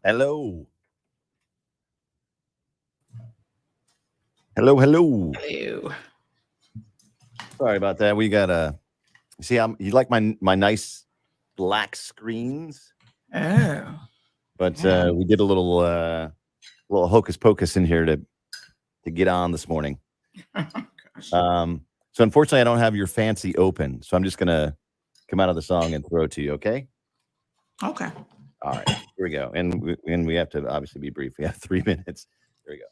Hello. Hello. Hello. Sorry about that. We got see, you like my nice black screens, Oh, but yeah. we did a little hocus pocus in here to get on this morning. Gosh. So unfortunately, I don't have your fancy open, so I'm just gonna come out of the song and throw it to you. Okay. Okay. All right. Here we go, and we have to obviously be brief. We have 3 minutes. Here we go.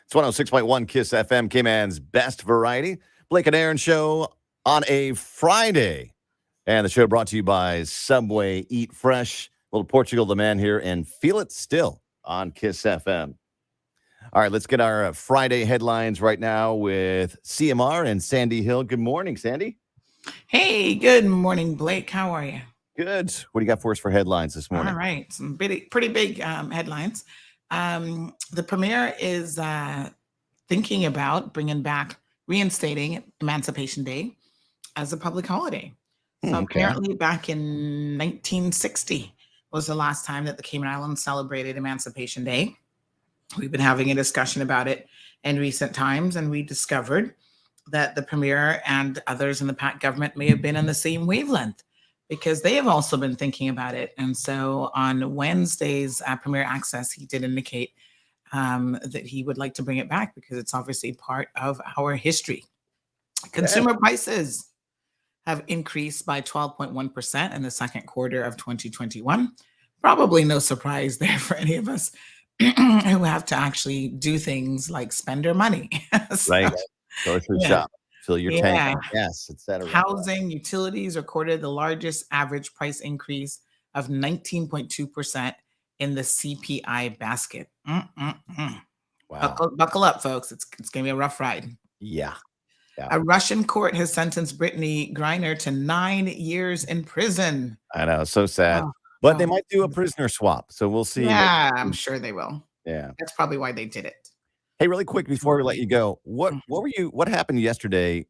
It's 106.1 Kiss FM, Cayman's best variety. Blake and Aaron show on a Friday. And the show brought to you by Subway. Eat fresh. Little Portugal the man here and feel it still on Kiss FM. All right, let's get our Friday headlines right now with CMR and Sandy Hill. Good morning, Sandy. Hey, good morning, Blake. How are you? Good. What do you got for us for headlines this morning? All right. Some pretty big headlines. The premier is thinking about reinstating Emancipation Day as a public holiday. So Okay. apparently back in 1960 was the last time that the Cayman Islands celebrated Emancipation Day. We've been having a discussion about it in recent times, and we discovered that the premier and others in the PAC government may have been on the same wavelength because they have also been thinking about it. And so on Wednesday's Premier Access, he did indicate that he would like to bring it back because it's obviously part of our history. Consumer prices have increased by 12.1% in the second quarter of 2021. Probably no surprise there for any of us who have to actually do things like spend our money. So, Right. Grocery shop, fill your tank, gas, etc. Housing, utilities recorded the largest average price increase of 19.2% in the CPI basket. Wow. Buckle up, folks. It's going to be a rough ride. Yeah. A Russian court has sentenced Brittany Griner to 9 years in prison. I know, so sad. But they might do a prisoner swap, so we'll see. Yeah, I'm sure they will. Yeah. That's probably why they did it. Hey, really quick before we let you go, what happened yesterday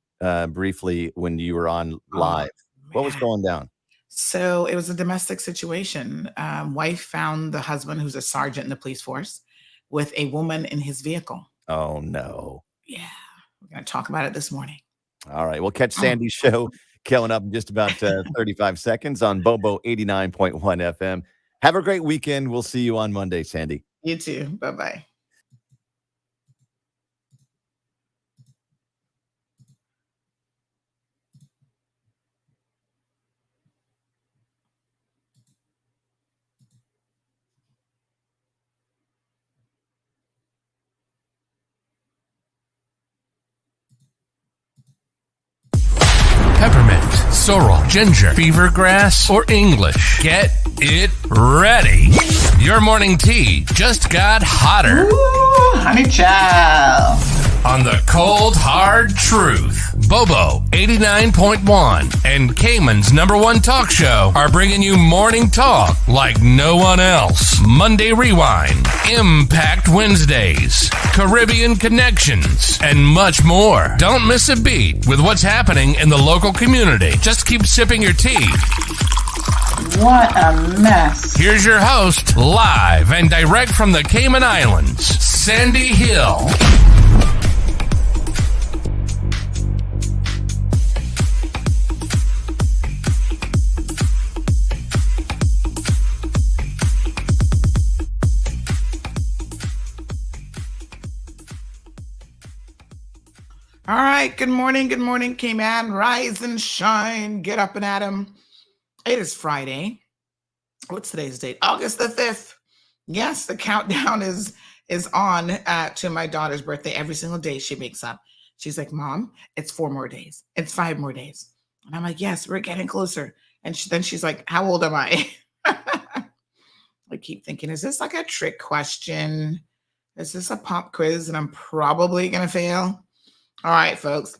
briefly when you were on live? What was going down? So it was a domestic situation. Wife found the husband, who's a sergeant in the police force, with a woman in his vehicle. Oh, no. Yeah. We're going to talk about it this morning. All right. We'll catch Sandy's show coming up in just about 35 seconds on Bobo 89.1 FM. Have a great weekend. We'll see you on Monday, Sandy. You too. Bye-bye. Peppermint, sorrel, ginger, beaver grass, or English. Get it ready. Your morning tea just got hotter. Ooh, honey child. On the cold, hard truth. Bobo 89.1 and Cayman's #1 talk show are bringing you morning talk like no one else. Monday Rewind, Impact Wednesdays, Caribbean Connections, and much more. Don't miss a beat with what's happening in the local community. Just keep sipping your tea. What a mess. Here's your host, live and direct from the Cayman Islands, Sandy Hill. All right. Good morning, Cayman. Rise and shine. Get up and at 'em. It is Friday. What's today's date? August the 5th. Yes, the countdown is on to my daughter's birthday. Every single day she wakes up. She's like, Mom, it's 4 more days. It's 5 more days. And I'm like, yes, we're getting closer. And then she's like, how old am I? I keep thinking, is this like a trick question? Is this a pop quiz and I'm probably going to fail? All right, folks.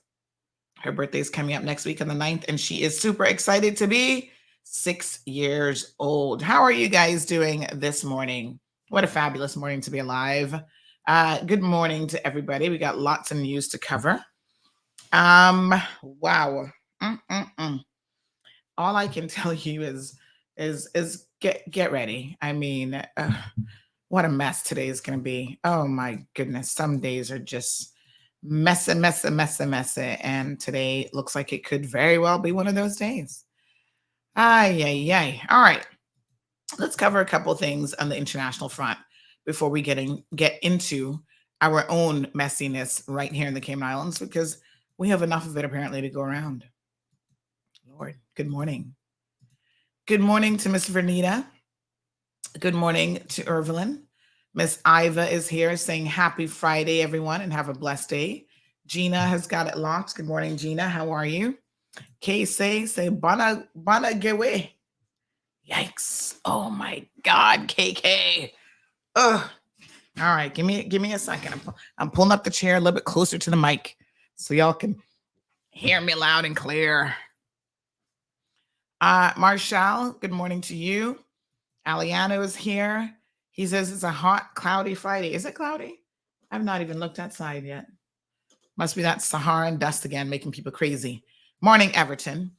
Her birthday is coming up next week on the 9th, and she is super excited to be 6 years old. How are you guys doing this morning? What a fabulous morning to be alive. Good morning to everybody. We got lots of news to cover. Wow. Mm-mm-mm. All I can tell you is get ready. I mean, what a mess today is going to be. Oh my goodness. Some days are just messy. And today looks like it could very well be one of those days. Ay, ay, ay. All right. Let's cover a couple things on the international front before we get into our own messiness right here in the Cayman Islands, because we have enough of it apparently to go around. Lord, good morning. Good morning to Miss Vernita. Good morning to Irvelin. Miss Iva is here saying happy Friday, everyone, and have a blessed day. Gina has got it locked. Good morning, Gina. How are you? Kay say bana gewe. Yikes. Oh my God, KK. Ugh. All right, give me a second. I'm pulling up the chair a little bit closer to the mic so y'all can hear me loud and clear. Marshall, good morning to you. Aliano is here. He says it's a hot, cloudy Friday. Is it cloudy? I've not even looked outside yet. Must be that Saharan dust again, making people crazy. Morning, Everton.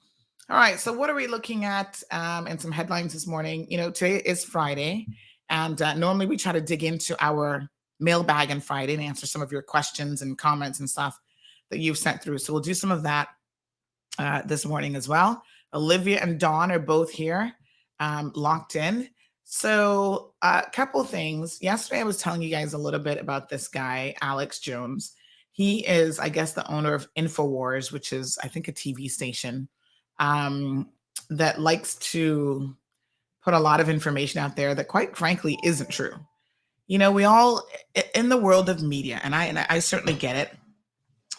All right, so what are we looking at in some headlines this morning? You know, today is Friday, and normally we try to dig into our mailbag on Friday and answer some of your questions and comments and stuff that you've sent through. So we'll do some of that this morning as well. Olivia and Dawn are both here, locked in. So a couple things. Yesterday, I was telling you guys a little bit about this guy, Alex Jones. He is, I guess, the owner of InfoWars, which is, I think, a TV station that likes to put a lot of information out there that, quite frankly, isn't true. You know, we all, in the world of media, and I certainly get it,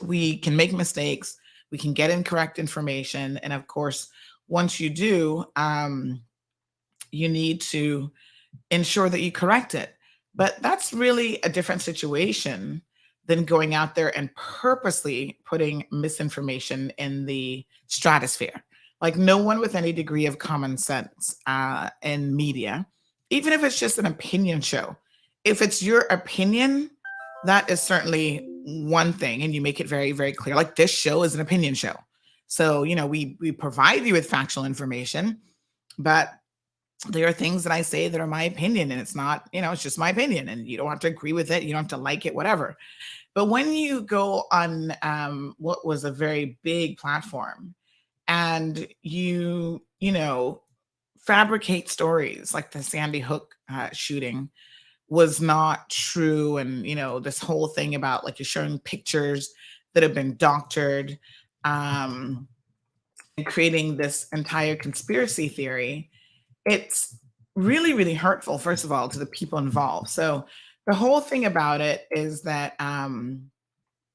we can make mistakes, we can get incorrect information, and of course, once you do, you need to ensure that you correct it. But that's really a different situation than going out there and purposely putting misinformation in the stratosphere. Like, no one with any degree of common sense in media, even if it's just an opinion show, if it's your opinion, that is certainly one thing, and you make it very, very clear. Like, this show is an opinion show. So, you know, we provide you with factual information, but there are things that I say that are my opinion, and it's not, you know, it's just my opinion, and you don't have to agree with it. You don't have to like it, whatever. But when you go on what was a very big platform and you know, fabricate stories like the Sandy Hook shooting was not true. And, you know, this whole thing about, like, you're showing pictures that have been doctored and creating this entire conspiracy theory. It's really, really hurtful, first of all, to the people involved. So the whole thing about it is that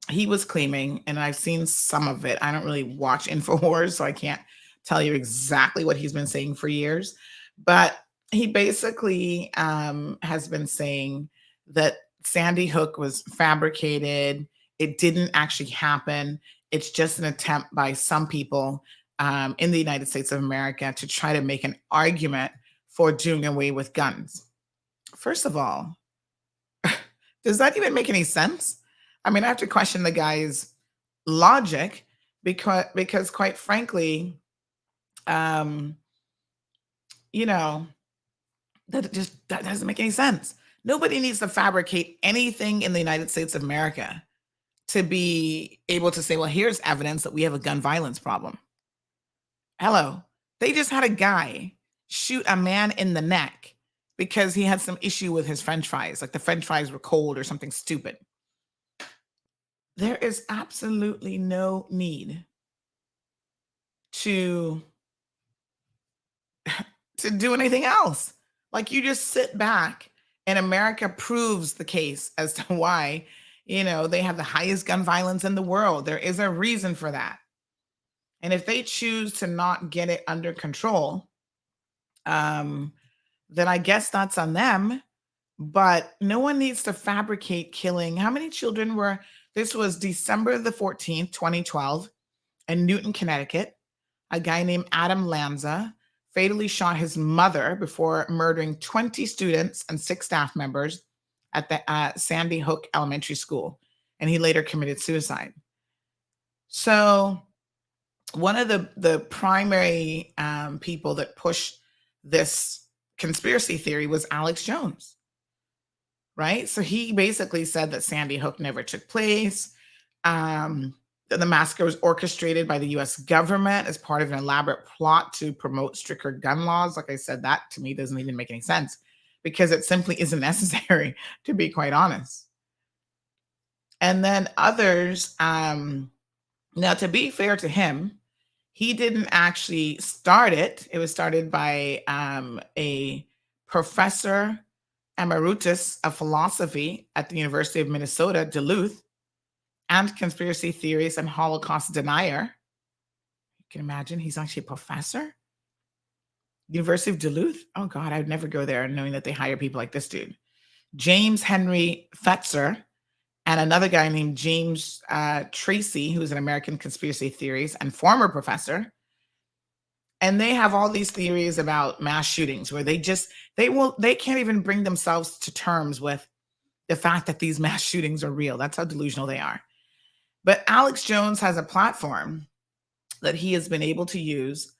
he was claiming, and I've seen some of it. I don't really watch InfoWars, so I can't tell you exactly what he's been saying for years. But he basically has been saying that Sandy Hook was fabricated. It didn't actually happen. It's just an attempt by some people in the United States of America to try to make an argument for doing away with guns. First of all, does that even make any sense? I mean, I have to question the guy's logic because quite frankly, you know, that doesn't make any sense. Nobody needs to fabricate anything in the United States of America to be able to say, well, here's evidence that we have a gun violence problem. Hello. They just had a guy shoot a man in the neck because he had some issue with his French fries, like the French fries were cold or something stupid. There is absolutely no need to do anything else. Like, you just sit back and America proves the case as to why, you know, they have the highest gun violence in the world. There is a reason for that. And if they choose to not get it under control, then I guess that's on them. But no one needs to fabricate killing. How many children were? This was December the 14th, 2012, in Newton, Connecticut. A guy named Adam Lanza fatally shot his mother before murdering 20 students and 6 staff members at the Sandy Hook Elementary School, and he later committed suicide. So one of the primary people that pushed this conspiracy theory was Alex Jones, right? So he basically said that Sandy Hook never took place. That the massacre was orchestrated by the US government as part of an elaborate plot to promote stricter gun laws. Like I said, that to me doesn't even make any sense because it simply isn't necessary, to be quite honest. And then others, now to be fair to him, he didn't actually start it. It was started by a professor emeritus of philosophy at the University of Minnesota, Duluth, and conspiracy theorist and Holocaust denier. You can imagine he's actually a professor. University of Duluth. Oh God, I would never go there knowing that they hire people like this dude. James Henry Fetzer, and another guy named James Tracy, who's an American conspiracy theorist and former professor. And they have all these theories about mass shootings where they can't even bring themselves to terms with the fact that these mass shootings are real. That's how delusional they are. But Alex Jones has a platform that he has been able to use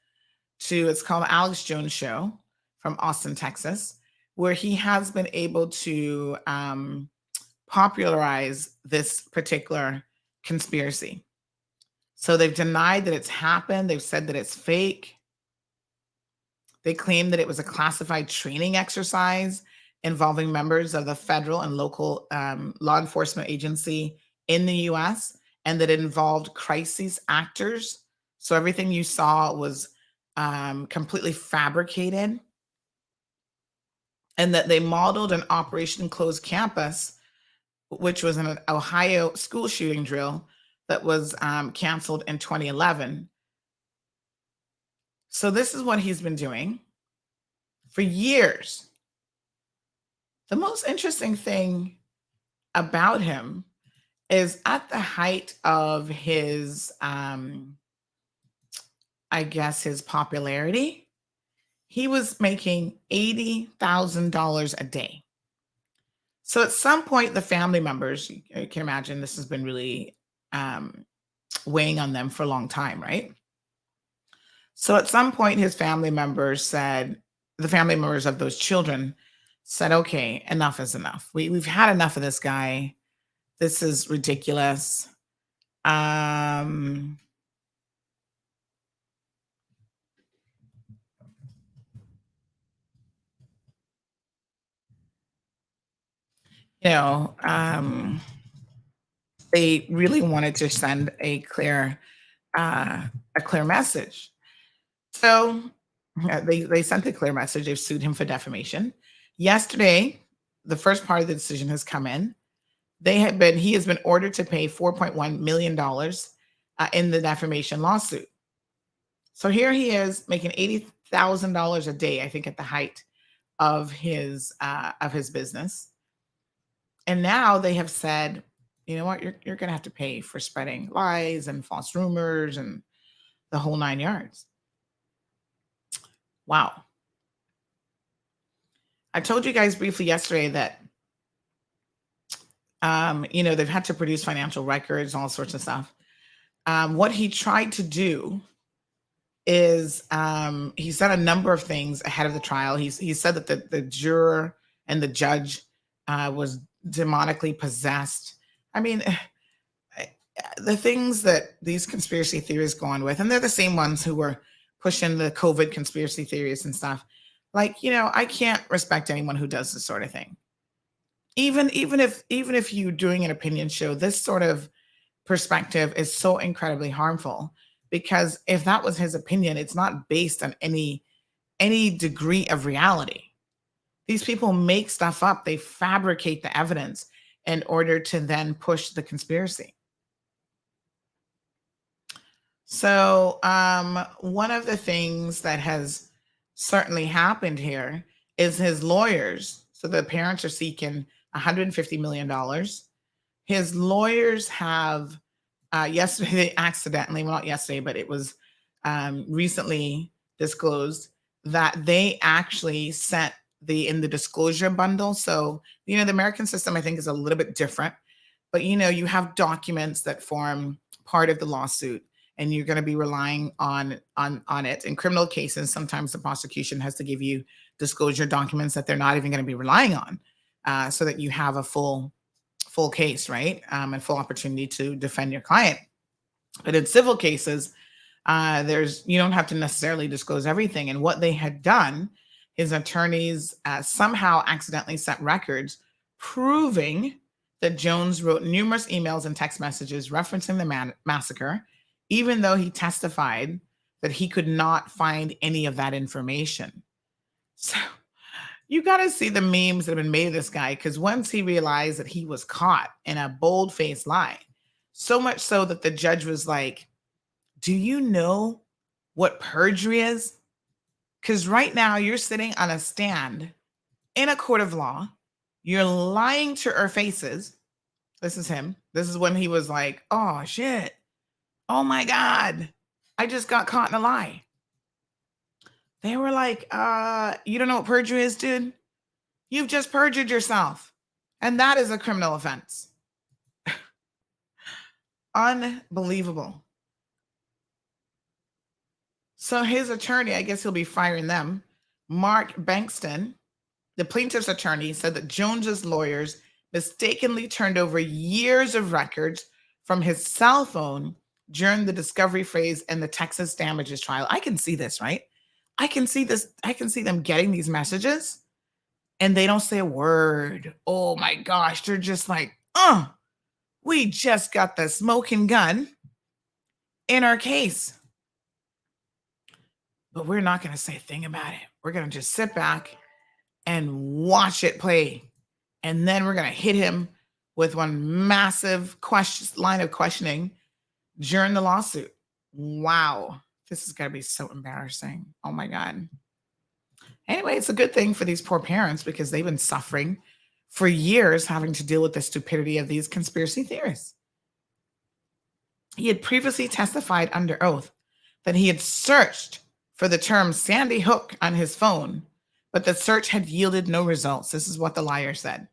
it's called Alex Jones Show from Austin, Texas, where he has been able to popularize this particular conspiracy. So they've denied that it's happened. They've said that it's fake. They claim that it was a classified training exercise involving members of the federal and local law enforcement agency in the US, and that it involved crisis actors. So everything you saw was completely fabricated, and that they modeled an Operation Closed Campus, which was an Ohio school shooting drill that was canceled in 2011. So this is what he's been doing for years. The most interesting thing about him is at the height of his, his popularity, he was making $80,000 a day. So at some point, the family members, you can imagine this has been really weighing on them for a long time, right? So at some point, his family members the family members of those children said, okay, enough is enough. We've had enough of this guy. This is ridiculous. They really wanted to send a clear message. So they sent a clear message. They've sued him for defamation. Yesterday, the first part of the decision has come in. He has been ordered to pay $4.1 million in the defamation lawsuit. So here he is making $80,000 a day, I think, at the height of his business. And now they have said, you know what, you're going to have to pay for spreading lies and false rumors and the whole 9 yards. Wow. I told you guys briefly yesterday that, they've had to produce financial records, all sorts of stuff. What he tried to do is he said a number of things ahead of the trial. He said that the juror and the judge was demonically possessed. I mean, the things that these conspiracy theories go on with, and they're the same ones who were pushing the COVID conspiracy theories and stuff. Like, I can't respect anyone who does this sort of thing. Even if you're doing an opinion show, this sort of perspective is so incredibly harmful, because if that was his opinion, it's not based on any degree of reality. These people make stuff up. They fabricate the evidence in order to then push the conspiracy. So one of the things that has certainly happened here is his lawyers. So the parents are seeking $150 million. His lawyers have, yesterday, they accidentally, well, not yesterday, but it was recently disclosed that they actually sent in the disclosure bundle. So, the American system, I think, is a little bit different, but you have documents that form part of the lawsuit, and you're going to be relying on it. In criminal cases, sometimes the prosecution has to give you disclosure documents that they're not even going to be relying on, so that you have a full case, right? And full opportunity to defend your client. But in civil cases, you don't have to necessarily disclose everything. And what they had done, his attorneys somehow accidentally set records proving that Jones wrote numerous emails and text messages referencing the massacre, even though he testified that he could not find any of that information. So you got to see the memes that have been made of this guy, because once he realized that he was caught in a bold-faced lie, so much so that the judge was like, do you know what perjury is? Because right now you're sitting on a stand in a court of law. You're lying to our faces. This is him. This is when he was like, oh, shit. Oh, my God. I just got caught in a lie. They were like, you don't know what perjury is, dude? You've just perjured yourself. And that is a criminal offense. Unbelievable. So his attorney, I guess he'll be firing them, Mark Bankston, the plaintiff's attorney, said that Jones's lawyers mistakenly turned over years of records from his cell phone during the discovery phase in the Texas damages trial. I can see this, right? I can see this. I can see them getting these messages and they don't say a word. Oh my gosh. They're just like, we just got the smoking gun in our case. But we're not going to say a thing about it. We're going to just sit back and watch it play. And then we're going to hit him with one massive line of questioning during the lawsuit. Wow. This is going to be so embarrassing. Oh my God. Anyway, it's a good thing for these poor parents, because they've been suffering for years having to deal with the stupidity of these conspiracy theorists. He had previously testified under oath that he had searched for the term Sandy Hook on his phone, but the search had yielded no results. This is what the liar said.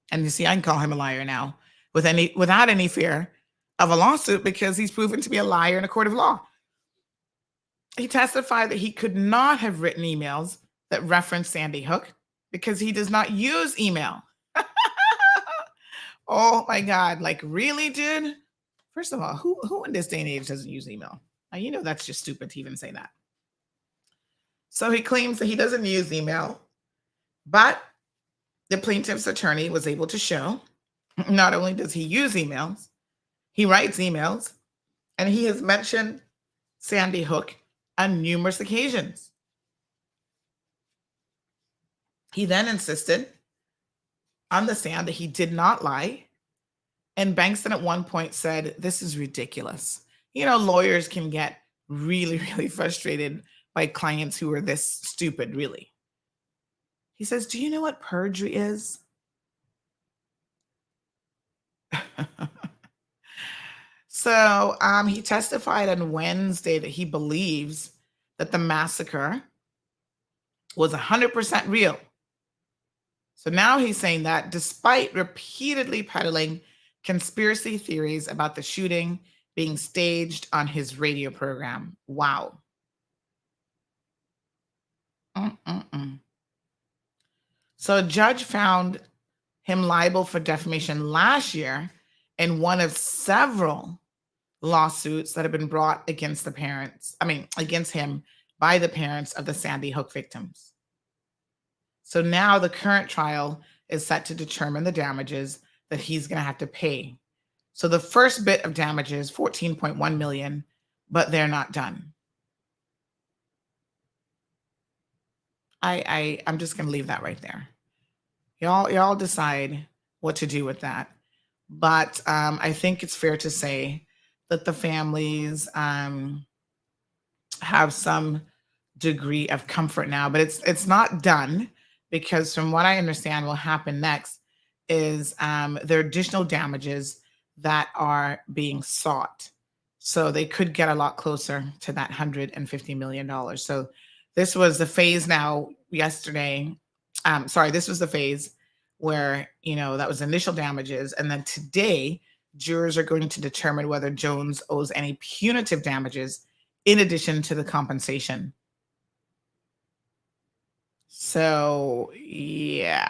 And you see, I can call him a liar now without any fear of a lawsuit, because he's proven to be a liar in a court of law. He testified that he could not have written emails that referenced Sandy Hook because he does not use email. Oh my God. Like, really, dude? First of all, who in this day and age doesn't use email? Now, that's just stupid to even say that. So he claims that he doesn't use email, but the plaintiff's attorney was able to show not only does he use emails, he writes emails, and he has mentioned Sandy Hook on numerous occasions. He then insisted on the stand that he did not lie. And Bankston at one point said, this is ridiculous. Lawyers can get really, really frustrated by clients who are this stupid, really. He says, do you know what perjury is? So he testified on Wednesday that he believes that the massacre was 100% real. So now he's saying that despite repeatedly peddling conspiracy theories about the shooting being staged on his radio program. Wow. So a judge found him liable for defamation last year in one of several lawsuits that have been brought against him by the parents of the Sandy Hook victims. So now the current trial is set to determine the damages that he's going to have to pay. So the first bit of damages, $14.1 million, but they're not done. I'm just going to leave that right there. Y'all decide what to do with that. But I think it's fair to say that the families have some degree of comfort now, but it's not done, because from what I understand will happen next is there are additional damages that are being sought. So they could get a lot closer to that $150 million. So This was the phase now yesterday. This was the phase where, that was initial damages. And then today, jurors are going to determine whether Jones owes any punitive damages in addition to the compensation. So, yeah.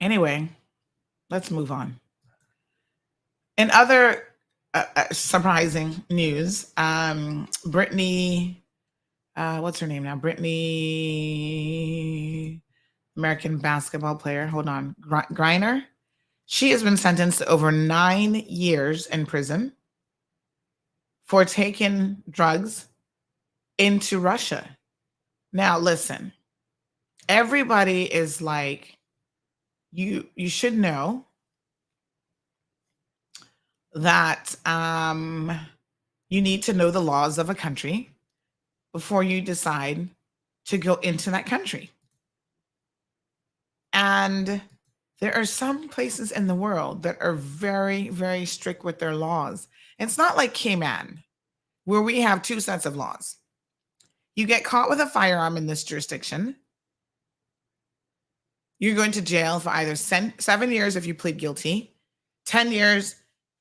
Anyway, let's move on. In other surprising news, Brittany, what's her name now? Brittany, American basketball player. Hold on. Griner. She has been sentenced to over 9 years in prison for taking drugs into Russia. Now, listen, everybody is like, you should know that you need to know the laws of a country before you decide to go into that country. And there are some places in the world that are very, very strict with their laws. It's not like Cayman, where we have 2 sets of laws. You get caught with a firearm in this jurisdiction, you're going to jail for either 7 years if you plead guilty, 10 years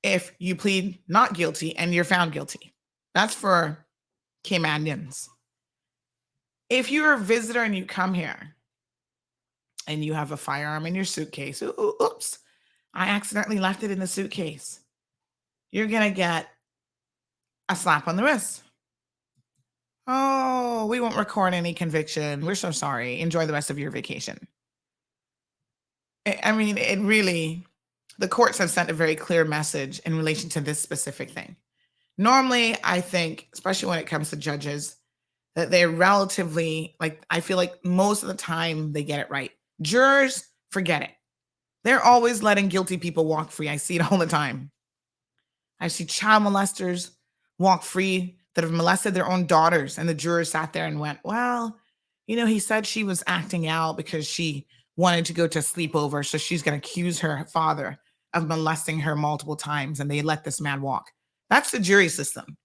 if you plead not guilty and you're found guilty. That's for Caymanians. If you're a visitor and you come here and you have a firearm in your suitcase, oops, I accidentally left it in the suitcase, you're going to get a slap on the wrist. Oh, we won't record any conviction. We're so sorry. Enjoy the rest of your vacation. I mean, it really, the courts have sent a very clear message in relation to this specific thing. Normally, I think, especially when it comes to judges, that they're relatively, I feel like most of the time they get it right. Jurors, forget it. They're always letting guilty people walk free. I see it all the time. I see child molesters walk free that have molested their own daughters, and the jurors sat there and went, well, he said she was acting out because she wanted to go to a sleepover, so she's going to accuse her father of molesting her multiple times, and they let this man walk. That's the jury system.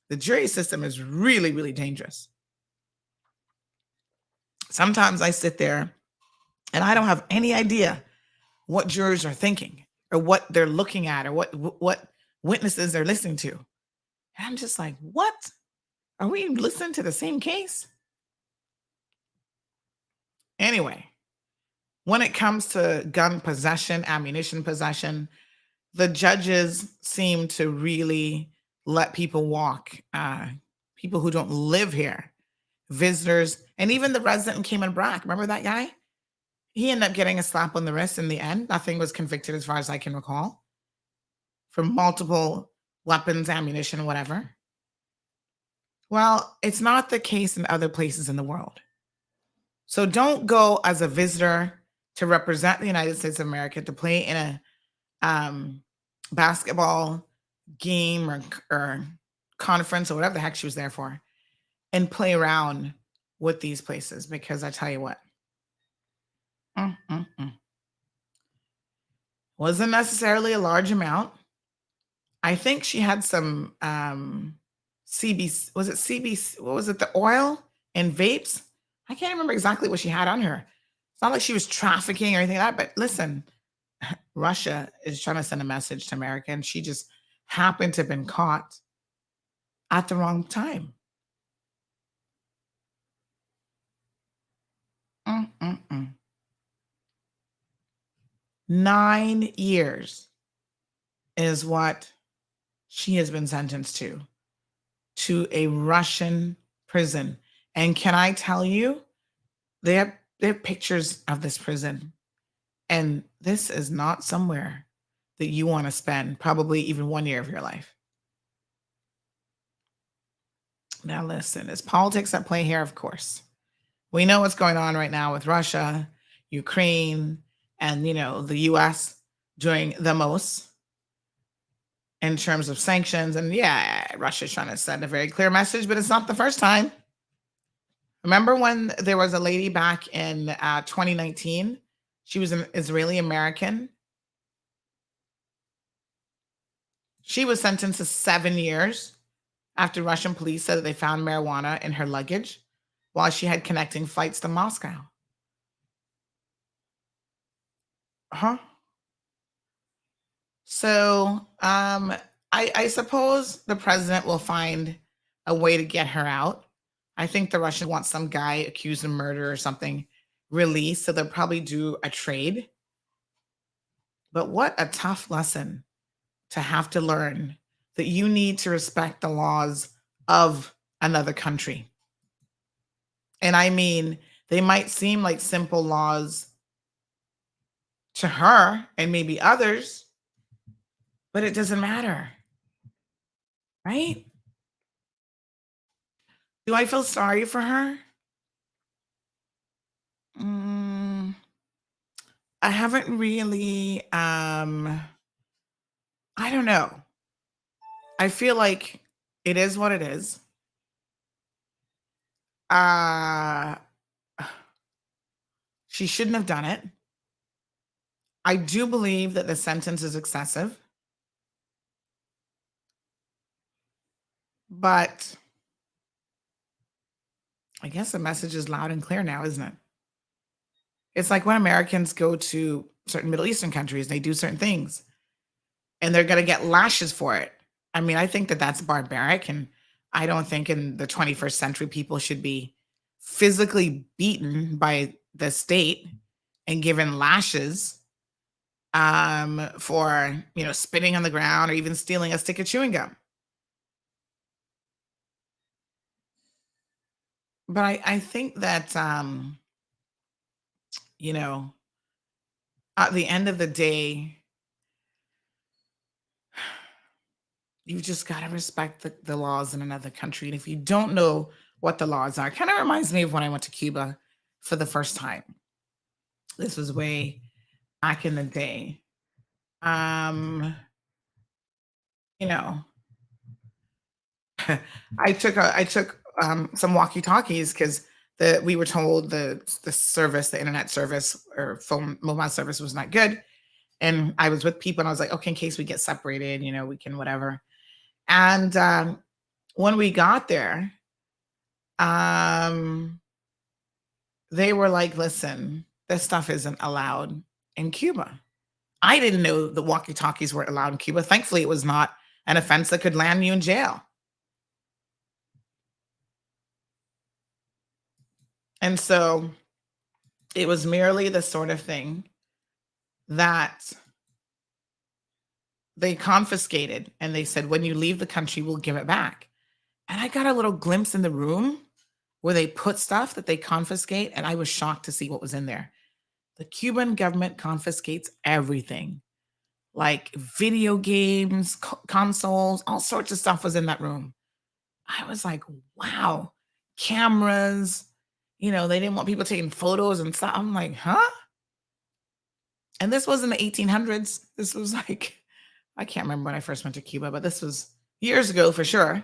The jury system is really, really dangerous. Sometimes I sit there and I don't have any idea what jurors are thinking or what they're looking at or what witnesses they're listening to. And I'm just like, what? Are we listening to the same case? Anyway, when it comes to gun possession, ammunition possession, the judges seem to really let people walk, people who don't live here, visitors, and even the resident in Cayman Brac. Remember that guy? He ended up getting a slap on the wrist in the end. Nothing was convicted as far as I can recall for multiple weapons, ammunition, whatever. Well, it's not the case in other places in the world. So don't go as a visitor to represent the United States of America to play in a basketball game or conference or whatever the heck she was there for and play around with these places, because I tell you what, wasn't necessarily a large amount. I think she had some CBC, was it CBC? What was it? The oil and vapes? I can't remember exactly what she had on her. It's not like she was trafficking or anything like that, but listen, Russia is trying to send a message to America, and she just happened to have been caught at the wrong time. 9 years is what she has been sentenced to a Russian prison. And can I tell you, they have pictures of this prison. And this is not somewhere that you want to spend probably even 1 year of your life. Now, listen, there's politics at play here, of course. We know what's going on right now with Russia, Ukraine, and, the U.S. doing the most in terms of sanctions. And yeah, Russia's trying to send a very clear message, but it's not the first time. Remember when there was a lady back in 2019? She was an Israeli American. She was sentenced to 7 years after Russian police said that they found marijuana in her luggage while she had connecting flights to Moscow. Huh? So, I suppose the president will find a way to get her out. I think the Russians want some guy accused of murder or something released, so they'll probably do a trade. But what a tough lesson to have to learn, that you need to respect the laws of another country. And I mean, they might seem like simple laws to her and maybe others, but it doesn't matter, right? Do I feel sorry for her? Mm, I haven't really, I don't know. I feel like it is what it is. Uh, she shouldn't have done it. I do believe that the sentence is excessive, but I guess the message is loud and clear now, isn't it? It's like when Americans go to certain Middle Eastern countries, they do certain things and they're going to get lashes for it. I mean, I think that that's barbaric. And I don't think in the 21st century people should be physically beaten by the state and given lashes for, spitting on the ground or even stealing a stick of chewing gum. But I think that, you know, at the end of the day, you've just got to respect the laws in another country. And if you don't know what the laws are, kind of reminds me of when I went to Cuba for the first time. This was way back in the day. Um, you know, I took some walkie talkies because we were told the internet service or phone mobile service was not good, and I was with people and I was like, okay, in case we get separated, we can whatever. And when we got there, um, they were like, listen, this stuff isn't allowed in Cuba. I didn't know the walkie talkies weren't allowed in Cuba. Thankfully, it was not an offense that could land you in jail. And so it was merely the sort of thing that they confiscated and they said, when you leave the country, we'll give it back. And I got a little glimpse in the room where they put stuff that they confiscate, and I was shocked to see what was in there. The Cuban government confiscates everything, like video games, consoles, all sorts of stuff was in that room. I was like, wow, cameras, they didn't want people taking photos and stuff. I'm like, huh? And this was in the 1800s. This was like, I can't remember when I first went to Cuba, but this was years ago for sure.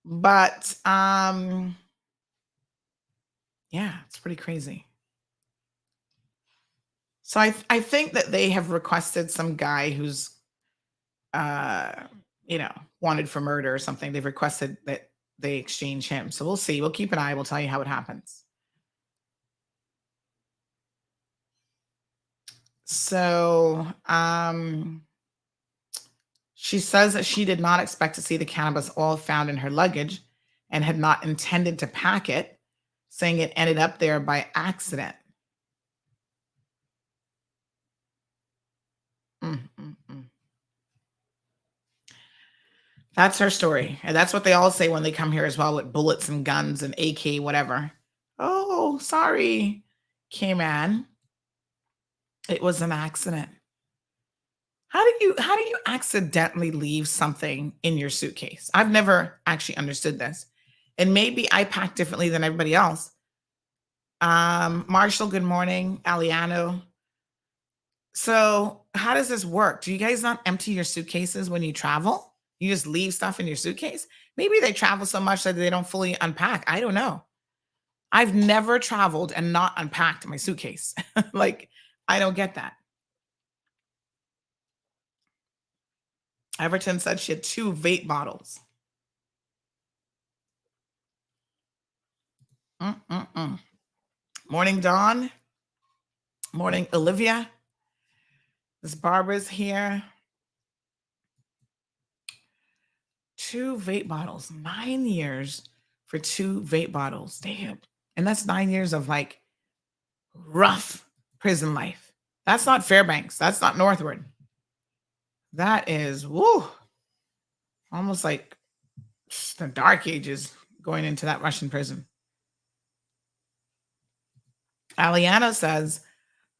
But yeah, it's pretty crazy. So I think that they have requested some guy who's wanted for murder or something. They've requested that they exchange him. So we'll see. We'll keep an eye. We'll tell you how it happens. So she says that she did not expect to see the cannabis oil found in her luggage and had not intended to pack it, saying it ended up there by accident. That's her story. And that's what they all say when they come here as well, with bullets and guns and AK, whatever. Oh, sorry, Cayman. It was an accident. How do you accidentally leave something in your suitcase? I've never actually understood this. And maybe I pack differently than everybody else. Marshall, good morning. Aliano. So how does this work? Do you guys not empty your suitcases when you travel? You just leave stuff in your suitcase? Maybe they travel so much that they don't fully unpack. I don't know. I've never traveled and not unpacked my suitcase. Like, I don't get that. Everton said she had 2 vape bottles. Morning, Dawn. Morning, Olivia. This Barbara's here. 2 vape bottles. 9 years for 2 vape bottles. Damn. And that's 9 years of like rough prison life. That's not Fairbanks. That's not Northwood. That is, woo, almost like the dark ages going into that Russian prison. Aliana says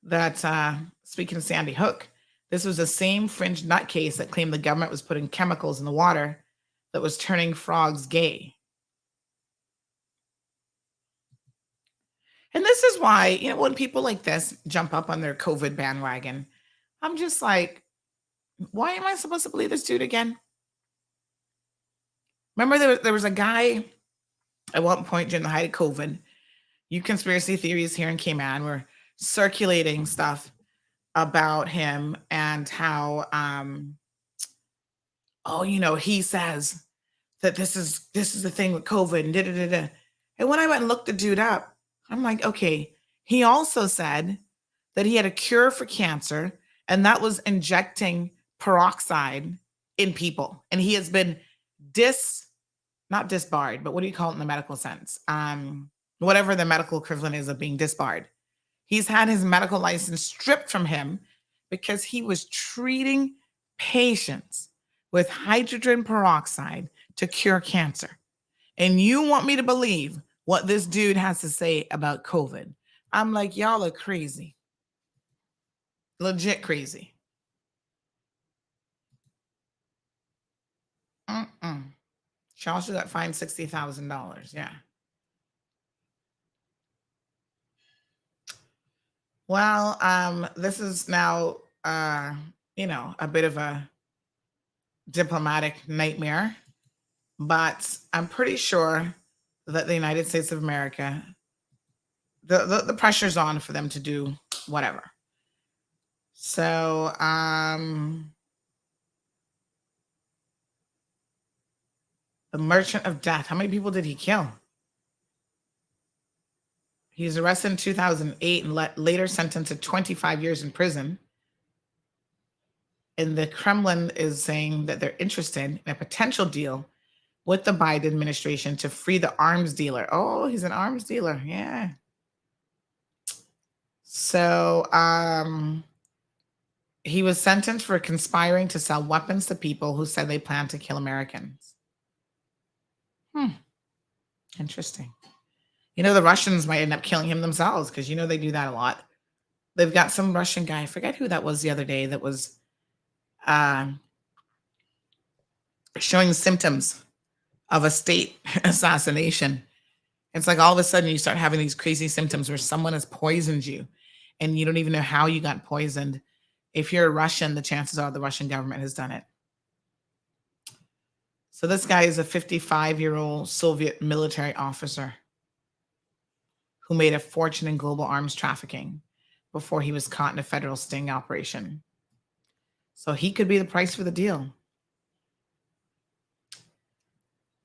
that, speaking of Sandy Hook, this was the same fringe nutcase that claimed the government was putting chemicals in the water that was turning frogs gay. And this is why, when people like this jump up on their COVID bandwagon, I'm just like, why am I supposed to believe this dude again? Remember, there was a guy at one point during the height of COVID. You conspiracy theories here in Cayman were circulating stuff about him and how, he says that this is the thing with COVID and da-da-da-da. And when I went and looked the dude up, I'm like, okay, he also said that he had a cure for cancer, and that was injecting peroxide in people. And he has been not disbarred, but what do you call it in the medical sense? Whatever the medical equivalent is of being disbarred. He's had his medical license stripped from him because he was treating patients with hydrogen peroxide to cure cancer. And you want me to believe what this dude has to say about COVID? I'm like, y'all are crazy. Legit crazy. She also got fined $60,000. Yeah. Well, this is now, a bit of a diplomatic nightmare, but I'm pretty sure that the United States of America, the pressure's on for them to do whatever. So, the merchant of death. How many people did he kill? He was arrested in 2008 and later sentenced to 25 years in prison. And the Kremlin is saying that they're interested in a potential deal with the Biden administration to free the arms dealer. Oh, he's an arms dealer. Yeah. So he was sentenced for conspiring to sell weapons to people who said they plan to kill Americans. Interesting. The Russians might end up killing him themselves because, they do that a lot. They've got some Russian guy. I forget who that was the other day that was showing symptoms of a state assassination. It's like all of a sudden you start having these crazy symptoms where someone has poisoned you and you don't even know how you got poisoned. If you're a Russian, the chances are the Russian government has done it. So this guy is a 55-year-old Soviet military officer who made a fortune in global arms trafficking before he was caught in a federal sting operation. So he could be the price for the deal.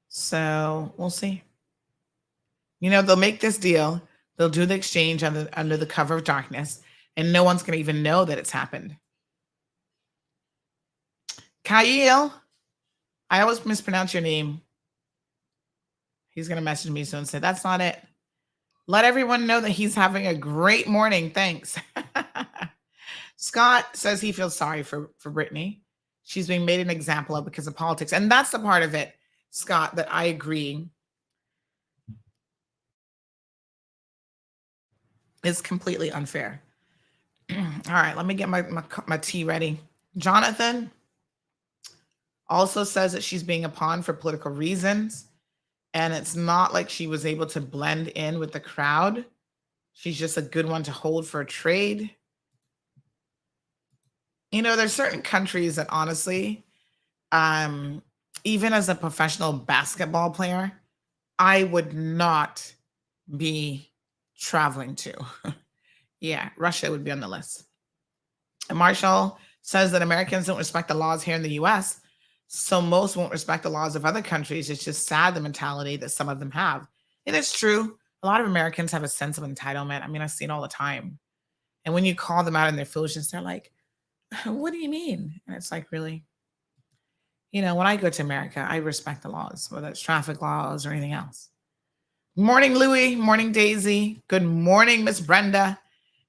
So we'll see. They'll make this deal. They'll do the exchange under the cover of darkness, and no one's going to even know that it's happened. Kyle, I always mispronounce your name. He's going to message me soon and say, that's not it. Let everyone know that he's having a great morning. Thanks. Scott says he feels sorry for Brittany. She's being made an example of because of politics. And that's the part of it, Scott, that I agree is completely unfair. All right, let me get my tea ready. Jonathan also says that she's being a pawn for political reasons. And it's not like she was able to blend in with the crowd. She's just a good one to hold for a trade. There's certain countries that honestly, even as a professional basketball player, I would not be traveling to. Yeah, Russia would be on the list. And Marshall says that Americans don't respect the laws here in the U.S., So most won't respect the laws of other countries. It's just sad the mentality that some of them have. And it's true. A lot of Americans have a sense of entitlement. I mean, I see it all the time. And when you call them out in their foolishness, they're like, what do you mean? And it's like, really? When I go to America, I respect the laws, whether it's traffic laws or anything else. Morning, Louie. Morning, Daisy. Good morning, Miss Brenda.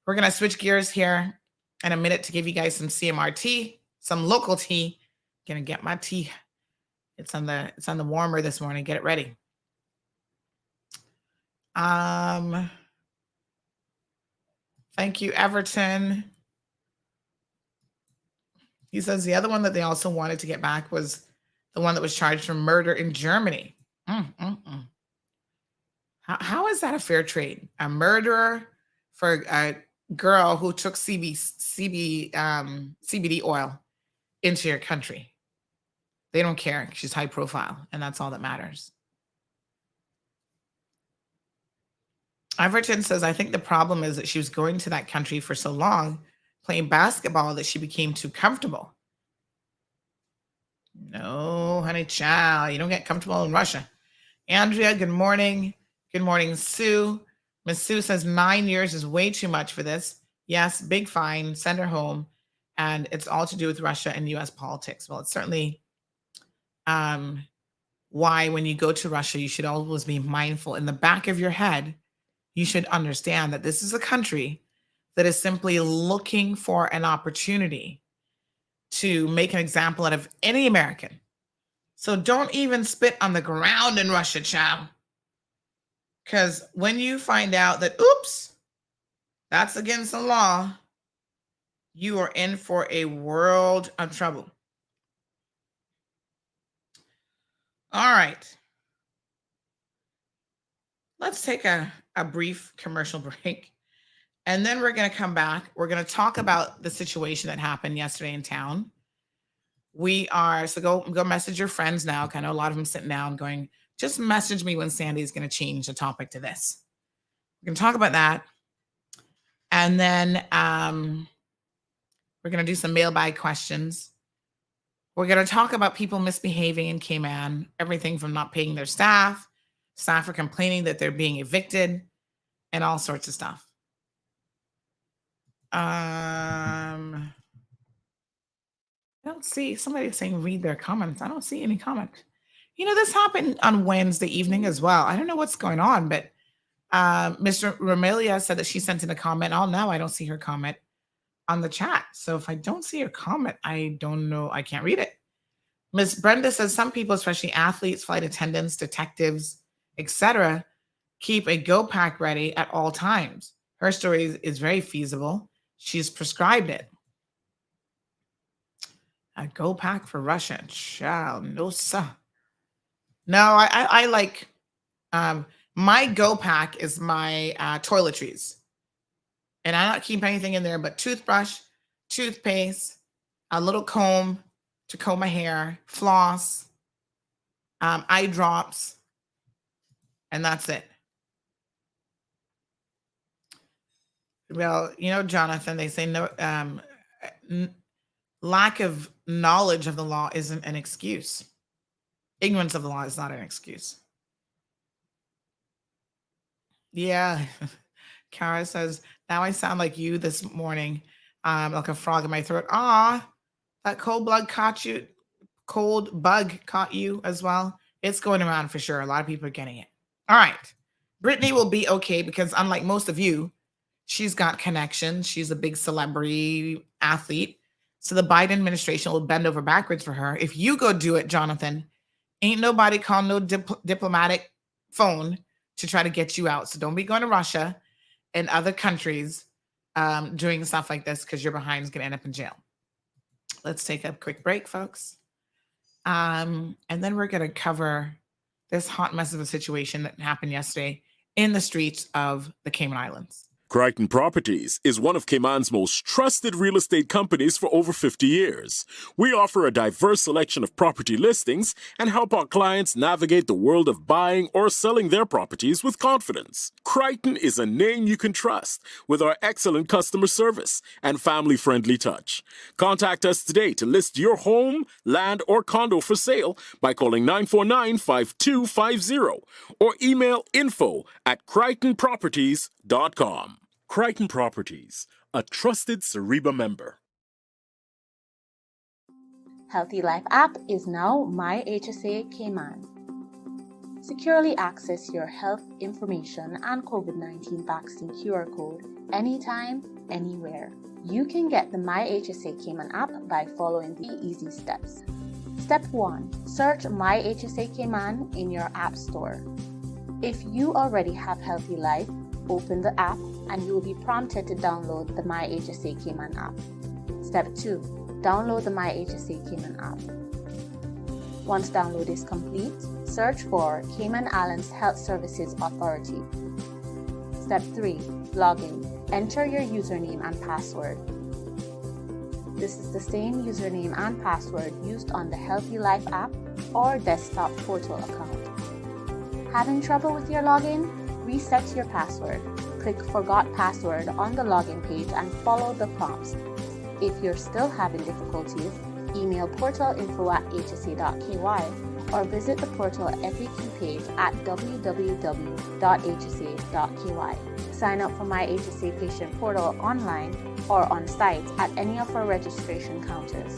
We're going to switch gears here in a minute to give you guys some CMR tea, some local tea. Gonna get my tea. It's on the warmer this morning. Get it ready. Thank you, Everton. He says the other one that they also wanted to get back was the one that was charged for murder in Germany. How is that a fair trade? A murderer for a girl who took CBD oil into your country. They don't care. She's high profile, and that's all that matters. Everton says, I think the problem is that she was going to that country for so long playing basketball that she became too comfortable. No, honey child, you don't get comfortable in Russia. Andrea, good morning. Good morning, Sue. Miss Sue says 9 years is way too much for this. Yes, big fine, send her home. And it's all to do with Russia and U.S. politics. Well, it's certainly why when you go to Russia, you should always be mindful. In the back of your head, you should understand that this is a country that is simply looking for an opportunity to make an example out of any American. So don't even spit on the ground in Russia, child. Because when you find out that, oops, that's against the law, you are in for a world of trouble. All right. Let's take a brief commercial break. And then we're going to come back. We're going to talk about the situation that happened yesterday in town. So go message your friends now. I know a lot of them sitting down going, just message me when Sandy's going to change the topic to this. We're going to talk about that. And then we're going to do some mailbag questions. We're going to talk about people misbehaving in Cayman, everything from not paying their staff are complaining that they're being evicted, and all sorts of stuff. I don't see somebody saying read their comments. I don't see any comments. This happened on Wednesday evening as well. I don't know what's going on, but Mr. Romelia said that she sent in a comment. Now I don't see her comment on the chat. So if I don't see her comment, I don't know. I can't read it. Miss Brenda says some people, especially athletes, flight attendants, detectives, etc., keep a go pack ready at all times. Her story is very feasible. She's prescribed it. A go pack for Russia. Child, no, sir. No, I like, my go pack is my toiletries. And I don't keep anything in there but toothbrush, toothpaste, a little comb to comb my hair, floss, eye drops, and that's it. Well, Jonathan, they say no, lack of knowledge of the law isn't an excuse. Ignorance of the law is not an excuse. Yeah. Kara says, now I sound like you this morning, like a frog in my throat. That cold bug caught you as well. It's going around for sure. A lot of people are getting it. All right. Brittany will be okay because unlike most of you, she's got connections. She's a big celebrity athlete. So the Biden administration will bend over backwards for her. If you go do it, Jonathan, ain't nobody calling no diplomatic phone to try to get you out. So don't be going to Russia and other countries doing stuff like this because your behind's going to end up in jail. Let's take a quick break, folks. And then we're going to cover this hot mess of a situation that happened yesterday in the streets of the Cayman Islands. Crichton Properties is one of Cayman's most trusted real estate companies for over 50 years. We offer a diverse selection of property listings and help our clients navigate the world of buying or selling their properties with confidence. Crichton is a name you can trust with our excellent customer service and family-friendly touch. Contact us today to list your home, land, or condo for sale by calling 949-5250 or email info@crichtonproperties.com. Crichton Properties, a trusted Cereba member. Healthy Life app is now My HSA Cayman. Securely access your health information and COVID-19 vaccine QR code anytime, anywhere. You can get the My HSA Cayman app by following the easy steps. Step 1. Search My HSA Cayman in your app store. If you already have Healthy Life, open the app and you will be prompted to download the My HSA Cayman app. Step 2. Download the My HSA Cayman app. Once download is complete, search for Cayman Islands Health Services Authority. Step 3. Login. Enter your username and password. This is the same username and password used on the Healthy Life app or desktop portal account. Having trouble with your login? Reset your password. Click Forgot Password on the login page and follow the prompts. If you're still having difficulties, email portalinfo@hsa.ky or visit the portal FAQ page at www.hsa.ky. Sign up for My HSA Patient Portal online or on site at any of our registration counters.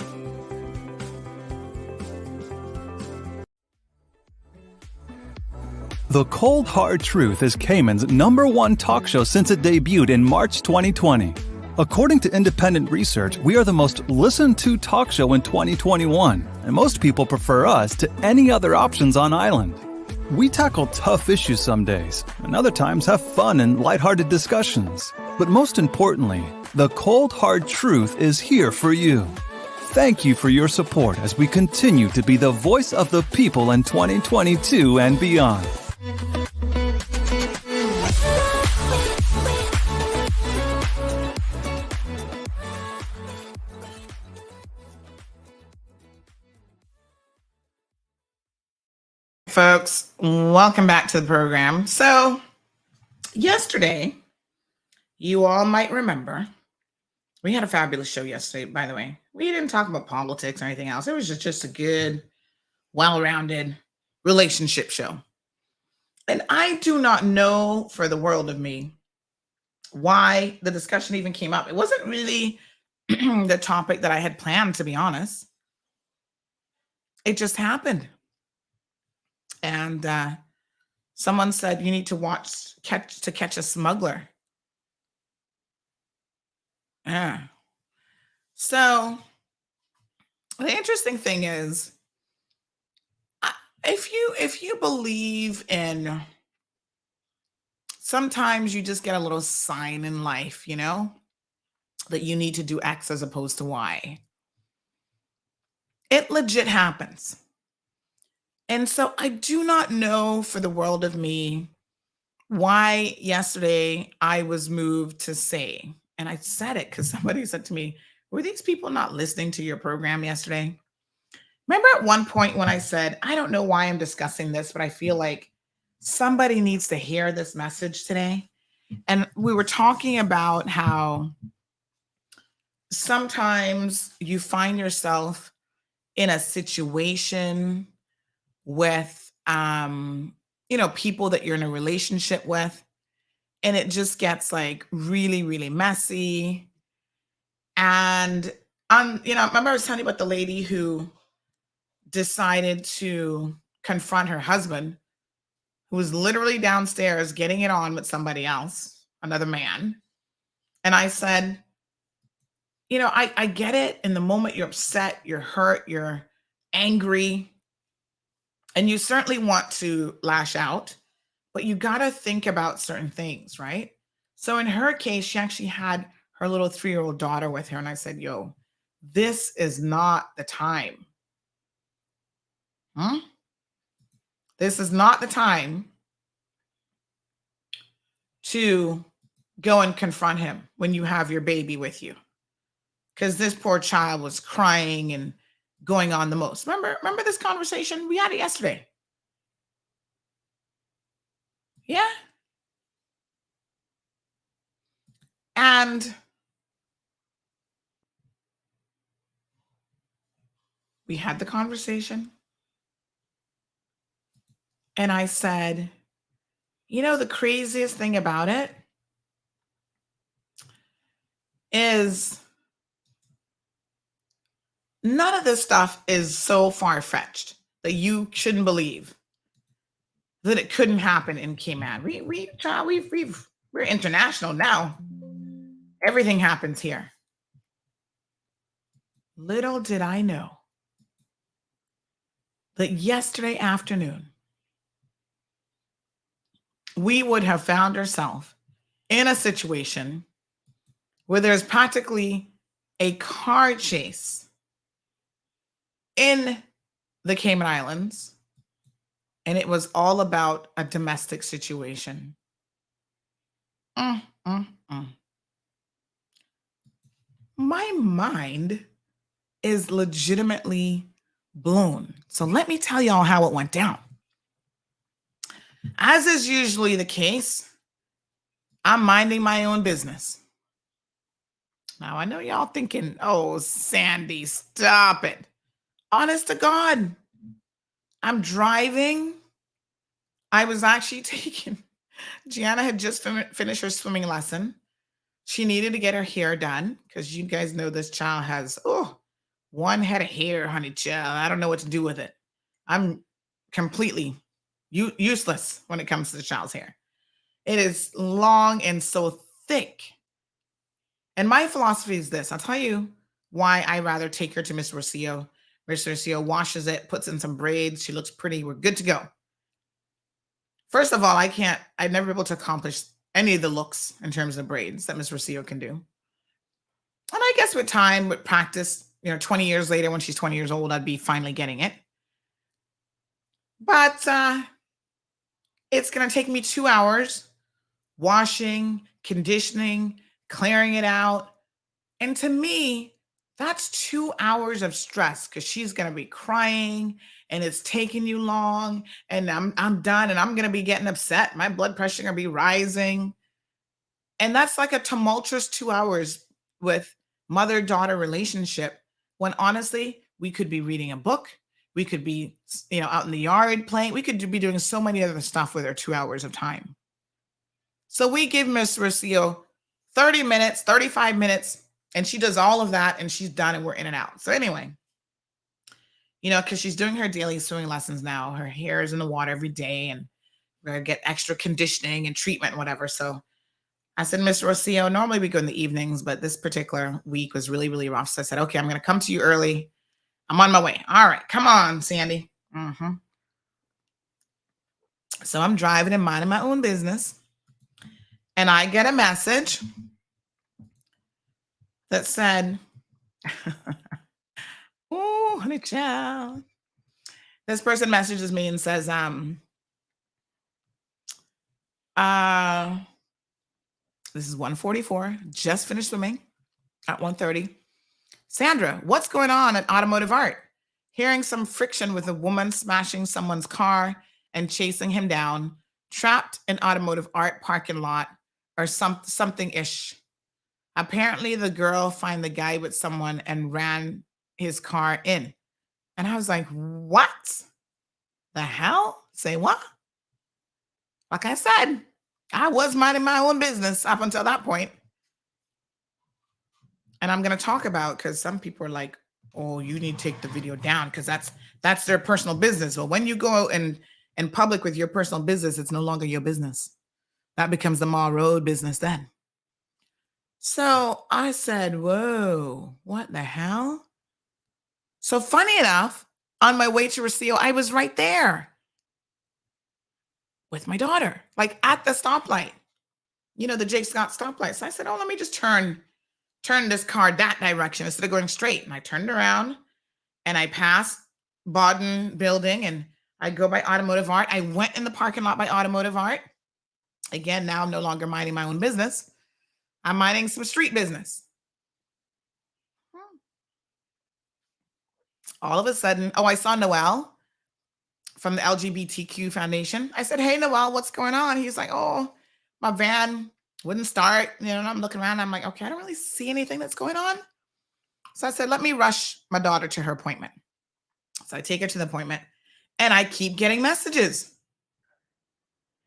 The Cold Hard Truth is Cayman's #1 talk show since it debuted in March 2020. According to independent research, we are the most listened to talk show in 2021, and most people prefer us to any other options on island. We tackle tough issues some days, and other times have fun and lighthearted discussions. But most importantly, the Cold Hard Truth is here for you. Thank you for your support as we continue to be the voice of the people in 2022 and beyond. Folks, welcome back to the program. So yesterday, you all might remember, we had a fabulous show yesterday, by the way. We didn't talk about politics or anything else. It was just a good, well-rounded relationship show. And I do not know for the world of me why the discussion even came up. It wasn't really the topic that I had planned, to be honest. It just happened. And someone said, you need to catch a smuggler. Yeah. So the interesting thing is, if you believe in, sometimes you just get a little sign in life, that you need to do X as opposed to Y. It legit happens. And so I do not know for the world of me why yesterday I was moved to say, and I said it because somebody said to me, were these people not listening to your program yesterday? Remember at one point when I said, I don't know why I'm discussing this, but I feel like somebody needs to hear this message today. And we were talking about how sometimes you find yourself in a situation with, people that you're in a relationship with, and it just gets like really, really messy. And, remember I was telling you about the lady who decided to confront her husband, who was literally downstairs getting it on with somebody else, another man. And I said, I get it. In the moment you're upset, you're hurt, you're angry, and you certainly want to lash out, but you got to think about certain things, right? So in her case, she actually had her little 3-year-old daughter with her. And I said, yo, this is not the time. This is not the time to go and confront him when you have your baby with you. Because this poor child was crying and going on the most. Remember this conversation? We had it yesterday. Yeah. And we had the conversation. And I said, the craziest thing about it is none of this stuff is so far-fetched that you shouldn't believe that it couldn't happen in Cayman. We're international now. Everything happens here. Little did I know that yesterday afternoon, we would have found ourselves in a situation where there's practically a car chase in the Cayman Islands, and it was all about a domestic situation. My mind is legitimately blown. So let me tell y'all how it went down. As is usually the case, I'm minding my own business. Now, I know y'all thinking, oh, Sandy, stop it. Honest to God, I'm driving. I was actually Gianna had just finished her swimming lesson. She needed to get her hair done because you guys know this child has, one head of hair, honey child. I don't know what to do with it. I'm completely useless when it comes to the child's hair. It is long and so thick. And my philosophy is this. I'll tell you why I rather take her to Miss Rocio. Miss Rocio washes it, puts in some braids. She looks pretty. We're good to go. First of all, I'd never be able to accomplish any of the looks in terms of braids that Miss Rocio can do. And I guess with time, with practice, 20 years later, when she's 20 years old, I'd be finally getting it. But it's going to take me 2 hours washing, conditioning, clearing it out. And to me, that's 2 hours of stress because she's going to be crying and it's taking you long and I'm done and I'm going to be getting upset. My blood pressure going to be rising. And that's like a tumultuous 2 hours with mother-daughter relationship when honestly, we could be reading a book. We could be, out in the yard playing. We could be doing so many other stuff with our 2 hours of time. So we give Miss Rocio 30 minutes, 35 minutes, and she does all of that and she's done and we're in and out. So anyway, because she's doing her daily swimming lessons now. Her hair is in the water every day and we're going to get extra conditioning and treatment and whatever. So I said, Miss Rocio, normally we go in the evenings, but this particular week was really, really rough. So I said, okay, I'm going to come to you early. I'm on my way. All right, come on, Sandy. So I'm driving and minding my own business. And I get a message that said, oh, honey child. This person messages me and says, this is 1:44, just finished swimming at 1:30. Sandra, what's going on at Automotive Art? Hearing some friction with a woman smashing someone's car and chasing him down, trapped in Automotive Art parking lot or something-ish. Apparently the girl found the guy with someone and ran his car in. And I was like, what the hell? Say what? Like I said, I was minding my own business up until that point. And I'm going to talk about, because some people are like, oh, you need to take the video down because that's their personal business. Well, when you go out in public with your personal business, it's no longer your business. That becomes the mall road business then. So I said, whoa, what the hell? So funny enough, on my way to Rocio, I was right there with my daughter, like at the stoplight, the Jake Scott stoplight. So I said, oh, let me just turn this car that direction instead of going straight. And I turned around and I passed Bauden Building and I go by Automotive Art. I went in the parking lot by Automotive Art. Again, now I'm no longer minding my own business. I'm minding some street business. All of a sudden, I saw Noel from the LGBTQ Foundation. I said, hey, Noel, what's going on? He's like, oh, my van Wouldn't start, and I'm looking around. I'm like, okay, I don't really see anything that's going on. So I said, let me rush my daughter to her appointment. So I take her to the appointment and I keep getting messages.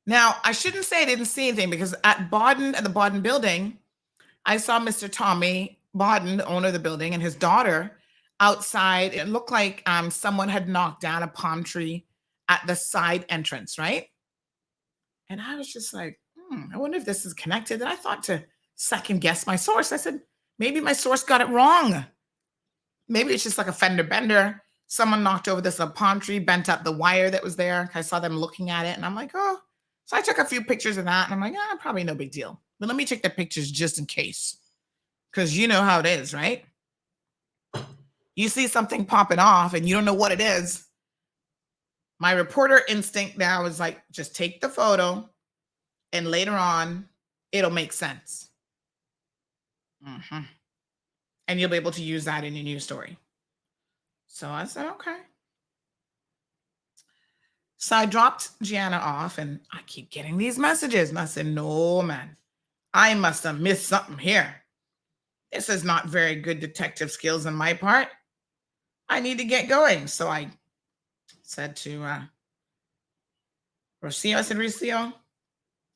Now, I shouldn't say I didn't see anything because at the Bodden building, I saw Mr. Tommy Bodden, the owner of the building, and his daughter outside. It looked like someone had knocked down a palm tree at the side entrance, right? And I was just like, I wonder if this is connected. And I thought to second guess my source. I said, maybe my source got it wrong. Maybe it's just like a fender bender. Someone knocked over this palm tree, bent up the wire that was there. I saw them looking at it and I'm like, oh. So I took a few pictures of that and I'm like, probably no big deal. But let me take the pictures just in case. Because you know how it is, right? You see something popping off and you don't know what it is. My reporter instinct now is like, just take the photo and later on, it'll make sense. And you'll be able to use that in your news story. So I said, okay. So I dropped Gianna off and I keep getting these messages. And I said, no, man, I must have missed something here. This is not very good detective skills on my part. I need to get going. So I said to Rocio, I said, Rocio,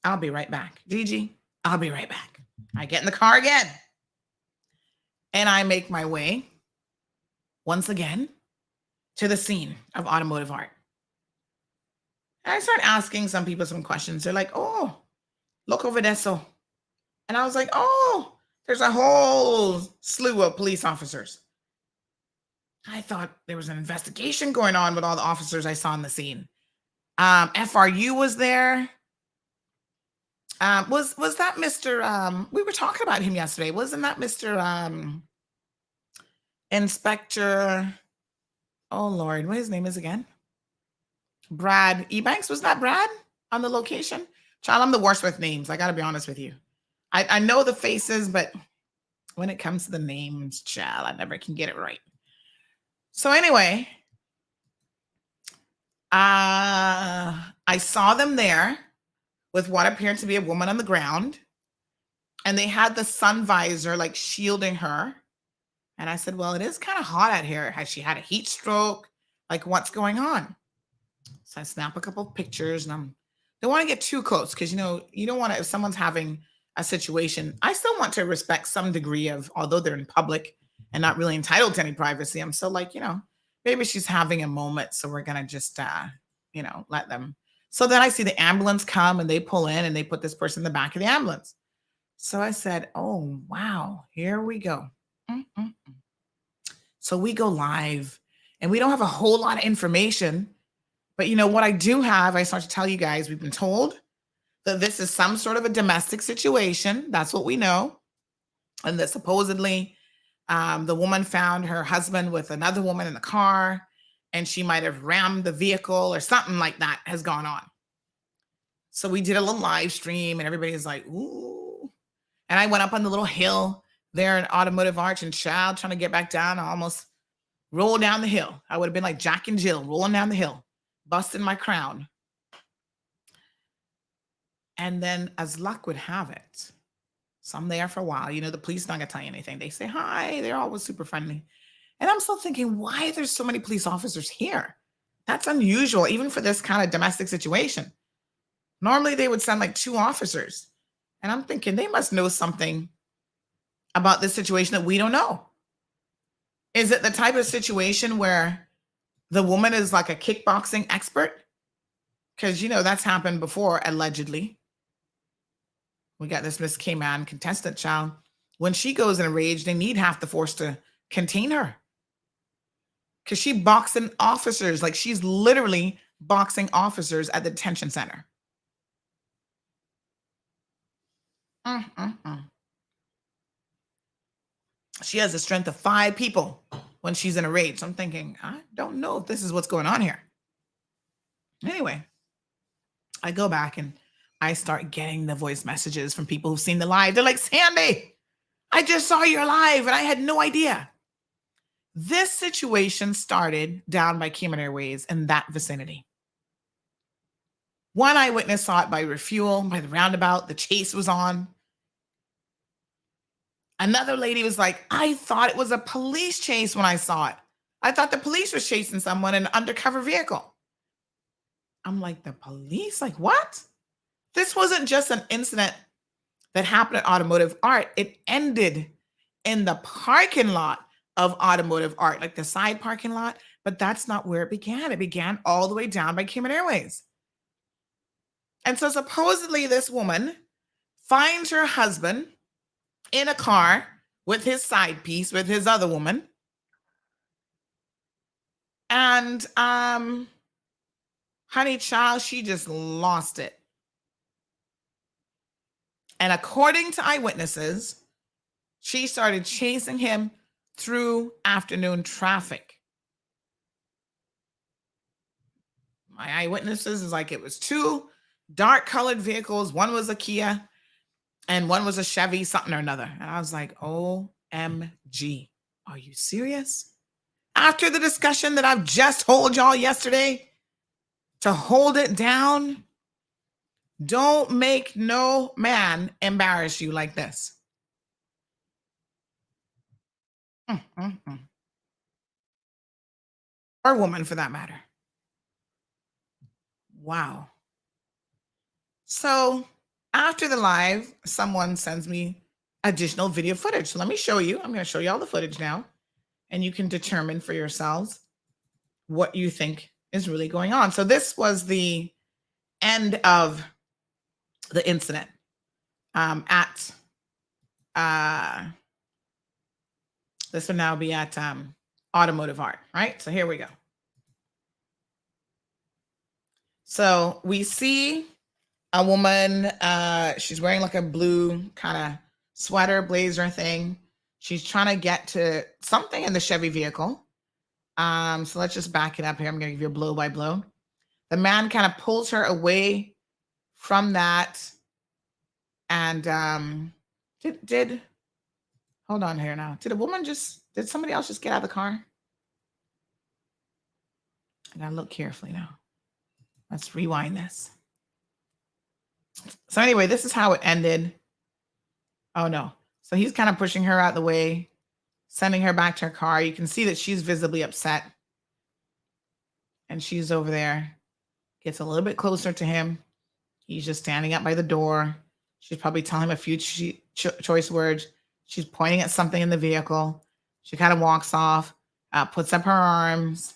I'll be right back. Gigi, I'll be right back. I get in the car again. And I make my way, once again, to the scene of automotive art. And I start asking some people some questions. They're like, oh, look over there. So. And I was like, oh, there's a whole slew of police officers. I thought there was an investigation going on with all the officers I saw on the scene. FRU was there. Was that Mr. We were talking about him yesterday. Wasn't that Mr. Inspector? Oh Lord, what his name is again? Brad Ebanks. Was that Brad on the location? Child, I'm the worst with names. I got to be honest with you. I know the faces, but when it comes to the names, child, I never can get it right. So anyway, I saw them there with what appeared to be a woman on the ground, and they had the sun visor like shielding her. And I said, well, it is kind of hot out here. Has she had a heat stroke? Like, what's going on? So I snap a couple of pictures, and don't want to get too close because, you don't want to, if someone's having a situation, I still want to respect some degree of, although they're in public and not really entitled to any privacy, I'm still like, maybe she's having a moment. So we're going to just, let them. So then I see the ambulance come and they pull in and they put this person in the back of the ambulance. So I said, oh, wow, here we go. So we go live and we don't have a whole lot of information, but what I do have, I start to tell you guys, we've been told that this is some sort of a domestic situation. That's what we know. And that supposedly the woman found her husband with another woman in the car and she might have rammed the vehicle or something like that has gone on. So we did a little live stream and everybody's like, ooh. And I went up on the little hill there in Automotive Arch and child trying to get back down. I almost rolled down the hill. I would have been like Jack and Jill rolling down the hill, busting my crown. And then as luck would have it, so I'm there for a while. The police not gonna tell you anything. They say hi. They're always super friendly. And I'm still thinking, why there's so many police officers here? That's unusual, even for this kind of domestic situation. Normally they would send like 2 officers. And I'm thinking they must know something about this situation that we don't know. Is it the type of situation where the woman is like a kickboxing expert? Because, that's happened before, allegedly. We got this Miss Cayman contestant child. When she goes in a rage, they need half the force to contain her. Because she boxing officers, like she's literally boxing officers at the detention center. She has the strength of 5 people when she's in a rage. So I'm thinking, I don't know if this is what's going on here. Anyway, I go back and I start getting the voice messages from people who've seen the live. They're like, Sandy, I just saw your live and I had no idea. This situation started down by Cayman Airways in that vicinity. One eyewitness saw it by refuel, by the roundabout. The chase was on. Another lady was like, I thought it was a police chase when I saw it. I thought the police was chasing someone in an undercover vehicle. I'm like, the police? Like, what? This wasn't just an incident that happened at Automotive Art. It ended in the parking lot of Automotive Art, like the side parking lot. But that's not where it began. It began all the way down by Cayman Airways. And so supposedly this woman finds her husband in a car with his side piece, with his other woman. And honey child, she just lost it. And according to eyewitnesses, she started chasing him through afternoon traffic. My eyewitnesses is like, it was two dark colored vehicles. One was a Kia and one was a Chevy something or another. And I was like, OMG, are you serious? After the discussion that I've just told y'all yesterday to hold it down, don't make no man embarrass you like this. Or woman for that matter. Wow. So after the live, someone sends me additional video footage. So let me show you. I'm going to show you all the footage now, and you can determine for yourselves what you think is really going on. So this was the end of the incident at this would now be at Automotive Art, right? So here we go. So we see a woman, she's wearing like a blue kind of sweater, blazer thing. She's trying to get to something in the Chevy vehicle. So let's just back it up here. I'm going to give you a blow by blow. The man kind of pulls her away from that. And hold on here now. Did somebody else just get out of the car? I gotta look carefully now. Let's rewind this. So anyway, this is how it ended. Oh no. So he's kind of pushing her out of the way, sending her back to her car. You can see that she's visibly upset. And she's over there, gets a little bit closer to him. He's just standing up by the door. She's probably telling him a few choice words. She's pointing at something in the vehicle. She kind of walks off, puts up her arms.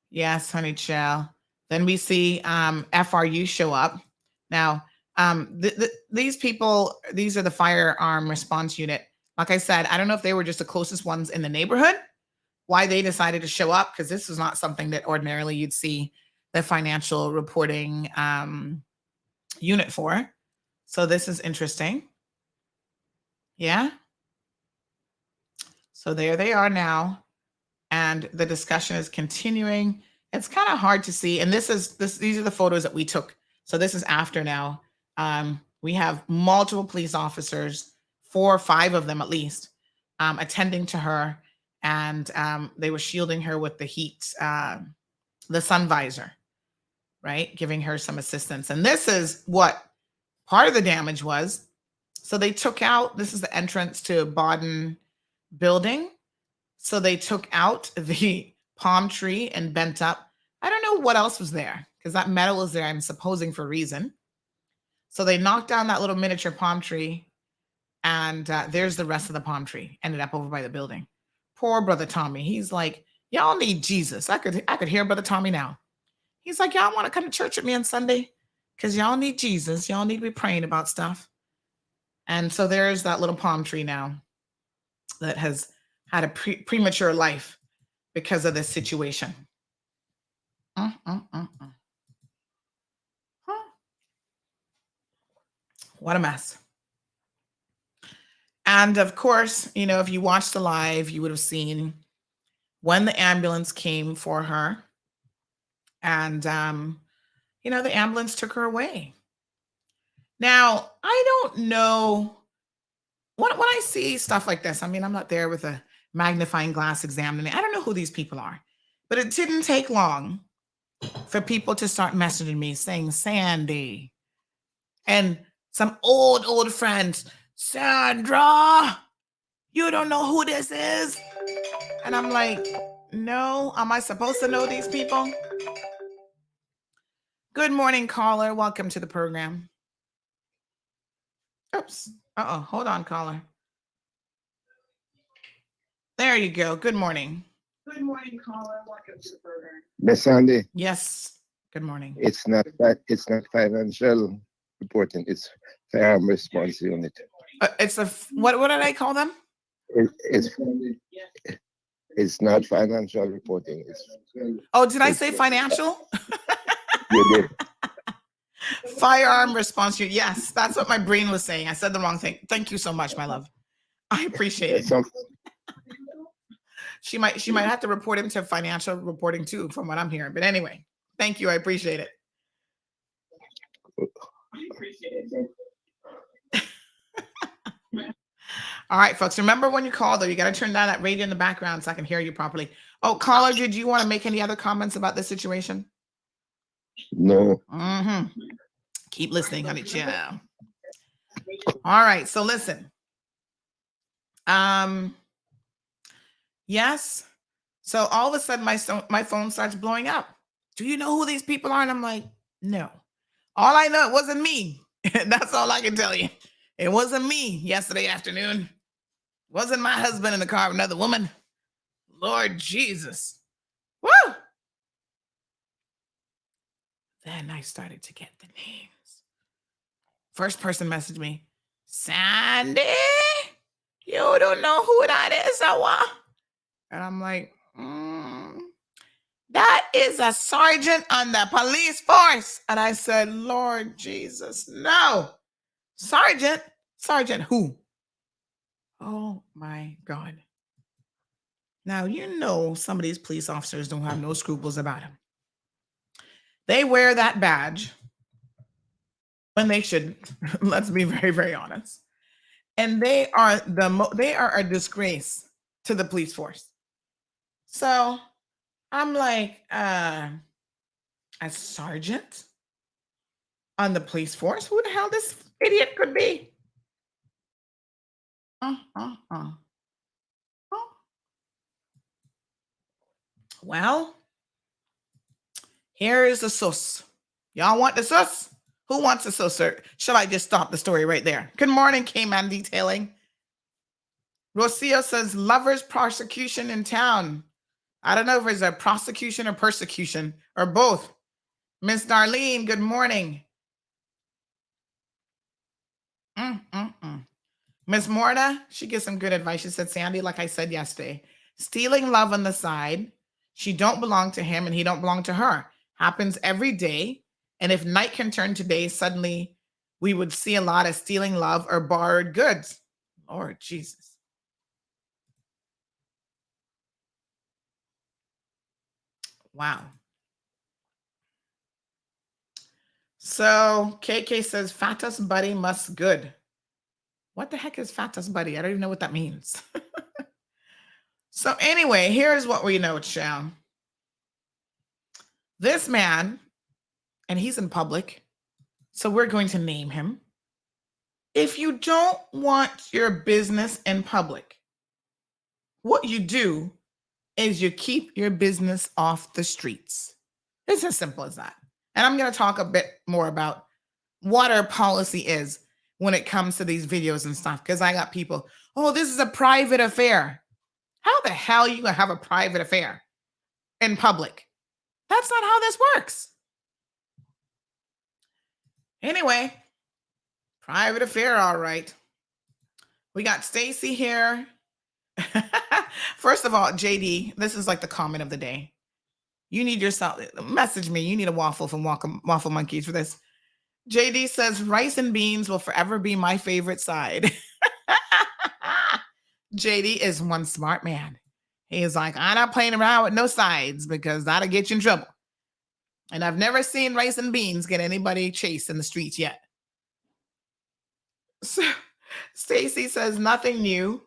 Yes, honey child. Then we see FRU show up. Now, these people, these are the firearm response unit. Like I said, I don't know if they were just the closest ones in the neighborhood, why they decided to show up, because this was not something that ordinarily you'd see the financial reporting unit for. So this is interesting. Yeah. So there they are now. And the discussion is continuing. It's kind of hard to see. And these are the photos that we took. So this is after now. We have multiple police officers, 4 or 5 of them at least, attending to her. And they were shielding her with the heat, the sun visor, right? Giving her some assistance. And this is what part of the damage was. So they took out, this is the entrance to Bauden building. So they took out the palm tree and bent up. I don't know what else was there, because that metal is there, I'm supposing, for a reason. So they knocked down that little miniature palm tree, and there's the rest of the palm tree. Ended up over by the building. Poor Brother Tommy. He's like, y'all need Jesus. I could hear Brother Tommy now. He's like, y'all want to come to church with me on Sunday? Because y'all need Jesus. Y'all need to be praying about stuff. And so there's that little palm tree now that has had a premature life because of this situation. What a mess. And of course, you know, if you watched the live, you would have seen when the ambulance came for her. And, you know, the ambulance took her away. Now, I don't know. When I see stuff like this, I mean, I'm not there with a magnifying glass examining. I don't know who these people are. But it didn't take long for people to start messaging me saying, Sandy. And some old friends, Sandra, you don't know who this is? And I'm like, no, am I supposed to know these people? Good morning, caller. Welcome to the program. Oops. Hold on, caller. There you go. Good morning. Good morning, caller. Welcome to the program. Miss Sandy, Yes. Good morning. it's not financial reporting, it's firearm response unit. It's what did I call them? It's not financial reporting. Did I say financial? You did. Firearm response unit. Yes, that's what my brain was saying. I said the wrong thing. Thank you so much, my love. I appreciate it. She might have to report him to financial reporting too, from what I'm hearing. But anyway, thank you. I appreciate it. All right, folks. Remember when you call, though, you got to turn down that radio in the background so I can hear you properly. Oh, caller, did you want to make any other comments about this situation? No. Mm-hmm. Keep listening, honey. Chill. All right. So listen. Yes. So all of a sudden, my phone starts blowing up. Do you know who these people are? And I'm like, no. All I know, it wasn't me. That's all I can tell you. It wasn't me yesterday afternoon. It wasn't my husband in the car with another woman. Lord Jesus. Woo! Then I started to get the names. First person messaged me, Sandy, you don't know who that is, or what? And I'm like, that is a sergeant on the police force. And I said, Lord Jesus, no. Sergeant? Sergeant who? Oh my God. Now, you know some of these police officers don't have no scruples about them. They wear that badge when they shouldn't. Let's be very, very honest. And they are a disgrace to the police force. So I'm like, a sergeant on the police force? Who the hell this idiot could be? Well, here is the sus. Y'all want the sus? Who wants the sus, sir? Shall I just stop the story right there? Good morning, Cayman Detailing. Rocio says, lovers prosecution in town. I don't know if it's a prosecution or persecution or both. Miss Darlene, good morning. Miss Morna, she gives some good advice. She said, Sandy, like I said yesterday, stealing love on the side. She don't belong to him and he don't belong to her. Happens every day. And if night can turn to day, suddenly we would see a lot of stealing love or borrowed goods. Lord Jesus. Wow. So KK says, fattest buddy must good. What the heck is fattest buddy? I don't even know what that means. So anyway, here's what we know, Sham. This man, and he's in public, so we're going to name him. If you don't want your business in public, what you do is you keep your business off the streets. It's as simple as that. And I'm going to talk a bit more about what our policy is when it comes to these videos and stuff, because I got people, oh, this is a private affair. How the hell are you going to have a private affair in public? That's not how this works. Anyway, private affair, all right. We got Stacy here. First of all, JD, this is like the comment of the day. You need yourself, message me. You need a waffle from Waffle Monkeys for this. JD says, rice and beans will forever be my favorite side. JD is one smart man. He is like, I'm not playing around with no sides because that'll get you in trouble. And I've never seen rice and beans get anybody chased in the streets yet. So Stacy says, nothing new.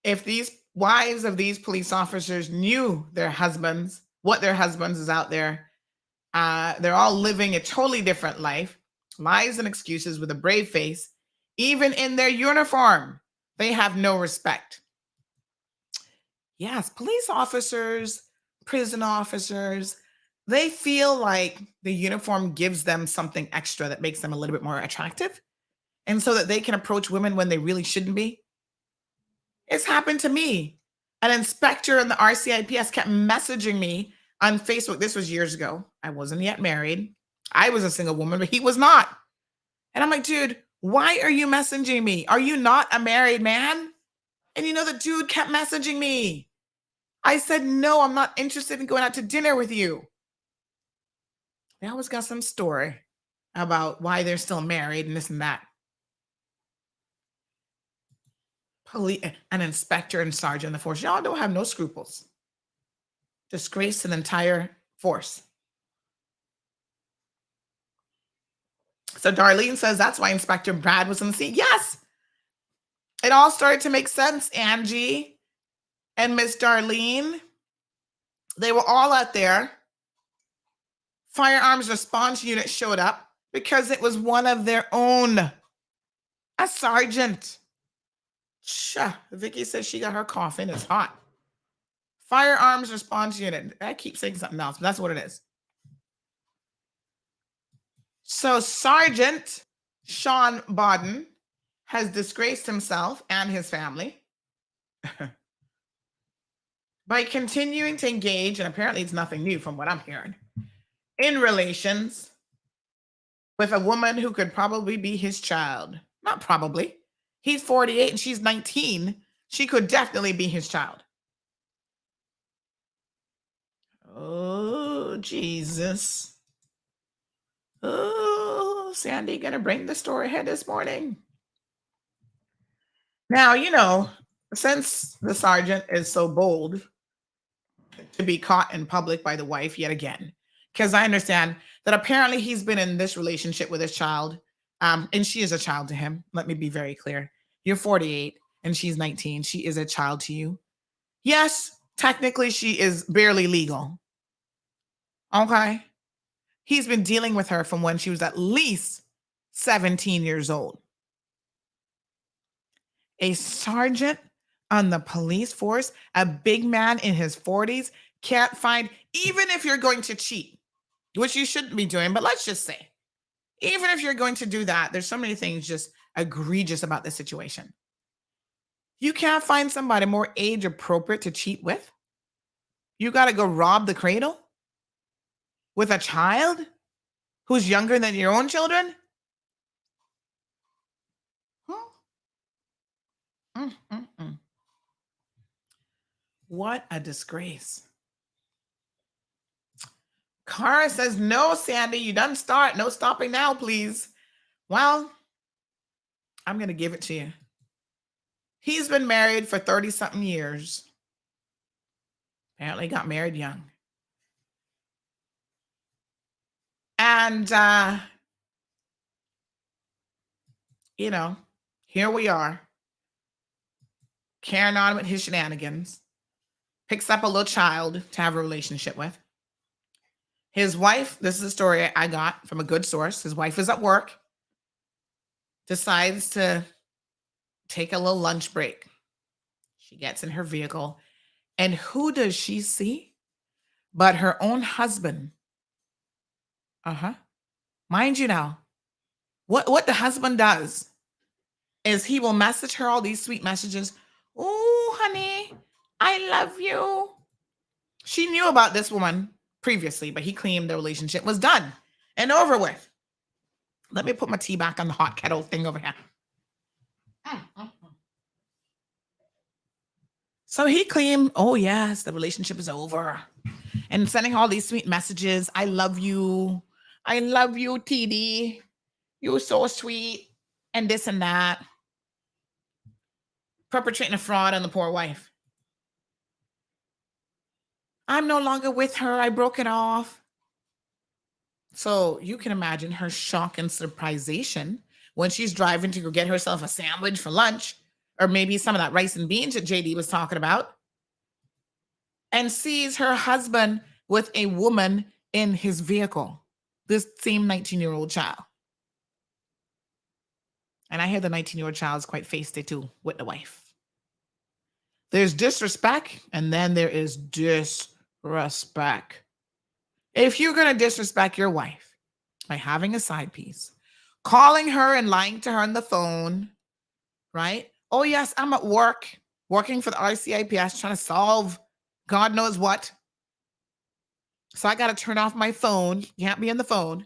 If these wives of these police officers knew their husbands, what their husbands is out there, they're all living a totally different life, lies and excuses with a brave face. Even in their uniform, they have no respect. Yes, police officers, prison officers, they feel like the uniform gives them something extra that makes them a little bit more attractive. And so that they can approach women when they really shouldn't be. It's happened to me. An inspector in the RCIPS kept messaging me on Facebook. This was years ago. I wasn't yet married. I was a single woman, but he was not. And I'm like, dude, why are you messaging me? Are you not a married man? And the dude kept messaging me. I said, no, I'm not interested in going out to dinner with you. They always got some story about why they're still married and this and that. Police, an inspector and sergeant in the force, y'all don't have no scruples. Disgrace an entire force. So Darlene says that's why Inspector Brad was in the seat. Yes, it all started to make sense. Angie and Miss Darlene, they were all out there. Firearms response unit showed up because it was one of their own, a sergeant. Vicky says she got her cough in. It's hot. Firearms response unit. I keep saying something else, but that's what it is. So Sergeant Sean Bodden has disgraced himself and his family by continuing to engage, and apparently it's nothing new from what I'm hearing, in relations with a woman who could probably be his child. Not probably. He's 48 and she's 19. She could definitely be his child. Oh, Jesus. Oh, Sandy gonna bring the story ahead this morning. Now, since the sergeant is so bold to be caught in public by the wife yet again, because I understand that apparently he's been in this relationship with his child, and she is a child to him. Let me be very clear. You're 48 and she's 19. She is a child to you. Yes, technically she is barely legal. Okay. He's been dealing with her from when she was at least 17 years old. A sergeant on the police force, a big man in his 40s, can't find, even if you're going to cheat, which you shouldn't be doing, but let's just say, even if you're going to do that, there's so many things just egregious about this situation. You can't find somebody more age appropriate to cheat with. You got to go rob the cradle with a child who's younger than your own children? What a disgrace. Cara says, no, Sandy, you done start. No stopping now, please. Well, I'm going to give it to you. He's been married for 30-something years. Apparently got married young. And, here we are. Carrying on with his shenanigans. Picks up a little child to have a relationship with. His wife, this is a story I got from a good source. His wife is at work. Decides to take a little lunch break. She gets in her vehicle. And who does she see? But her own husband. Mind you now, what the husband does is he will message her all these sweet messages. Oh, honey, I love you. She knew about this woman previously, but he claimed the relationship was done and over with. Let me put my tea back on the hot kettle thing over here. So he claimed, oh yes, the relationship is over. And sending all these sweet messages. I love you. I love you, TD. You're so sweet. And this and that. Perpetrating a fraud on the poor wife. I'm no longer with her. I broke it off. So you can imagine her shock and surprisation when she's driving to go get herself a sandwich for lunch, or maybe some of that rice and beans that JD was talking about, and sees her husband with a woman in his vehicle, this same 19-year-old child. And I hear the 19-year-old child is quite feisty too with the wife. There's disrespect, and then there is disrespect. If you're going to disrespect your wife by having a side piece, calling her and lying to her on the phone, right? Oh, yes, I'm at work, working for the RCIPS, trying to solve God knows what. So I got to turn off my phone. You can't be on the phone.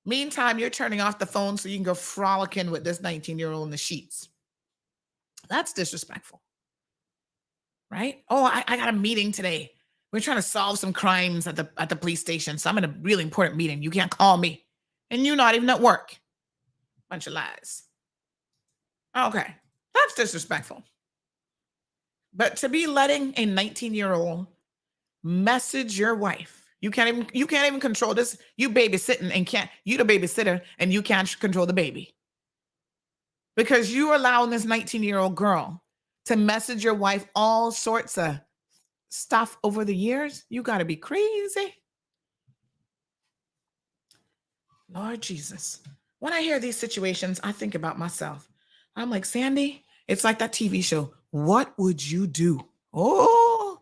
Meantime, you're turning off the phone so you can go frolicking with this 19-year-old in the sheets. That's disrespectful, right? Oh, I got a meeting today. We're trying to solve some crimes at the police station. So I'm in a really important meeting. You can't call me. And you're not even at work. Bunch of lies. Okay, that's disrespectful. But to be letting a 19-year-old message your wife, you can't even control this. You babysitting and you the babysitter and you can't control the baby. Because you allowing this 19-year-old girl to message your wife all sorts of stuff over the years. You got to be crazy. Lord Jesus. When I hear these situations, I think about myself. I'm like, Sandy, it's like that TV show. What would you do? Oh,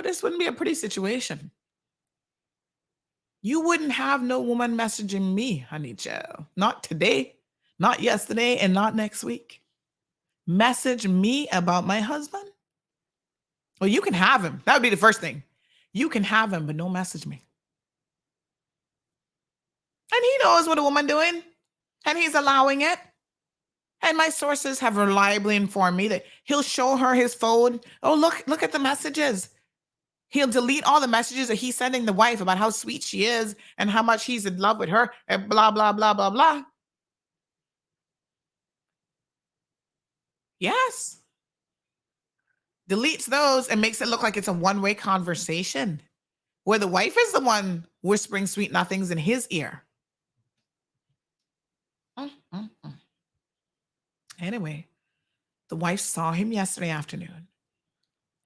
this wouldn't be a pretty situation. You wouldn't have no woman messaging me, honey child. Not today, not yesterday, and not next week. Message me about my husband? Well, you can have him. That would be the first thing. You can have him, but don't message me. And he knows what a woman doing, and he's allowing it. And my sources have reliably informed me that he'll show her his phone. Oh, look at the messages. He'll delete all the messages that he's sending the wife about how sweet she is and how much he's in love with her and blah, blah, blah, blah, blah. Yes. Deletes those and makes it look like it's a one-way conversation where the wife is the one whispering sweet nothings in his ear. Anyway, the wife saw him yesterday afternoon.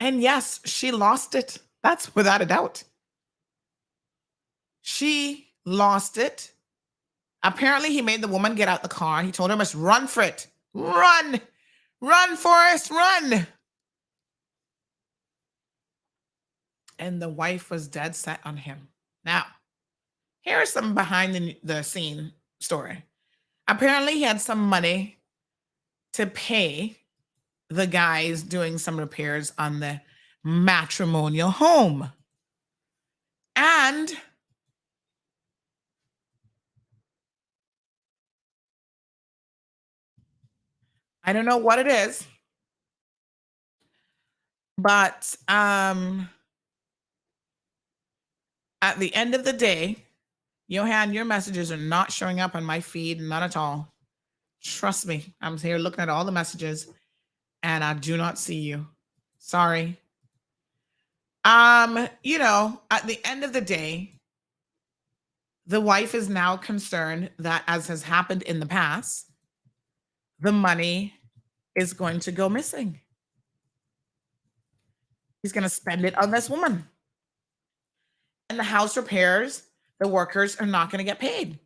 And yes, she lost it. That's without a doubt. She lost it. Apparently, he made the woman get out the car. He told her, must run for it. Run! Run, Forrest, run! And the wife was dead set on him. Now, here's some behind the scene story. Apparently, he had some money to pay the guys doing some repairs on the matrimonial home. And I don't know what it is, but at the end of the day, Johan, your messages are not showing up on my feed, not at all. Trust me, I'm here looking at all the messages and I do not see you. Sorry. At the end of the day, the wife is now concerned that, as has happened in the past, the money is going to go missing. He's going to spend it on this woman. And the house repairs, the workers are not going to get paid.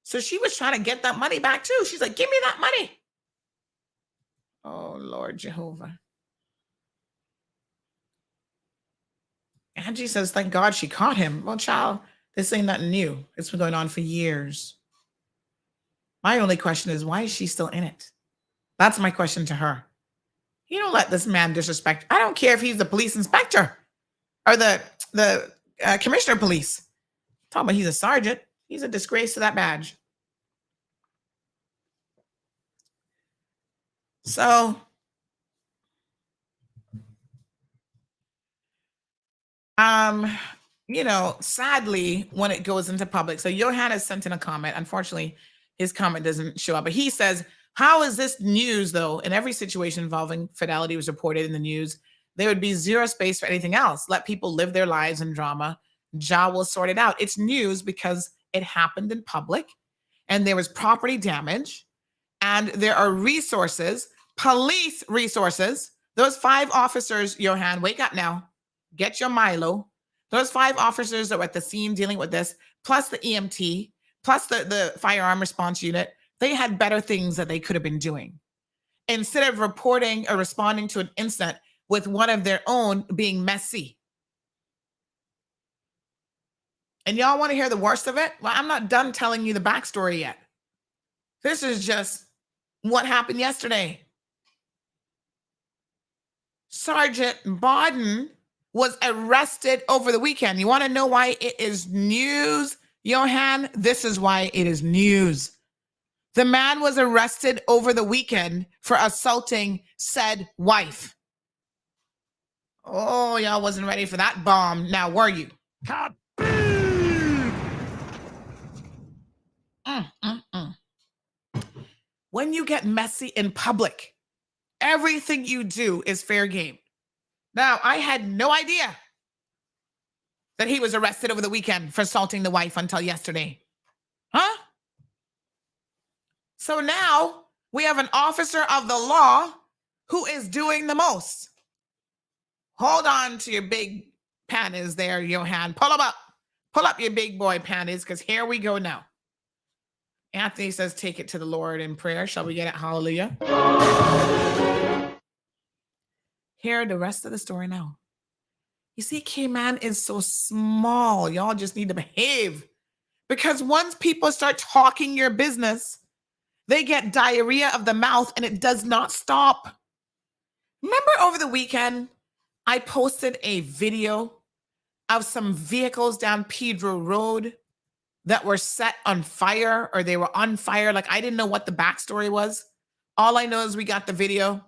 So she was trying to get that money back too. She's like, give me that money. Oh, Lord Jehovah. Angie says, thank God she caught him. Well, child, this ain't nothing new. It's been going on for years. My only question is, why is she still in it? That's my question to her. You don't let this man disrespect. I don't care if he's the police inspector or the commissioner of police. Talking about he's a sergeant. He's a disgrace to that badge. So, sadly, when it goes into public, so Johan has sent in a comment. Unfortunately, his comment doesn't show up, but he says, how is this news, though? In every situation involving fidelity was reported in the news, there would be zero space for anything else. Let people live their lives in drama. Ja will sort it out. It's news because it happened in public and there was property damage and there are resources, police resources. Those 5 officers, Johan, wake up now. Get your Milo. Those 5 officers that were at the scene dealing with this, plus the EMT, plus the firearm response unit, they had better things that they could have been doing. Instead of reporting or responding to an incident with one of their own being messy. And y'all want to hear the worst of it? Well, I'm not done telling you the backstory yet. This is just what happened yesterday. Sergeant Bodden was arrested over the weekend. You want to know why it is news, Johan? This is why it is news. The man was arrested over the weekend for assaulting said wife. Oh, y'all wasn't ready for that bomb. Now, were you? When you get messy in public, everything you do is fair game. Now, I had no idea that he was arrested over the weekend for assaulting the wife until yesterday. Huh? So now we have an officer of the law who is doing the most. Hold on to your big panties there, Johan. Pull them up. Pull up your big boy panties, because here we go now. Anthony says, take it to the Lord in prayer. Shall we get it? Hallelujah. Hear the rest of the story now. You see, Cayman is so small. Y'all just need to behave. Because once people start talking your business, they get diarrhea of the mouth and it does not stop. Remember over the weekend, I posted a video of some vehicles down Pedro Road that were set on fire, or they were on fire. Like, I didn't know what the backstory was. All I know is we got the video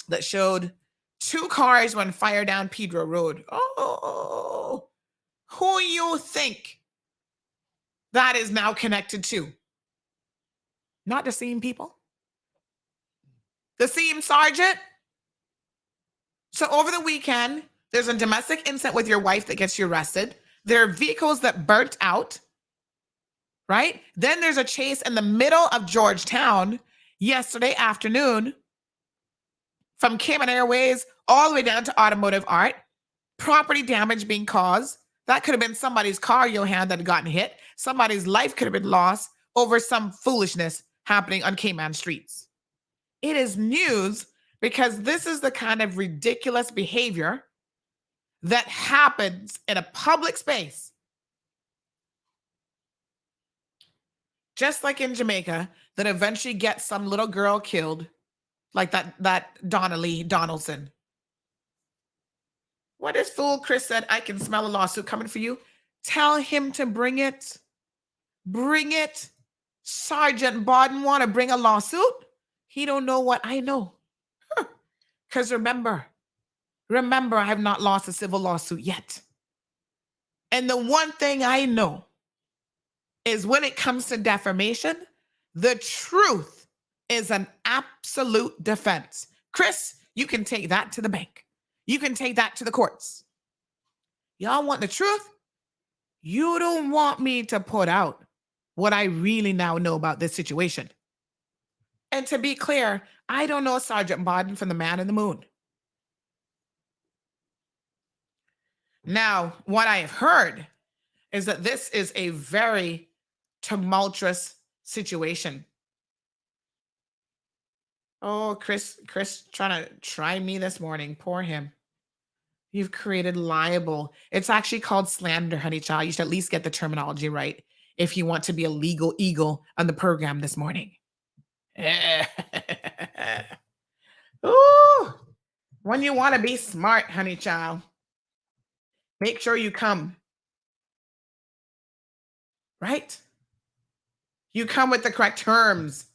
that showed 2 cars on fire down Pedro Road. Oh, who you think that is now connected to? Not the same people. The same sergeant. So over the weekend, there's a domestic incident with your wife that gets you arrested. There are vehicles that burnt out, right? Then there's a chase in the middle of Georgetown yesterday afternoon from Cayman Airways all the way down to Automotive Art. Property damage being caused. That could have been somebody's car, Johan, that had gotten hit. Somebody's life could have been lost over some foolishness happening on Cayman streets. It is news because this is the kind of ridiculous behavior that happens in a public space. Just like in Jamaica, that eventually gets some little girl killed, like that Donnelly Donaldson. What is fool Chris said? I can smell a lawsuit coming for you. Tell him to bring it. Bring it. Sergeant Bodden want to bring a lawsuit? He don't know what I know. Because remember, I have not lost a civil lawsuit yet. And the one thing I know is when it comes to defamation, the truth is an absolute defense. Chris, you can take that to the bank. You can take that to the courts. Y'all want the truth? You don't want me to put out what I really now know about this situation. And to be clear, I don't know Sergeant Bodden from the Man in the Moon. Now, what I have heard is that this is a very tumultuous situation. Oh, Chris trying to try me this morning. Poor him. You've created libel. It's actually called slander, honey child. You should at least get the terminology right if you want to be a legal eagle on the program this morning. Ooh, when you want to be smart, honey child, make sure you come. Right? You come with the correct terms.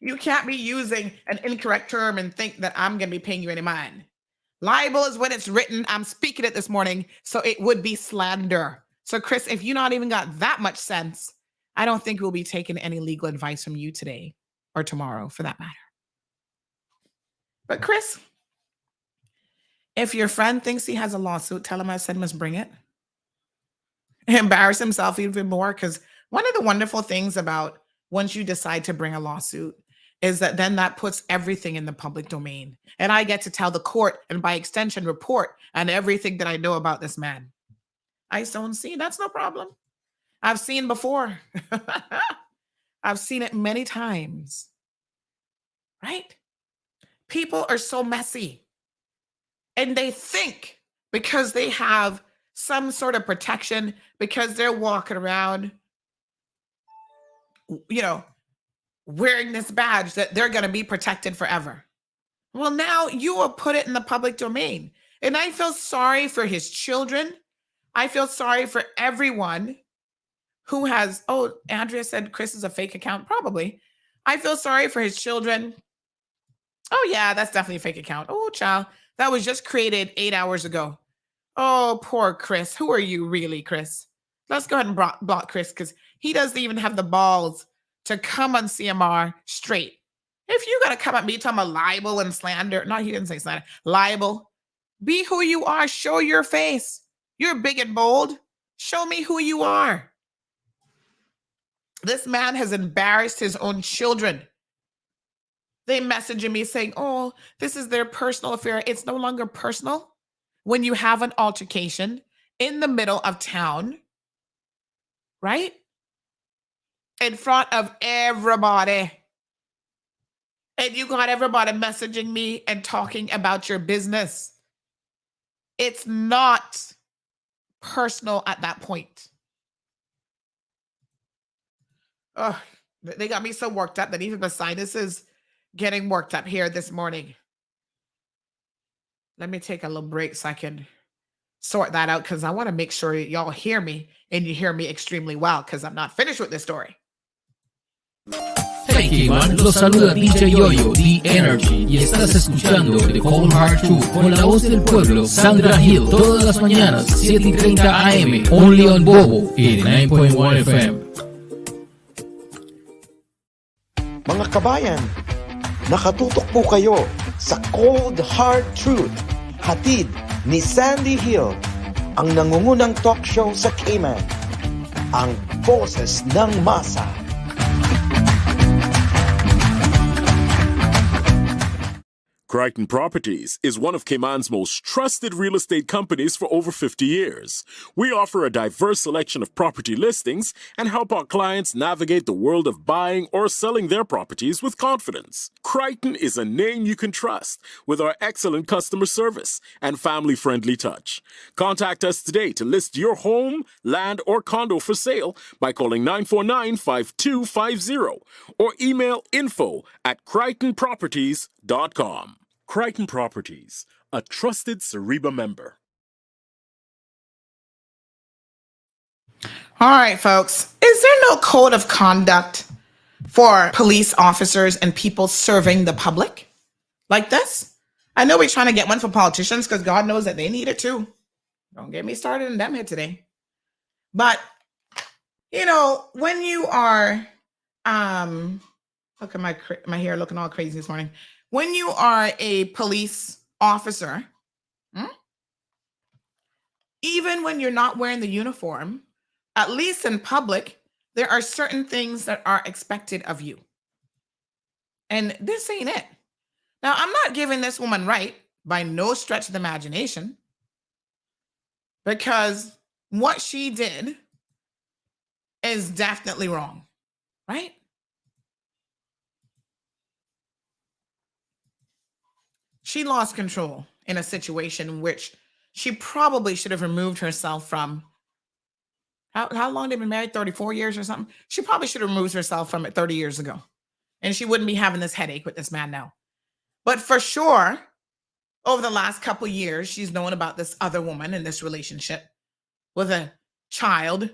You can't be using an incorrect term and think that I'm going to be paying you any mind. Libel is when it's written. I'm speaking it this morning, so it would be slander. So, Chris, if you not even got that much sense, I don't think we'll be taking any legal advice from you today or tomorrow, for that matter. But, Chris, if your friend thinks he has a lawsuit, tell him I said must bring it. Embarrass himself even more, because one of the wonderful things about once you decide to bring a lawsuit is that then that puts everything in the public domain. And I get to tell the court and by extension report on everything that I know about this man. I don't see, that's no problem. I've seen before. I've seen it many times. Right? People are so messy, and they think because they have some sort of protection, because they're walking around, wearing this badge, that they're going to be protected forever. Well, now you will put it in the public domain. And I feel sorry for his children. I feel sorry for everyone who has, Andrea said Chris is a fake account. Probably. I feel sorry for his children. Oh, yeah, that's definitely a fake account. Oh, child, that was just created 8 hours ago. Oh, poor Chris. Who are you really, Chris? Let's go ahead and block Chris, because he doesn't even have the balls to come on CMR straight. If you're going to come at me talking about libel and slander, no, he didn't say slander, libel, be who you are. Show your face. You're big and bold. Show me who you are. This man has embarrassed his own children. They messaging me saying, oh, this is their personal affair. It's no longer personal when you have an altercation in the middle of town, right? In front of everybody. And you got everybody messaging me and talking about your business. It's not personal at that point. Oh, they got me so worked up that even my sinus is getting worked up here this morning. Let me take a little break so I can sort that out, because I want to make sure y'all hear me and you hear me extremely well, because I'm not finished with this story. Hey Cayman, los saluda DJ Yoyo, The Energy, y estás escuchando The Cold Hard Truth con la voz del pueblo, Sandra Hill, todas las mañanas, 7:30 AM, only on Bobo, 89.1 FM. Mga kabayan, nakatutok po kayo sa Cold Hard Truth, hatid ni Sandy Hill, ang nangungunang talk show sa Cayman, ang boses ng masa. Crichton Properties is one of Cayman's most trusted real estate companies for over 50 years. We offer a diverse selection of property listings and help our clients navigate the world of buying or selling their properties with confidence. Crichton is a name you can trust with our excellent customer service and family-friendly touch. Contact us today to list your home, land, or condo for sale by calling 949-5250 or email info@crichtonproperties.com. Crichton Properties, a trusted Cereba member. All right, folks. Is there no code of conduct for police officers and people serving the public like this? I know we're trying to get one for politicians, because God knows that they need it too. Don't get me started in them here today. But, when you are, look at my hair looking all crazy this morning. When you are a police officer, even when you're not wearing the uniform, at least in public, there are certain things that are expected of you. And this ain't it. Now, I'm not giving this woman right by no stretch of the imagination, because what she did is definitely wrong, right? She lost control in a situation in which she probably should have removed herself from. How long they've been married? 34 years or something? She probably should have removed herself from it 30 years ago. And she wouldn't be having this headache with this man now. But for sure, over the last couple of years, she's known about this other woman in this relationship with a child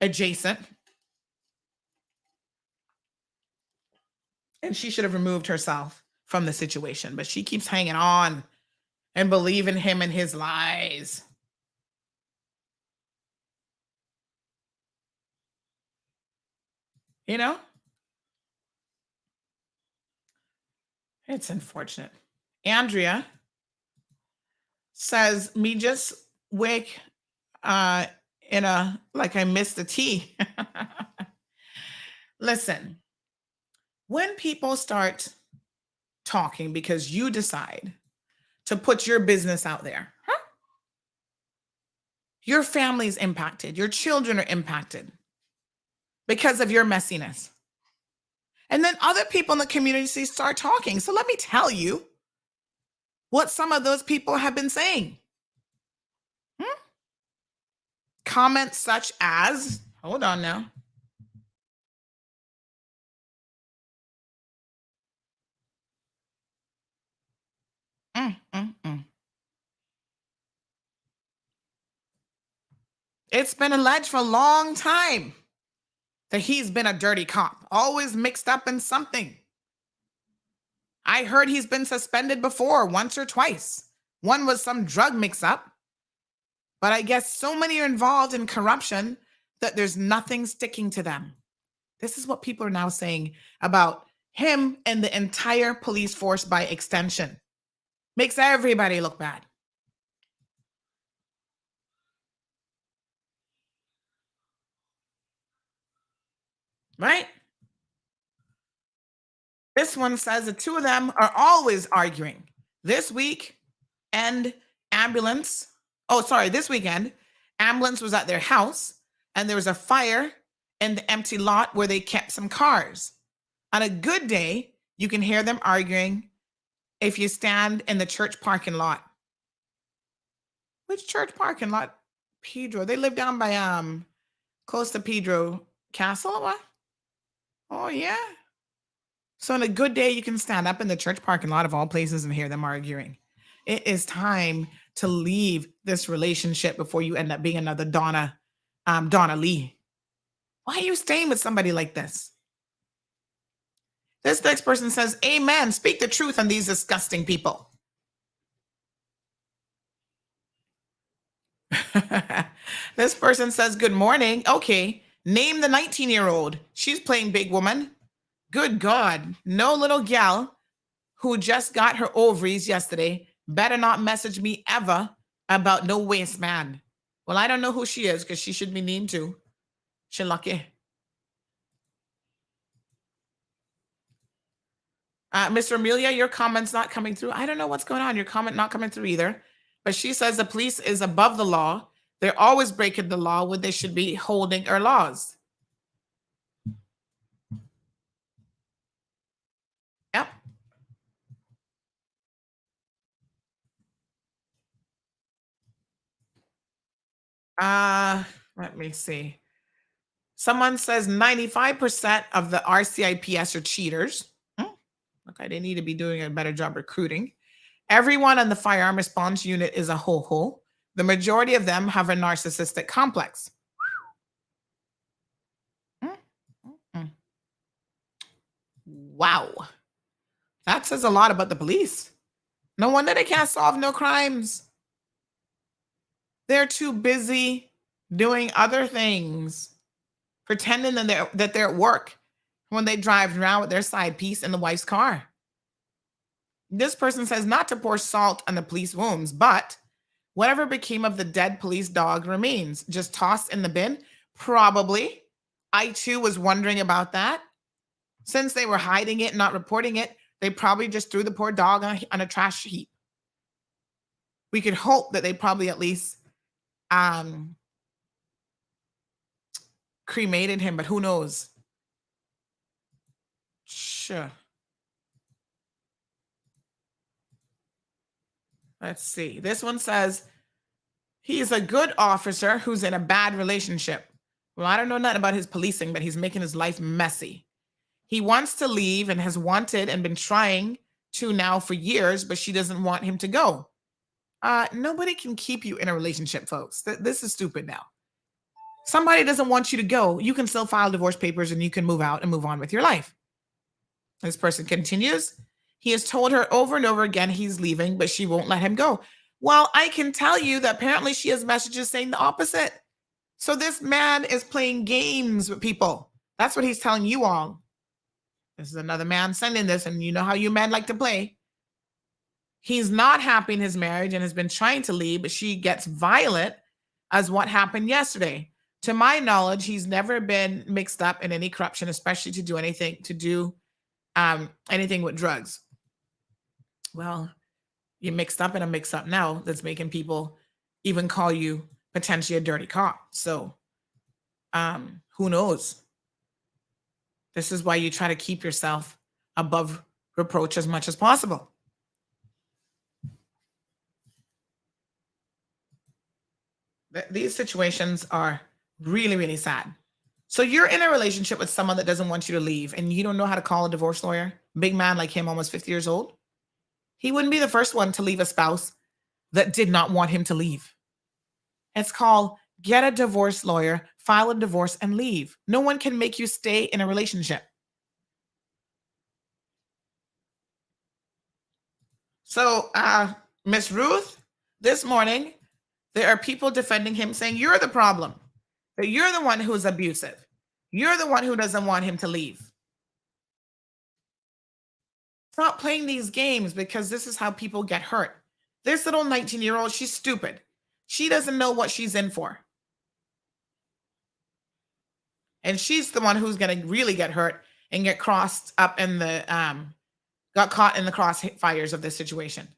adjacent. And she should have removed herself from the situation, but she keeps hanging on and believing him and his lies. It's unfortunate. Andrea says, me just wake like I missed the tea. Listen, when people start talking because you decide to put your business out there, your family's impacted, your children are impacted because of your messiness. And then other people in the community start talking. So let me tell you what some of those people have been saying. Comments such as, hold on now. It's been alleged for a long time that he's been a dirty cop, always mixed up in something. I heard he's been suspended before, once or twice. One was some drug mix-up. But I guess so many are involved in corruption that there's nothing sticking to them. This is what people are now saying about him and the entire police force by extension. Makes everybody look bad. Right? This one says the two of them are always arguing. This weekend, ambulance was at their house and there was a fire in the empty lot where they kept some cars. On a good day, you can hear them arguing if you stand in the church parking lot. Which church parking lot? Pedro. They live down by close to Pedro Castle. What? Oh yeah. So on a good day, you can stand up in the church parking lot of all places and hear them arguing. It is time to leave this relationship before you end up being another Donna Lee. Why are you staying with somebody like this? This next person says, amen, speak the truth on these disgusting people. This person says, good morning. Okay, name the 19-year-old. She's playing big woman. Good God, no little gal who just got her ovaries yesterday better not message me ever about no waste man. Well, I don't know who she is because she should be named too. She lucky. Mr. Amelia, your comment's not coming through. I don't know what's going on. Your comment not coming through either. But she says the police is above the law. They're always breaking the law when they should be holding our laws. Yep. Let me see. Someone says 95% of the RCIPS are cheaters. Okay, they need to be doing a better job recruiting. Everyone on the firearm response unit is a ho-ho. The majority of them have a narcissistic complex. Wow. That says a lot about the police. No wonder they can't solve no crimes. They're too busy doing other things, pretending that they're at work when they drive around with their side piece in the wife's car. This person says not to pour salt on the police wounds, but whatever became of the dead police dog remains. Just tossed in the bin? Probably. I too was wondering about that. Since they were hiding it and not reporting it, they probably just threw the poor dog on a trash heap. We could hope that they probably at least cremated him, but who knows? Sure. Let's see. This one says, he's a good officer who's in a bad relationship. Well, I don't know nothing about his policing, but he's making his life messy. He wants to leave and has wanted and been trying to now for years, but she doesn't want him to go. Nobody can keep you in a relationship, folks. This is stupid now. Somebody doesn't want you to go. You can still file divorce papers and you can move out and move on with your life. This person continues. He has told her over and over again he's leaving, but she won't let him go. Well, I can tell you that apparently she has messages saying the opposite. So this man is playing games with people. That's what he's telling you all. This is another man sending this, and you know how you men like to play. He's not happy in his marriage and has been trying to leave, but she gets violent as what happened yesterday. To my knowledge, he's never been mixed up in any corruption, especially to do anything with drugs. Well, you're mixed up in a mix-up now that's making people even call you potentially a dirty cop. So who knows? This is why you try to keep yourself above reproach as much as possible. These situations are really, really sad. So you're in a relationship with someone that doesn't want you to leave and you don't know how to call a divorce lawyer. Big man like him, almost 50 years old. He wouldn't be the first one to leave a spouse that did not want him to leave. It's called get a divorce lawyer, file a divorce, and leave. No one can make you stay in a relationship. So, Miss Ruth, this morning, there are people defending him saying, you're the problem. That you're the one who's abusive. You're the one who doesn't want him to leave. Stop playing these games because this is how people get hurt. This little 19-year-old, she's stupid. She doesn't know what she's in for. And she's the one who's going to really get hurt and get crossed up in the, got caught in the crossfires of this situation.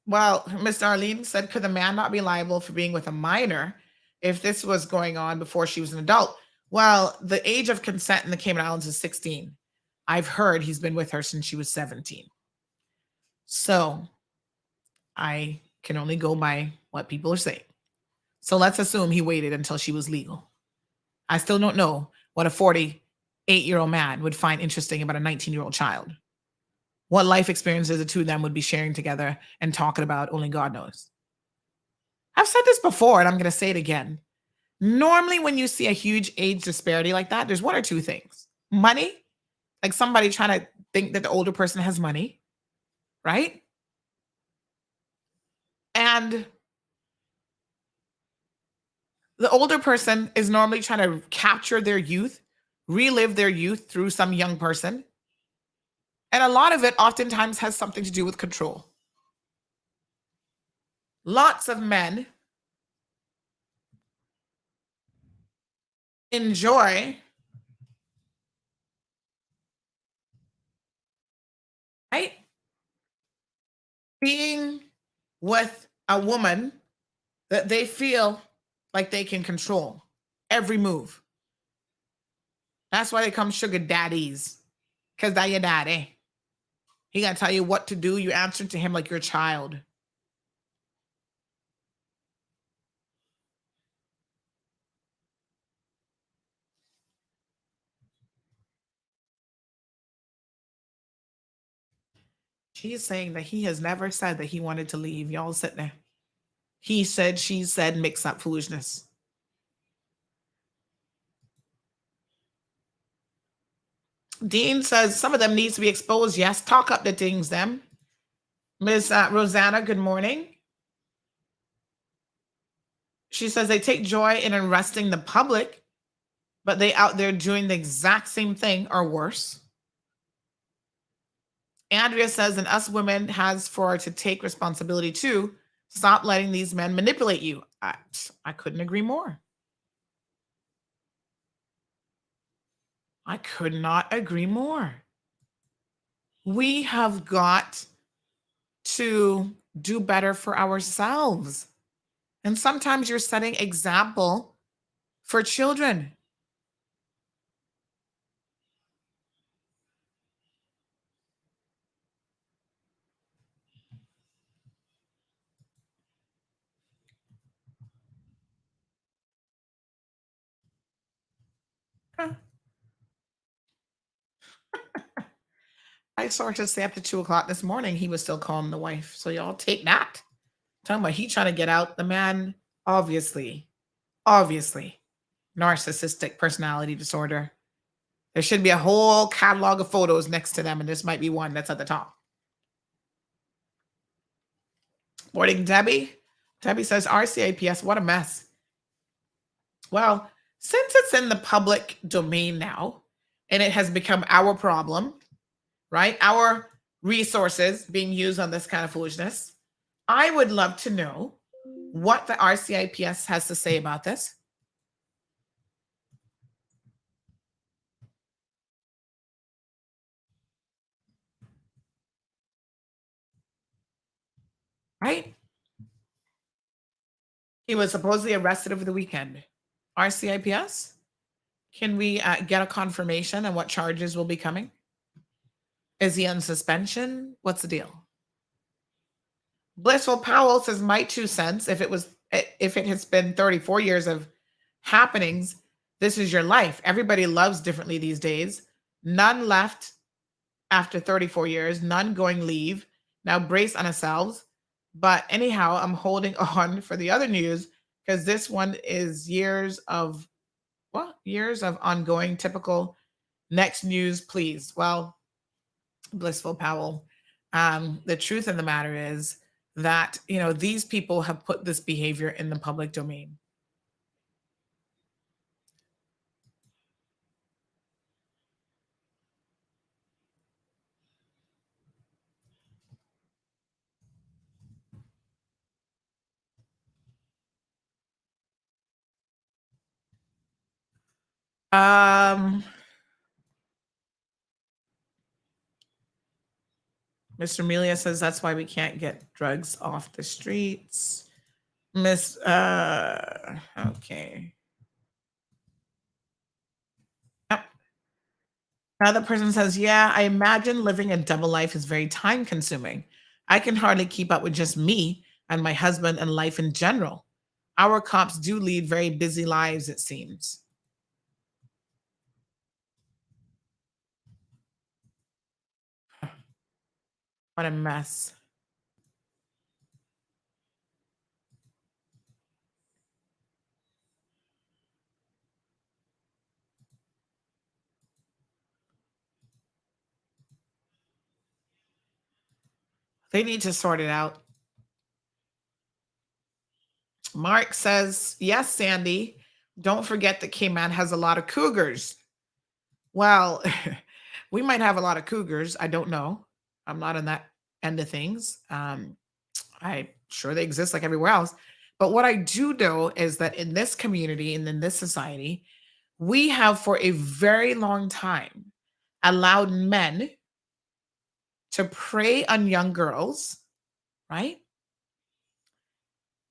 Well, Miss Darlene said, could the man not be liable for being with a minor if this was going on before she was an adult? Well, the age of consent in the Cayman Islands is 16. I've heard he's been with her since she was 17. So I can only go by what people are saying. So let's assume he waited until she was legal. I still don't know what a 48-year-old man would find interesting about a 19-year-old child. What life experiences the two of them would be sharing together and talking about, only God knows. I've said this before, and I'm going to say it again. Normally, when you see a huge age disparity like that, there's one or two things. Money, like somebody trying to think that the older person has money, right? And the older person is normally trying to capture their youth, relive their youth through some young person. And a lot of it oftentimes has something to do with control. Lots of men enjoy being with a woman that they feel like they can control every move. That's why they come sugar daddies, because they're your daddy. He got to tell you what to do. You answer to him like your child. She's saying that he has never said that he wanted to leave. Y'all sit there. He said, she said, mix up foolishness. Dean says some of them needs to be exposed. Yes, talk up the things, them. Ms. Rosanna, good morning. She says they take joy in arresting the public, but they out there doing the exact same thing or worse. Andrea says, and us women has for to take responsibility too. Stop letting these men manipulate you. I couldn't agree more. I could not agree more. We have got to do better for ourselves. And sometimes you're setting example for children. I saw her say after 2:00 this morning, he was still calling the wife. So y'all take that. Talking about he trying to get out. The man, obviously, narcissistic personality disorder. There should be a whole catalog of photos next to them, and this might be one that's at the top. Morning, Debbie. Debbie says, RCAPS, what a mess. Well, since it's in the public domain now, and it has become our problem, right? Our resources being used on this kind of foolishness. I would love to know what the RCIPS has to say about this. Right? He was supposedly arrested over the weekend. RCIPS? Can we get a confirmation on what charges will be coming? Is he on suspension? What's the deal? Blissful Powell says, my 2 cents, if it has been 34 years of happenings, this is your life. Everybody loves differently these days. None left after 34 years, none going leave. Now brace on ourselves. But anyhow, I'm holding on for the other news because this one is years of ongoing typical. Next news, please. Well, Blissful Powell, the truth of the matter is that, these people have put this behavior in the public domain. Mr. Amelia says that's why we can't get drugs off the streets. Okay. Yep. Another person says, yeah, I imagine living a double life is very time consuming. I can hardly keep up with just me and my husband and life in general. Our cops do lead very busy lives, it seems. What a mess. They need to sort it out. Mark says, yes, Sandy, don't forget that Cayman has a lot of cougars. Well, we might have a lot of cougars. I don't know. I'm not on that end of things. I'm sure they exist like everywhere else. But what I do know is that in this community and in this society, we have for a very long time allowed men to prey on young girls, right?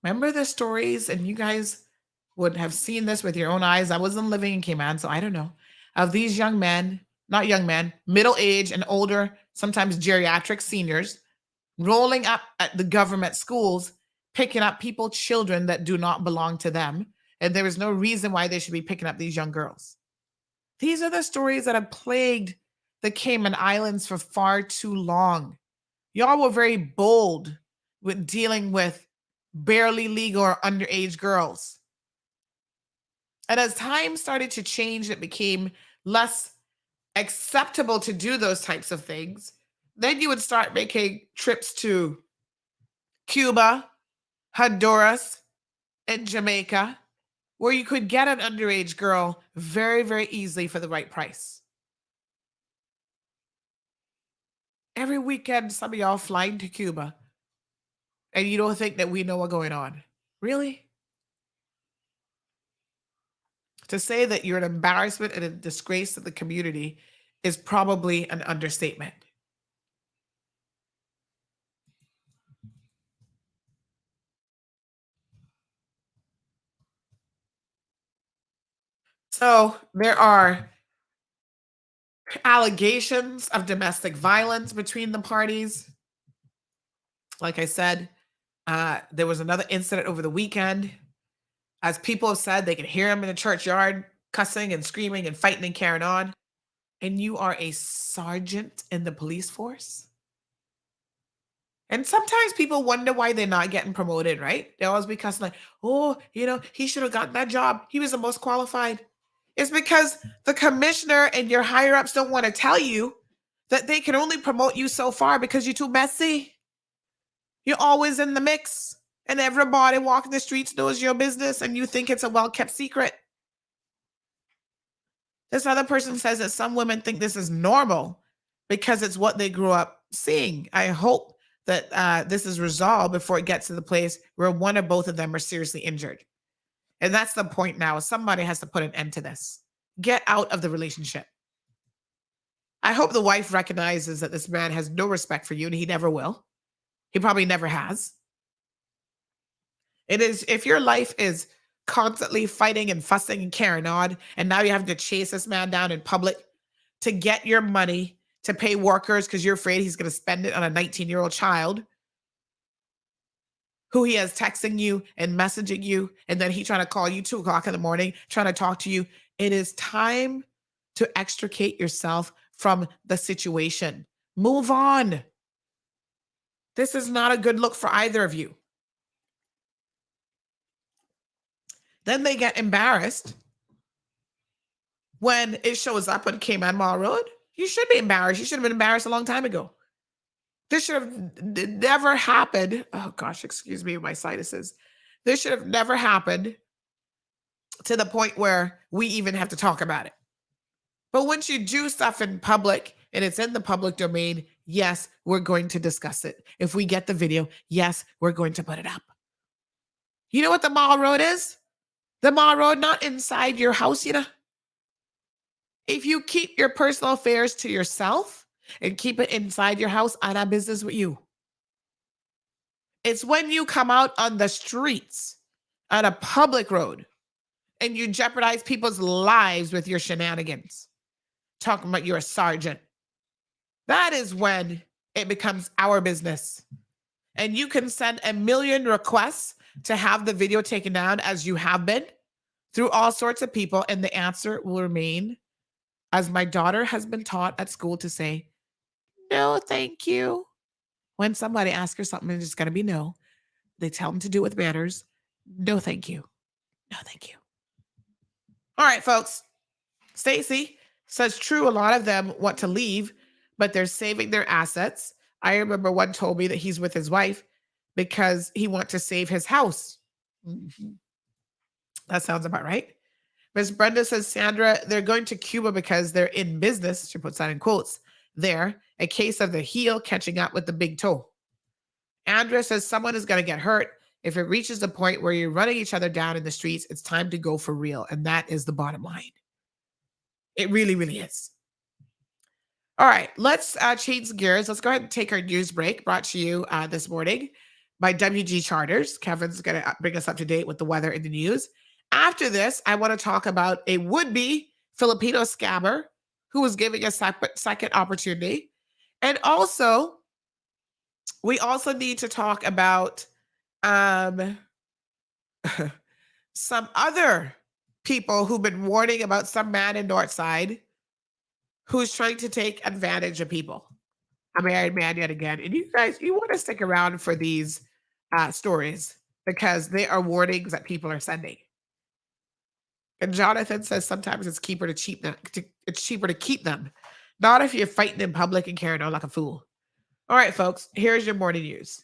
Remember the stories, and you guys would have seen this with your own eyes. I wasn't living in Cayman, so I don't know. Of these young men, not young men, middle age and older, sometimes geriatric seniors, rolling up at the government schools, picking up children that do not belong to them. And there is no reason why they should be picking up these young girls. These are the stories that have plagued the Cayman Islands for far too long. Y'all were very bold with dealing with barely legal or underage girls. And as time started to change, it became less acceptable to do those types of things. Then you would start making trips to Cuba, Honduras, and Jamaica, where you could get an underage girl very, very easily for the right price. Every weekend, some of y'all flying to Cuba, and you don't think that we know what's going on. Really? To say that you're an embarrassment and a disgrace to the community is probably an understatement. So there are allegations of domestic violence between the parties. Like I said, there was another incident over the weekend. As people have said, they can hear him in the churchyard cussing and screaming and fighting and carrying on. And you are a sergeant in the police force? And sometimes people wonder why they're not getting promoted, right? They always be cussing like, oh, he should have gotten that job. He was the most qualified. It's because the commissioner and your higher ups don't want to tell you that they can only promote you so far because you're too messy. You're always in the mix, and everybody walking the streets knows your business, and you think it's a well-kept secret. This other person says that some women think this is normal because it's what they grew up seeing. I hope that this is resolved before it gets to the place where one or both of them are seriously injured. And that's the point now. Somebody has to put an end to this. Get out of the relationship. I hope the wife recognizes that this man has no respect for you, and he never will. He probably never has. It is, if your life is constantly fighting and fussing and carrying on, and now you have to chase this man down in public to get your money to pay workers because you're afraid he's going to spend it on a 19-year-old child who he has texting you and messaging you, and then he trying to call you 2 o'clock in the morning, trying to talk to you. It is time to extricate yourself from the situation. Move on. This is not a good look for either of you. Then they get embarrassed when it shows up on Cayman Mall Road. You should be embarrassed. You should have been embarrassed a long time ago. This should have never happened. Oh gosh, excuse me, my sinuses. This should have never happened to the point where we even have to talk about it. But once you do stuff in public and it's in the public domain, yes, we're going to discuss it. If we get the video, yes, we're going to put it up. You know what the Mall Road is? The Mall Road, not inside your house, you know? If you keep your personal affairs to yourself and keep it inside your house, I have business with you. It's when you come out on the streets on a public road and you jeopardize people's lives with your shenanigans, talking about you're a sergeant. That is when it becomes our business. And you can send 1 million requests to have the video taken down, as you have been, through all sorts of people, and the answer will remain, as my daughter has been taught at school, to say, no, thank you. When somebody asks her something, it's just going to be no. They tell them to do it with manners. No, thank you. No, thank you. All right, folks. Stacy says, true, a lot of them want to leave, but they're saving their assets. I remember one told me that he's with his wife because he wants to save his house. Mm-hmm. That sounds about right. Miss Brenda says, Sandra, they're going to Cuba because they're in business. She puts that in quotes there. A case of the heel catching up with the big toe. Andrea says, someone is going to get hurt. If it reaches the point where you're running each other down in the streets, it's time to go for real. And that is the bottom line. It really, really is. All right, let's change gears. Let's go ahead and take our news break, brought to you this morning by WG Charters. Kevin's going to bring us up to date with the weather and the news. After this, I want to talk about a would-be Filipino scammer who was giving a second opportunity. And also, we also need to talk about some other people who've been warning about some man in Northside who's trying to take advantage of people. A married man yet again. And you guys, you want to stick around for these stories because they are warnings that people are sending. And Jonathan says sometimes it's cheaper to keep them. Not if you're fighting in public and carrying on like a fool. All right, folks, here's your morning news.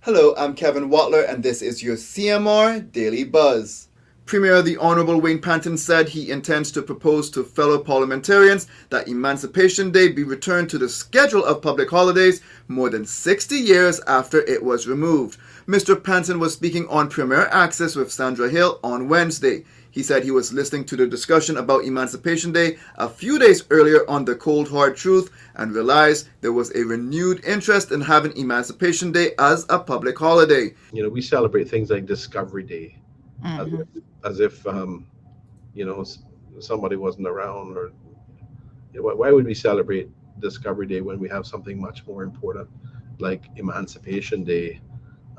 Hello, I'm Kevin Watler, and this is your CMR Daily Buzz. Premier the Honorable Wayne Panton said he intends to propose to fellow parliamentarians that Emancipation Day be returned to the schedule of public holidays more than 60 years after it was removed. Mr. Panton was speaking on Premier Access with Sandra Hill on Wednesday. He said he was listening to the discussion about Emancipation Day a few days earlier on The Cold Hard Truth and realized there was a renewed interest in having Emancipation Day as a public holiday. You know, we celebrate things like Discovery Day, as if somebody wasn't around, or why would we celebrate Discovery Day when we have something much more important like Emancipation Day?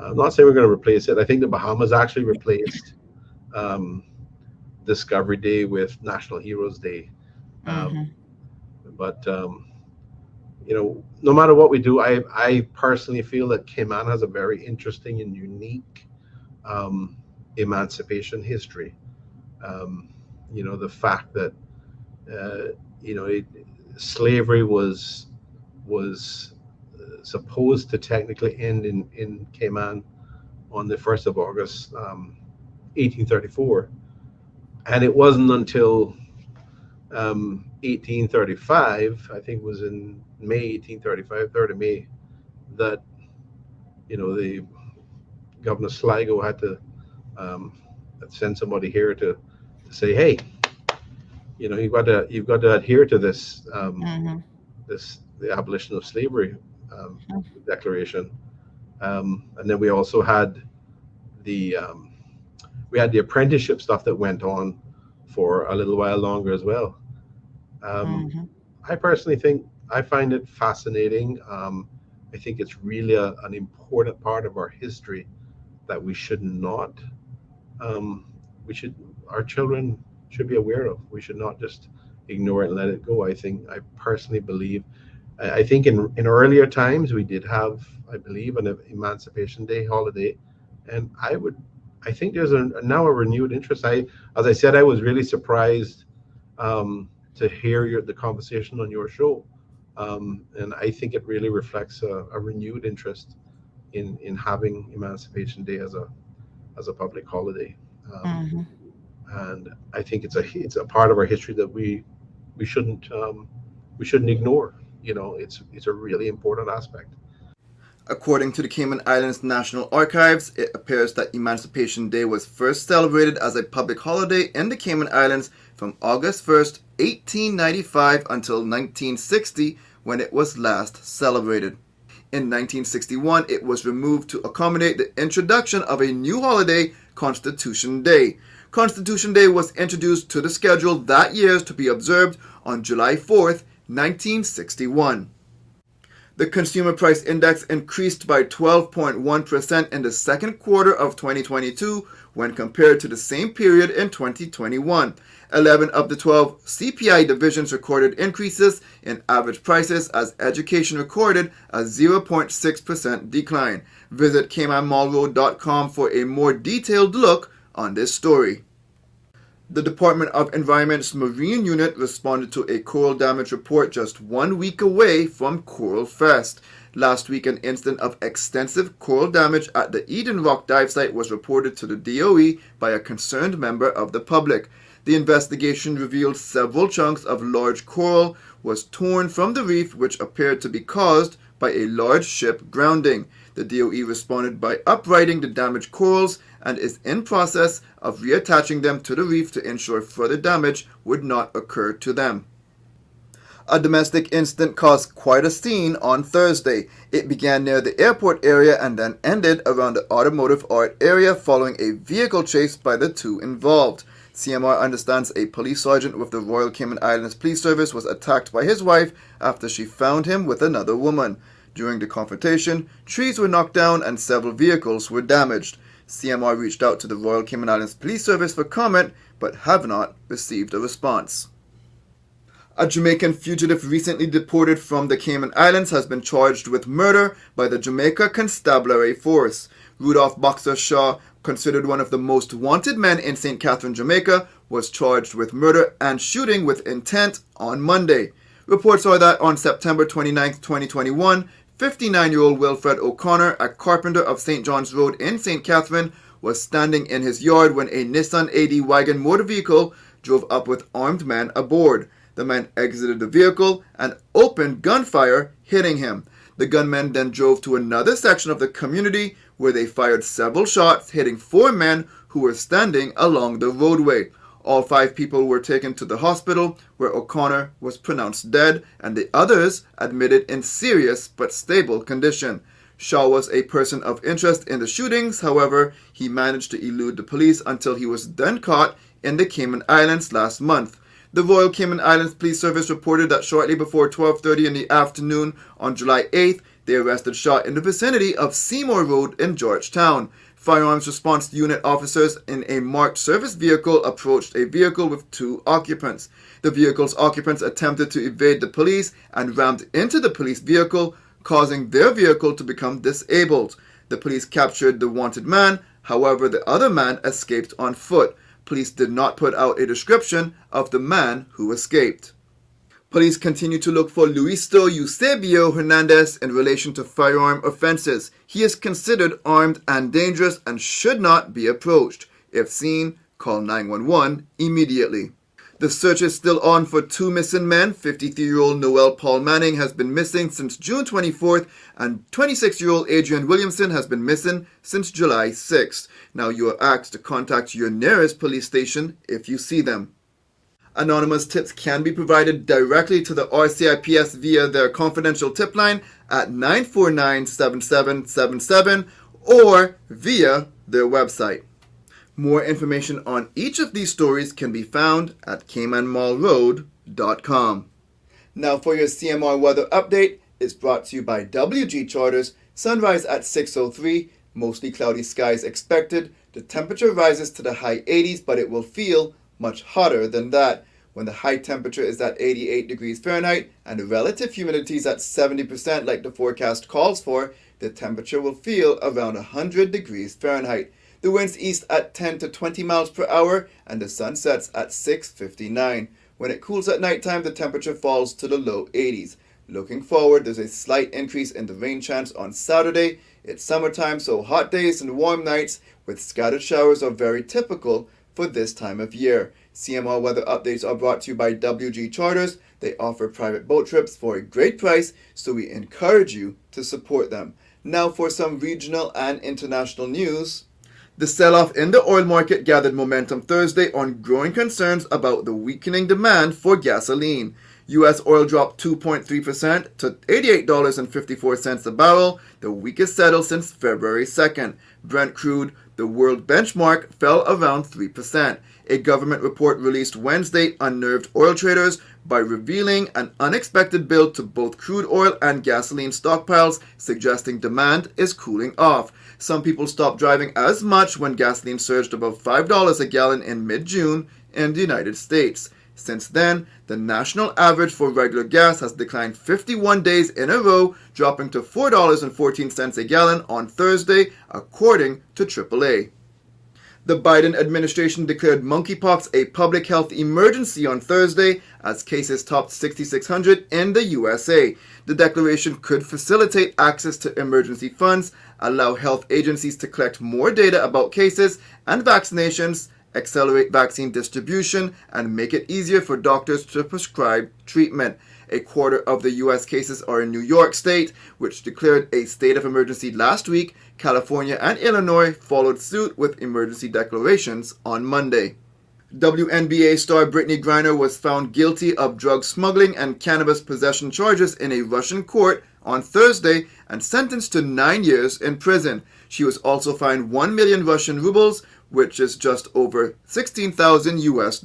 I'm not saying we're going to replace it. I think the Bahamas actually replaced Discovery Day with National Heroes Day. But no matter what we do, I personally feel that Cayman has a very interesting and unique emancipation history. The fact that slavery was supposed to technically end in Cayman on the 1st of August 1834, and it wasn't until 1835, I think it was in May 1835, 3rd of May, that the Governor Sligo had to send somebody here to say, hey, you've got to adhere to this the abolition of slavery declaration. And then we also had the apprenticeship stuff that went on for a little while longer as well. I personally find it fascinating. I think it's really an important part of our history that we should not, our children should be aware of. We should not just ignore it and let it go. I personally believe, I think in earlier times we did have, I believe, an Emancipation Day holiday, and I think there's now a renewed interest. As I said, I was really surprised to hear the conversation on your show, and I think it really reflects a renewed interest in having Emancipation Day as a public holiday. And I think it's a part of our history that we shouldn't ignore. It's a really important aspect. According to the Cayman Islands National Archives, it appears that Emancipation Day was first celebrated as a public holiday in the Cayman Islands from August 1st, 1895 until 1960, when it was last celebrated. In 1961, it was removed to accommodate the introduction of a new holiday, Constitution Day. Constitution Day was introduced to the schedule that year to be observed on July 4th, 1961. The Consumer Price Index increased by 12.1% in the second quarter of 2022 when compared to the same period in 2021. 11 of the 12 CPI divisions recorded increases in average prices, as education recorded a 0.6% decline. Visit caymanmallroad.com for a more detailed look on this story. The Department of Environment's Marine Unit responded to a coral damage report just 1 week away from Coral Fest. Last week, an incident of extensive coral damage at the Eden Rock dive site was reported to the DOE by a concerned member of the public. The investigation revealed several chunks of large coral was torn from the reef, which appeared to be caused by a large ship grounding. The DOE responded by uprighting the damaged corals and is in process of reattaching them to the reef to ensure further damage would not occur to them. A domestic incident caused quite a scene on Thursday. It began near the airport area and then ended around the automotive art area following a vehicle chase by the two involved. CMR understands a police sergeant with the Royal Cayman Islands Police Service was attacked by his wife after she found him with another woman. During the confrontation, trees were knocked down and several vehicles were damaged. CMR reached out to the Royal Cayman Islands Police Service for comment, but have not received a response. A Jamaican fugitive recently deported from the Cayman Islands has been charged with murder by the Jamaica Constabulary Force. Rudolph Boxer Shaw, considered one of the most wanted men in St. Catherine, Jamaica, was charged with murder and shooting with intent on Monday. Reports are that on September 29, 2021, 59-year-old Wilfred O'Connor, a carpenter of St. John's Road in St. Catherine, was standing in his yard when a Nissan AD wagon motor vehicle drove up with armed men aboard. The men exited the vehicle and opened gunfire, hitting him. The gunmen then drove to another section of the community where they fired several shots, hitting 4 men who were standing along the roadway. All 5 people were taken to the hospital, where O'Connor was pronounced dead and the others admitted in serious but stable condition. Shaw was a person of interest in the shootings. However, he managed to elude the police until he was then caught in the Cayman Islands last month. The Royal Cayman Islands Police Service reported that shortly before 12:30 in the afternoon on July 8th, they arrested Shaw in the vicinity of Seymour Road in Georgetown. Firearms Response Unit officers in a marked service vehicle approached a vehicle with 2 occupants. The vehicle's occupants attempted to evade the police and rammed into the police vehicle, causing their vehicle to become disabled. The police captured the wanted man. However, the other man escaped on foot. Police did not put out a description of the man who escaped. Police continue to look for Luisto Eusebio Hernandez in relation to firearm offenses. He is considered armed and dangerous and should not be approached. If seen, call 911 immediately. The search is still on for two missing men. 53-year-old Noel Paul Manning has been missing since June 24th, and 26-year-old Adrian Williamson has been missing since July 6th. Now you are asked to contact your nearest police station if you see them. Anonymous tips can be provided directly to the RCIPS via their confidential tip line at 949-7777 or via their website. More information on each of these stories can be found at caymanmallroad.com. Now for your CMR weather update, it's brought to you by WG Charters. Sunrise at 6:03, mostly cloudy skies expected. The temperature rises to the high 80s, but it will feel much hotter than that. When the high temperature is at 88 degrees Fahrenheit and the relative humidity is at 70% like the forecast calls for, the temperature will feel around 100 degrees Fahrenheit. The winds east at 10 to 20 miles per hour, and the sun sets at 6:59. When it cools at nighttime, the temperature falls to the low 80s. Looking forward, there's a slight increase in the rain chance on Saturday. It's summertime, so hot days and warm nights with scattered showers are very typical for this time of year. CMR weather updates are brought to you by WG Charters. They offer private boat trips for a great price, so we encourage you to support them. Now for some regional and international news. The sell-off in the oil market gathered momentum Thursday on growing concerns about the weakening demand for gasoline. U.S. oil dropped 2.3% to $88.54 a barrel, the weakest settle since February 2nd. Brent crude, the world benchmark, fell around 3%. A government report released Wednesday unnerved oil traders by revealing an unexpected build to both crude oil and gasoline stockpiles, suggesting demand is cooling off. Some people stopped driving as much when gasoline surged above $5 a gallon in mid-June in the United States. Since then, the national average for regular gas has declined 51 days in a row, dropping to $4.14 a gallon on Thursday, according to AAA. The Biden administration declared monkeypox a public health emergency on Thursday as cases topped 6,600 in the USA. The declaration could facilitate access to emergency funds, allow health agencies to collect more data about cases and vaccinations, accelerate vaccine distribution, and make it easier for doctors to prescribe treatment. A quarter of the U.S. cases are in New York State, which declared a state of emergency last week. California and Illinois followed suit with emergency declarations on Monday. WNBA star Brittany Griner was found guilty of drug smuggling and cannabis possession charges in a Russian court on Thursday and sentenced to 9 years in prison. She was also fined 1 million Russian rubles, which is just over $16,000 US.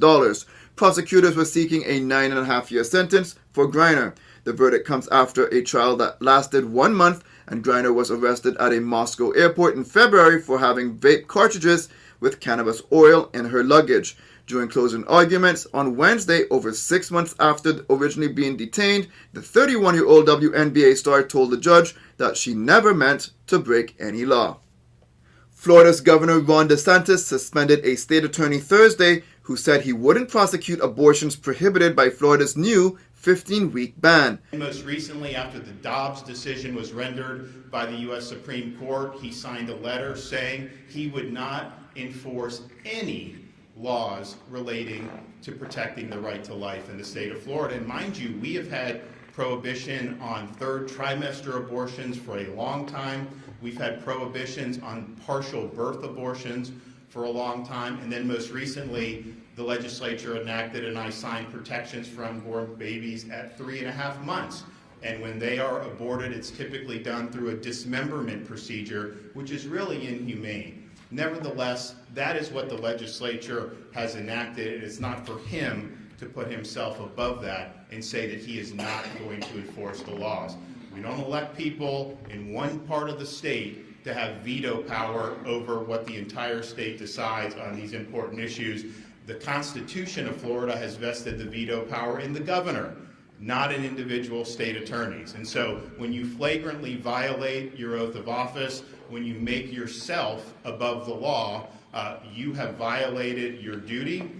Prosecutors were seeking a 9.5-year sentence for Griner. The verdict comes after a trial that lasted 1 month, and Griner was arrested at a Moscow airport in February for having vape cartridges with cannabis oil in her luggage. During closing arguments on Wednesday, over 6 months after originally being detained, the 31-year-old WNBA star told the judge that she never meant to break any law. Florida's Governor Ron DeSantis suspended a state attorney Thursday who said he wouldn't prosecute abortions prohibited by Florida's new 15-week ban. Most recently, after the Dobbs decision was rendered by the U.S. Supreme Court, he signed a letter saying he would not enforce any laws relating to protecting the right to life in the state of Florida. And mind you, we have had prohibition on third trimester abortions for a long time. We've had prohibitions on partial birth abortions for a long time. And then most recently, the legislature enacted and I signed protections for unborn babies at 3.5 months. And when they are aborted, it's typically done through a dismemberment procedure, which is really inhumane. Nevertheless, that is what the legislature has enacted, and it's not for him to put himself above that and say that he is not going to enforce the laws. We don't elect people in one part of the state to have veto power over what the entire state decides on these important issues. The Constitution of Florida has vested the veto power in the governor, not in individual state attorneys. And so when you flagrantly violate your oath of office, when you make yourself above the law, you have violated your duty,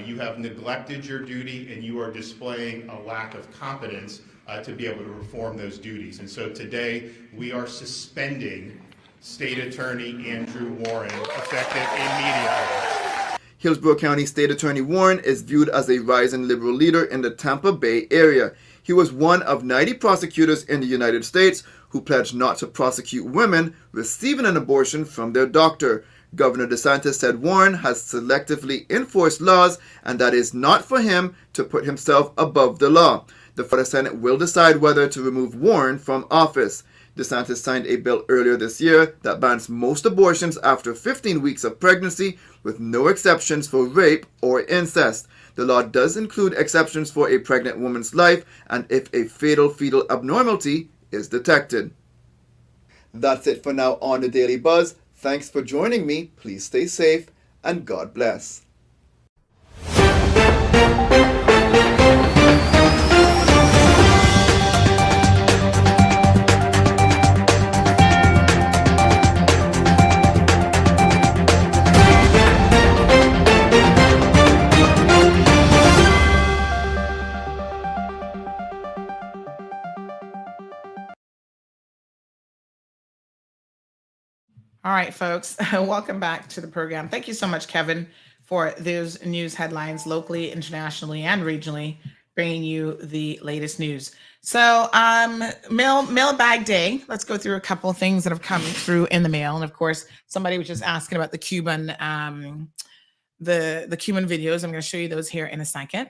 you have neglected your duty, and you are displaying a lack of competence to be able to perform those duties. And so today we are suspending State Attorney Andrew Warren, effective immediately. Hillsborough County State Attorney Warren is viewed as a rising liberal leader in the Tampa Bay area. He was one of 90 prosecutors in the United States who pledged not to prosecute women receiving an abortion from their doctor. Governor DeSantis said Warren has selectively enforced laws and that it's not for him to put himself above the law. The Florida Senate will decide whether to remove Warren from office. DeSantis signed a bill earlier this year that bans most abortions after 15 weeks of pregnancy, with no exceptions for rape or incest. The law does include exceptions for a pregnant woman's life and if a fatal fetal abnormality is detected. That's it for now on the Daily Buzz. Thanks for joining me. Please stay safe and God bless. All right, folks, welcome back to the program. Thank you so much, Kevin, for those news headlines locally, internationally, and regionally, bringing you the latest news. So, mailbag day. Let's go through a couple of things that have come through in the mail. And of course, somebody was just asking about the Cuban, the Cuban videos. I'm going to show you those here in a second.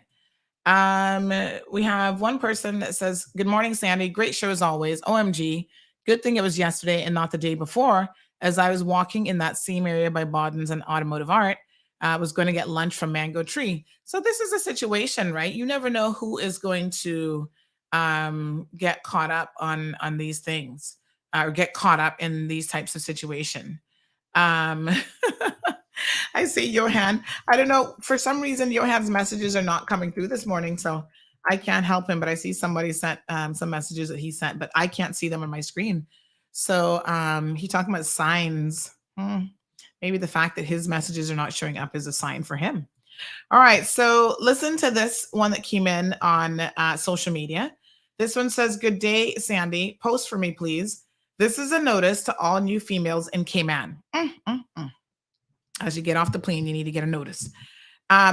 We have one person that says, "Good morning, Sandy. Great show as always. OMG. Good thing it was yesterday and not the day before. As I was walking in that same area by Bawden's and Automotive Art, I was going to get lunch from Mango Tree." So this is a situation, right? You never know who is going to get caught up on these things or get caught up in these types of situation. I see Johan. I don't know. For some reason, Johan's messages are not coming through this morning, so I can't help him. But I see somebody sent some messages that he sent, but I can't see them on my screen. So he talking about signs. Maybe the fact that his messages are not showing up is a sign for him. All right. So listen to this one that came in on social media. This one says, "Good day, Sandy. Post for me, please. This is a notice to all new females in Cayman." As you get off the plane, you need to get a notice.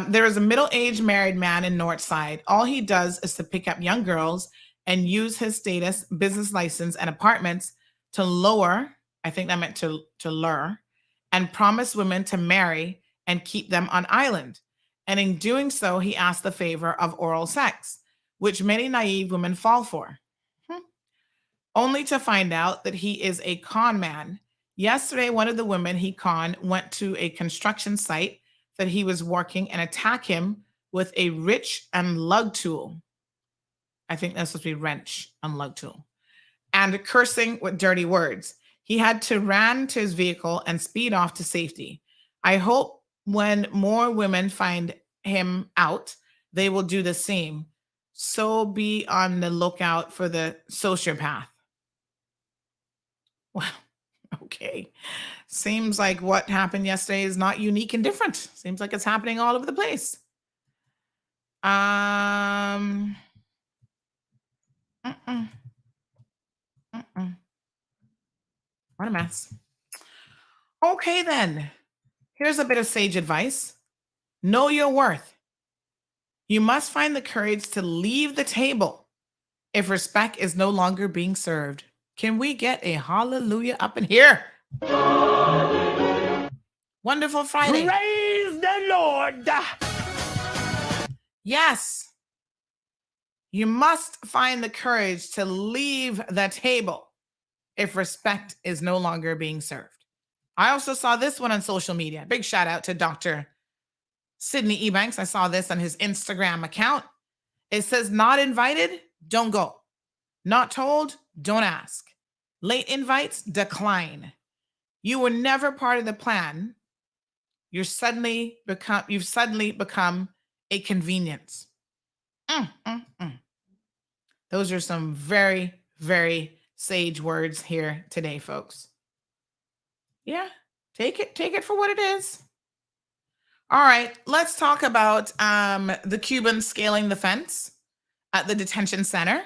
There is a middle-aged married man in Northside. All he does is to pick up young girls and use his status, business license, and apartments to lure, I think that meant to lure, and promise women to marry and keep them on island. And in doing so, he asks the favor of oral sex, which many naive women fall for. Only to find out that he is a con man. Yesterday, one of the women he conned went to a construction site that he was working and attack him with a wrench and lug tool. I think that's supposed to be wrench and lug tool. And cursing with dirty words. He had to run to his vehicle and speed off to safety. I hope when more women find him out, they will do the same. So be on the lookout for the sociopath. Well, okay. Seems like what happened yesterday is not unique and different. Seems like it's happening all over the place. What a mess. Okay, then. Here's a bit of sage advice. Know your worth. You must find the courage to leave the table if respect is no longer being served. Can we get a hallelujah up in here? Wonderful Friday. Praise the Lord. Yes. You must find the courage to leave the table if respect is no longer being served. I also saw this one on social media. Big shout out to Dr. Sidney Ebanks. I saw this on his Instagram account. It says, "Not invited, don't go. Not told, don't ask. Late invites, decline. You were never part of the plan. You've suddenly become a convenience." Those are some very, very sage words here today, folks. Yeah, take it for what it is. All right, let's talk about the Cubans scaling the fence at the detention center.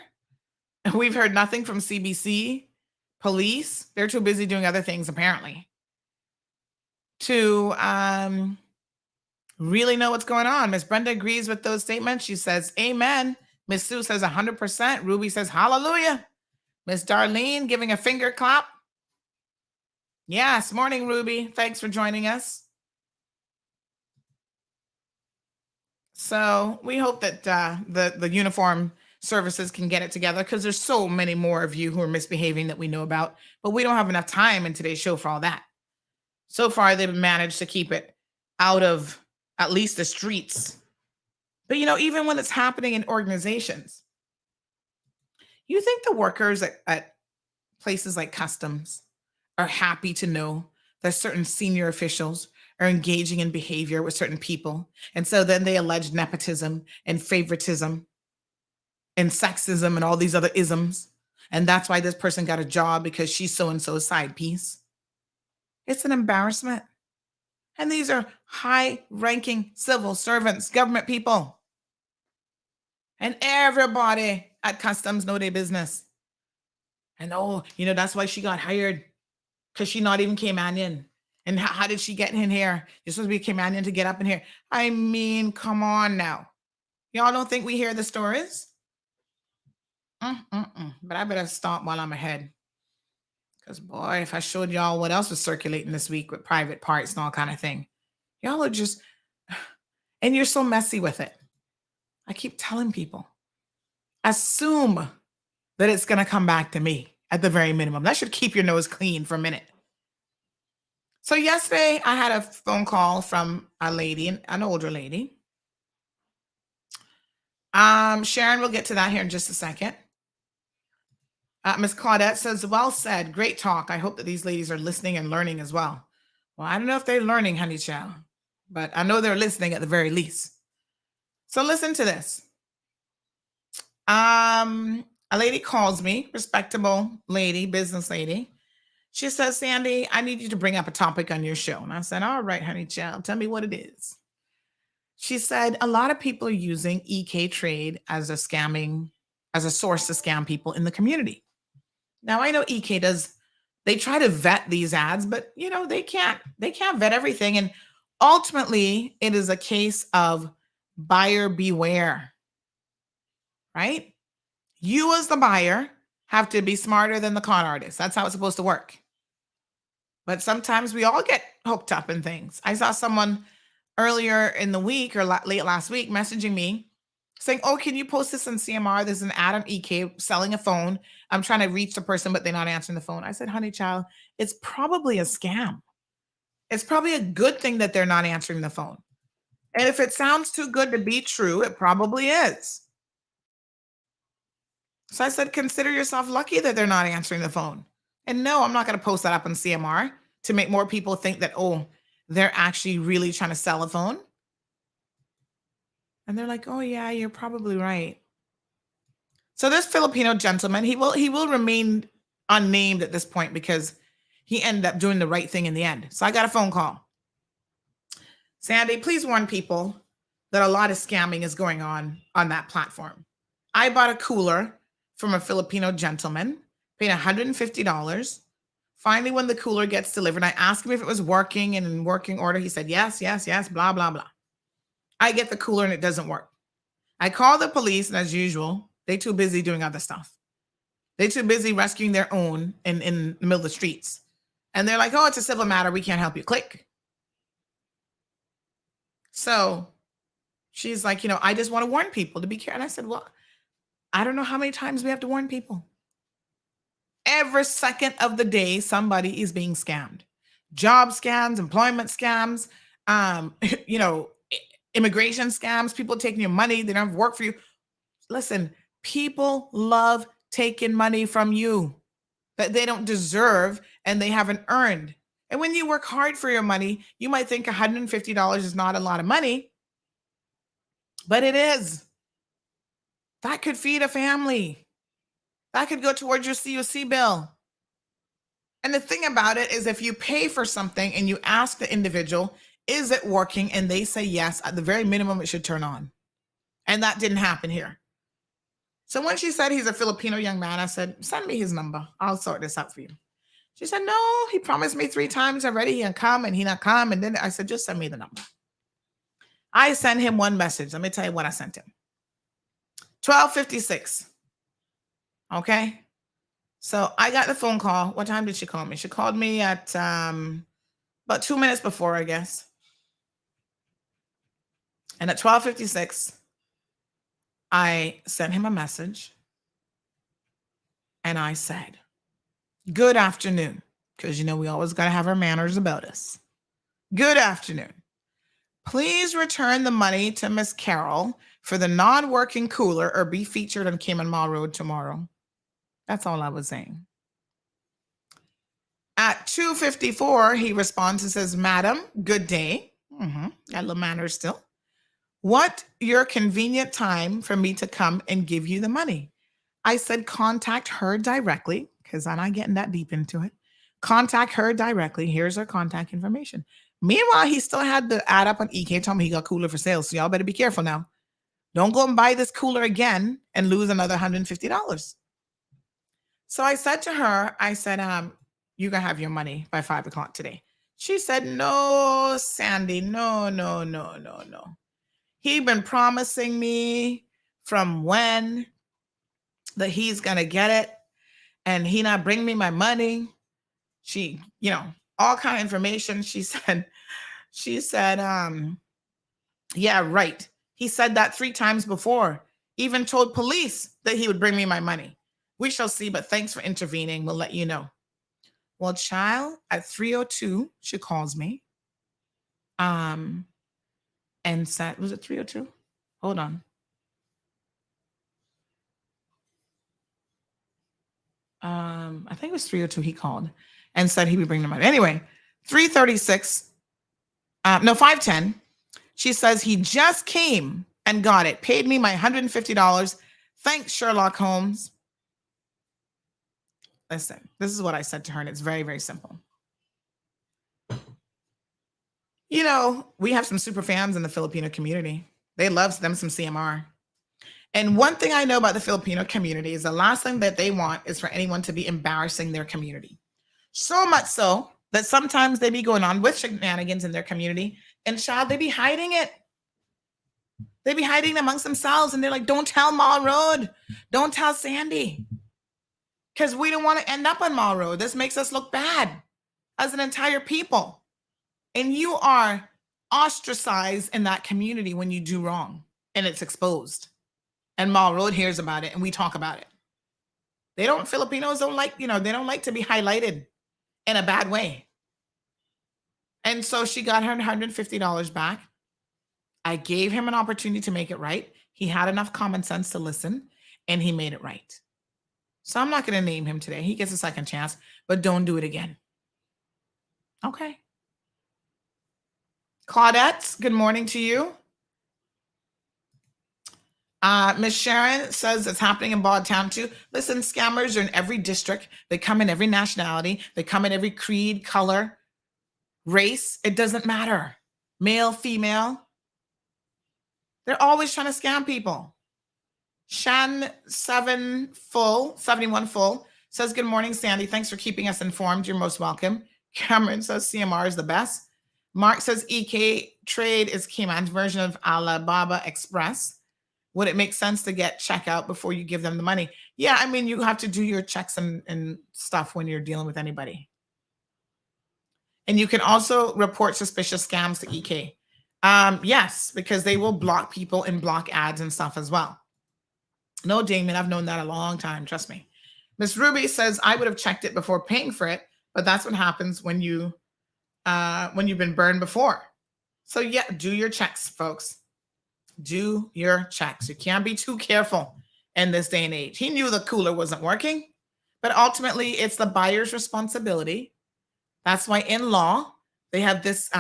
We've heard nothing from CBC, police. They're too busy doing other things, apparently, to really know what's going on. Miss Brenda agrees with those statements. She says, amen. Miss Sue says 100%. Ruby says, hallelujah. Miss Darlene giving a finger clap. Yes, morning, Ruby. Thanks for joining us. So we hope that the uniform services can get it together, because there's so many more of you who are misbehaving that we know about, but we don't have enough time in today's show for all that. So far, they've managed to keep it out of at least the streets. But, even when it's happening in organizations, you think the workers at places like customs are happy to know that certain senior officials are engaging in behavior with certain people? And so then they allege nepotism and favoritism and sexism and all these other isms. And that's why this person got a job, because she's so-and-so's side piece. It's an embarrassment. And these are high-ranking civil servants, government people. And everybody at customs know their business. And that's why she got hired, because she not even Caymanian. And how did she get in here? You're supposed to be Caymanian to get up in here. I mean, come on now. Y'all don't think we hear the stories? But I better stop while I'm ahead. Because, boy, if I showed y'all what else was circulating this week with private parts and all kind of thing, y'all are just, and you're so messy with it. I keep telling people, assume that it's going to come back to me at the very minimum. That should keep your nose clean for a minute. So yesterday, I had a phone call from a lady, an older lady. Sharon, we'll get to that here in just a second. Miss Claudette says, well said. Great talk. I hope that these ladies are listening and learning as well. Well, I don't know if they're learning, honey child, but I know they're listening at the very least. So listen to this. A lady calls me, respectable lady, business lady. She says, Sandy, I need you to bring up a topic on your show. And I said, all right, honey child, tell me what it is. She said, a lot of people are using EK Trade as a source to scam people in the community. Now, I know EK they try to vet these ads, but they can't vet everything. And ultimately, it is a case of buyer beware, right? You as the buyer have to be smarter than the con artist. That's how it's supposed to work. But sometimes we all get hooked up in things. I saw someone earlier in the week or late last week messaging me saying, oh, can you post this on CMR? There's an ad on EK selling a phone. I'm trying to reach the person, but they're not answering the phone. I said, honey child, it's probably a scam. It's probably a good thing that they're not answering the phone. And if it sounds too good to be true, it probably is. So I said, consider yourself lucky that they're not answering the phone. And no, I'm not going to post that up on CMR to make more people think that, oh, they're actually really trying to sell a phone. And they're like, oh, yeah, you're probably right. So this Filipino gentleman, he will remain unnamed at this point because he ended up doing the right thing in the end. So I got a phone call. Sandy, please warn people that a lot of scamming is going on that platform. I bought a cooler from a Filipino gentleman, paid $150. Finally, when the cooler gets delivered, I asked him if it was working and in working order. He said, yes, blah, blah, blah. I get the cooler and it doesn't work. I call the police, and as usual, they're too busy doing other stuff. They're too busy rescuing their own in the middle of the streets. And they're like, oh, it's a civil matter. We can't help you. Click. So she's like, I just want to warn people to be careful. And I said, well, I don't know how many times we have to warn people. Every second of the day, somebody is being scammed. Job scams, employment scams, immigration scams, people taking your money. They don't have work for you. Listen, people love taking money from you that they don't deserve and they haven't earned. And when you work hard for your money, you might think $150 is not a lot of money, but it is. That could feed a family. That could go towards your CUC bill. And the thing about it is if you pay for something and you ask the individual, is it working? And they say yes, at the very minimum, it should turn on. And that didn't happen here. So when she said he's a Filipino young man, I said, send me his number. I'll sort this out for you. She said, no, he promised me 3 times already. He'll come and he not come. And then I said, just send me the number. I sent him one message. Let me tell you what I sent him. 12:56. Okay. So I got the phone call. What time did she call me? She called me at about 2 minutes before, I guess. And at 12:56, I sent him a message. And I said, good afternoon. Because, we always got to have our manners about us. Good afternoon. Please return the money to Miss Carol for the non-working cooler or be featured on Cayman Mall Road tomorrow. That's all I was saying. At 2:54, he responds and says, Madam, good day. Got a little manners still. What your convenient time for me to come and give you the money? I said, contact her directly, because I'm not getting that deep into it. Contact her directly. Here's her contact information. Meanwhile, he still had the ad up on EK telling me he got cooler for sale. So y'all better be careful now. Don't go and buy this cooler again and lose another $150. So I said to her, I said, you're going to have your money by 5 o'clock today. She said, no, Sandy, no. He been promising me from when that he's going to get it and he not bring me my money. She, all kind of information. She said, yeah, right. He said that 3 times before, even told police that he would bring me my money. We shall see, but thanks for intervening. We'll let you know. Well, child, at 3:02, she calls me. And said, was it 3:02? Hold on. I think it was 3:02 he called and said he would bring the money. Anyway, 3:36, 5:10, she says he just came and got it, paid me my $150. Thanks, Sherlock Holmes. Listen, this is what I said to her, and it's very, very simple. We have some super fans in the Filipino community. They love them some CMR. And one thing I know about the Filipino community is the last thing that they want is for anyone to be embarrassing their community. So much so that sometimes they be going on with shenanigans in their community, and child, they be hiding it. They be hiding amongst themselves, and they're like, don't tell Mall Road. Don't tell Sandy. Because we don't want to end up on Mall Road. This makes us look bad as an entire people. And you are ostracized in that community when you do wrong, and it's exposed. And Mall Road hears about it, and we talk about it. Filipinos don't like, they don't like to be highlighted in a bad way. And so she got her $150 back. I gave him an opportunity to make it right. He had enough common sense to listen, and he made it right. So I'm not going to name him today. He gets a second chance, but don't do it again. Okay. Claudette, good morning to you. Miss Sharon says it's happening in Bogtown too. Listen, scammers are in every district. They come in every nationality. They come in every creed, color, race. It doesn't matter. Male, female. They're always trying to scam people. Shan 71 full says, good morning, Sandy. Thanks for keeping us informed. You're most welcome. Cameron says CMR is the best. Mark says EK Trade is Cayman's version of Alibaba Express. Would it make sense to get checkout before you give them the money? Yeah, I mean, you have to do your checks and stuff when you're dealing with anybody. And you can also report suspicious scams to EK. Yes, because they will block people and block ads and stuff as well. No, Damien, I've known that a long time. Trust me. Miss Ruby says, I would have checked it before paying for it, but that's what happens when you've been burned before. So yeah, do your checks, folks. Do your checks. You can't be too careful in this day and age. He knew the cooler wasn't working, but ultimately it's the buyer's responsibility. That's why in law, they have this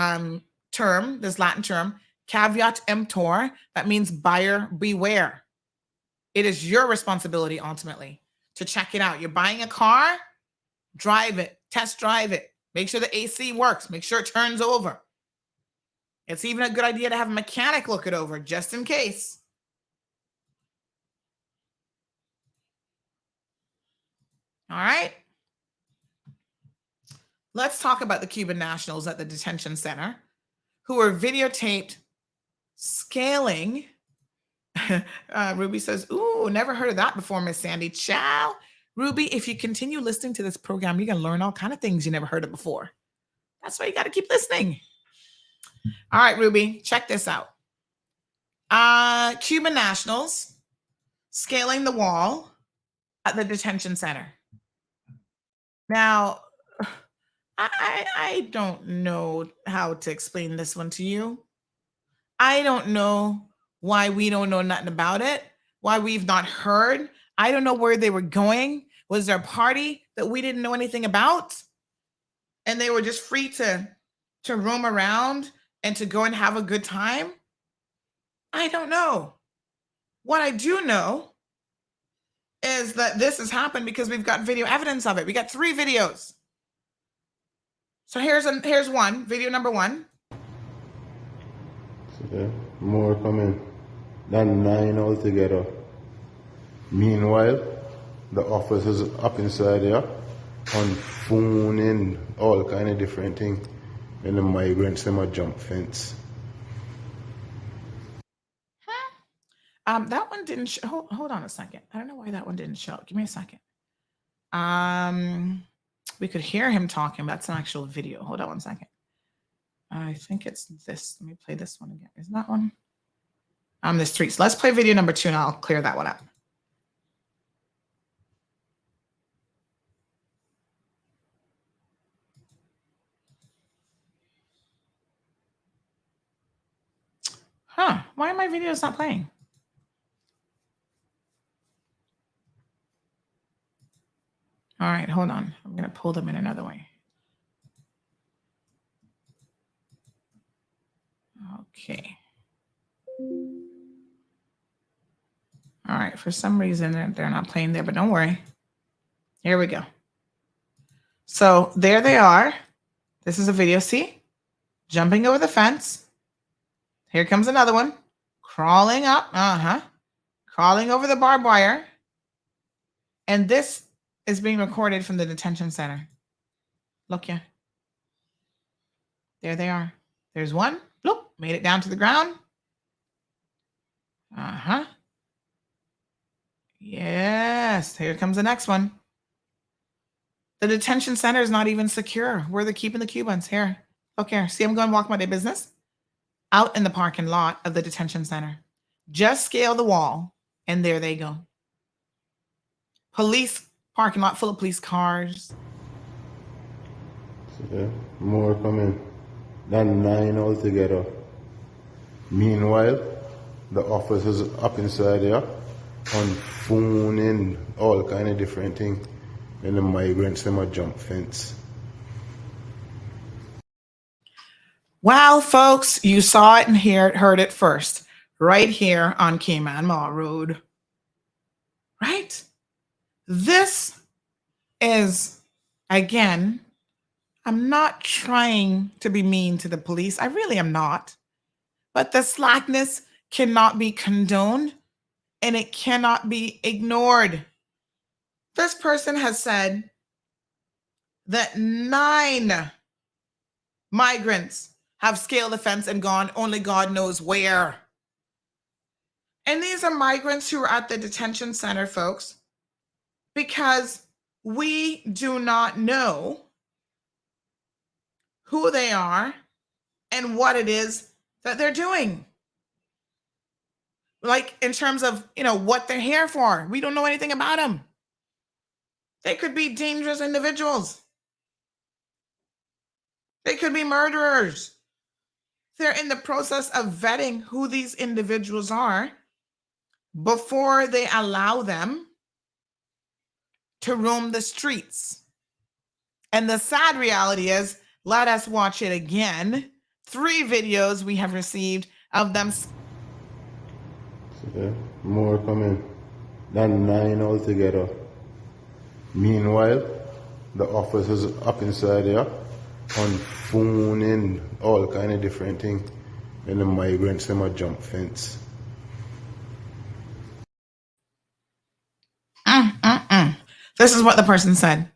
term, this Latin term, caveat emptor. That means buyer beware. It is your responsibility ultimately to check it out. You're buying a car, drive it, test drive it. Make sure the AC works. Make sure it turns over. It's even a good idea to have a mechanic look it over just in case. All right. Let's talk about the Cuban nationals at the detention center who were videotaped scaling. Ruby says, ooh, never heard of that before, Miss Sandy. Ciao. Ruby, if you continue listening to this program, you're going to learn all kind of things you never heard of before. That's why you got to keep listening. All right, Ruby, check this out. Cuban nationals scaling the wall at the detention center. Now, I don't know how to explain this one to you. I don't know why we don't know nothing about it, why we've not heard. I don't know where they were going. Was there a party that we didn't know anything about? And they were just free to roam around and to go and have a good time? I don't know. What I do know is that this has happened because we've got video evidence of it. We got 3 videos. So here's one, video number 1. Okay. More coming than 9 altogether. Meanwhile, the officers up inside here on phoning all kind of different things, and the migrants them a jump fence. That one didn't show. Hold on a second. I don't know why that one didn't show. Give me a second. We could hear him talking, but that's an actual video. Hold on one second. I think it's this. Let me play this one again. Isn't that one? There's 3. So let's play video number 2 and I'll clear that one up. Huh, why are my videos not playing? All right, hold on. I'm going to pull them in another way. Okay. All right, for some reason they're not playing there, but don't worry. Here we go. So there they are. This is a video, see? Jumping over the fence. Here comes another one. Crawling up, crawling over the barbed wire. And this is being recorded from the detention center. Look, yeah. There they are. There's one. Bloop, made it down to the ground. Yes, here comes the next one. The detention center is not even secure. Where they're keeping the Cubans. Here, look here. See them going walk about their business? Out in the parking lot of the detention center. Just scale the wall, and there they go. Police parking lot full of police cars. Okay. More coming than 9 altogether. Meanwhile, the officers up inside here on phoning all kind of different things, and the migrants them a jump fence. Well, folks, you saw it and heard it first, right here on Cayman Mall Road. Right? This is, again, I'm not trying to be mean to the police. I really am not. But the slackness cannot be condoned and it cannot be ignored. This person has said that 9 migrants have scaled the fence and gone only God knows where. And these are migrants who are at the detention center, folks, because we do not know who they are and what it is that they're doing. Like in terms of, what they're here for. We don't know anything about them. They could be dangerous individuals. They could be murderers. They're in the process of vetting who these individuals are before they allow them to roam the streets. And the sad reality is, let us watch it again. 3 videos we have received of them. Okay. More coming than 9 altogether. Meanwhile, the officers up inside here on phoning all kind of different things, and the migrants them a jump fence. This is what the person said.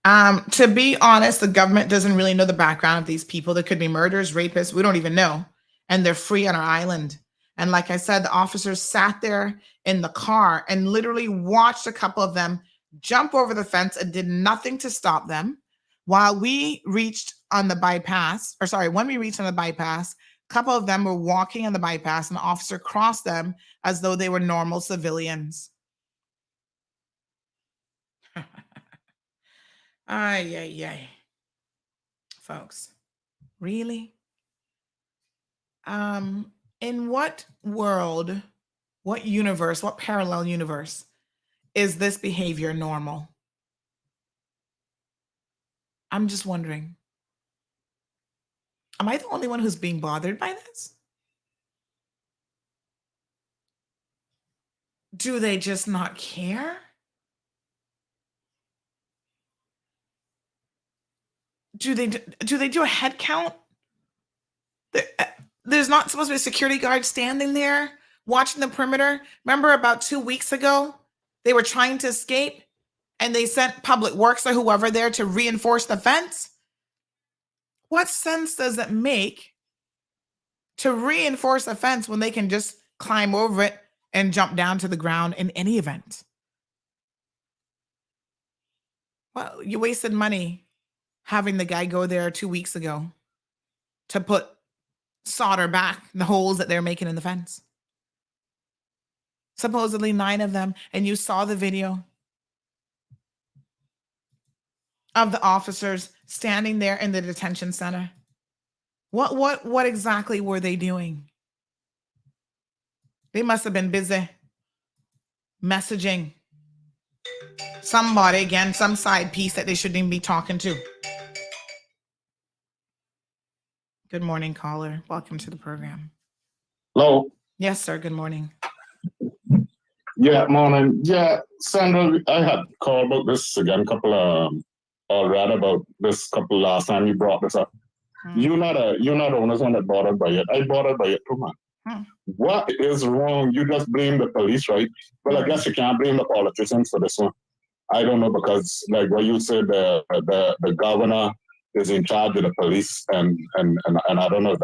To be honest, the government doesn't really know the background of these people. There could be murderers, rapists. We don't even know. and they're free on our island. And like I said, the officers sat there in the car and literally watched a couple of them jump over the fence and did nothing to stop them. While we reached on the bypass, or sorry, when we reached on the bypass, a couple of them were walking on the bypass and the officer crossed them as though they were normal civilians. Ay, ay, ay. Folks, really? In what world, what universe, what parallel universe is this behavior normal? I'm just wondering. Am I the only one who's being bothered by this? Do they just not care? Do they do a head count? There's not supposed to be a security guard standing there watching the perimeter. Remember about 2 weeks ago, they were trying to escape and they sent public works or whoever there to reinforce the fence? What sense does it make to reinforce a fence when they can just climb over it and jump down to the ground in any event? Well, you wasted money having the guy go there 2 weeks ago to put solder back the holes that they're making in the fence. Supposedly 9 of them, and you saw the video of the officers standing there in the detention center. What exactly were they doing? They must have been busy messaging somebody, again, some side piece that they shouldn't even be talking to. Good morning, caller. Welcome to the program. Hello. Yes, sir. Good morning. Yeah, morning. Yeah, Sandra, I had called about this again, or read about this couple last time you brought this up. You're not the only one that bothered by it. I bothered by it too, man. What is wrong? You just blame the police, right? Well, I guess you can't blame the politicians for this one. I don't know, because like what you said, the governor is in charge of the police, and I don't know if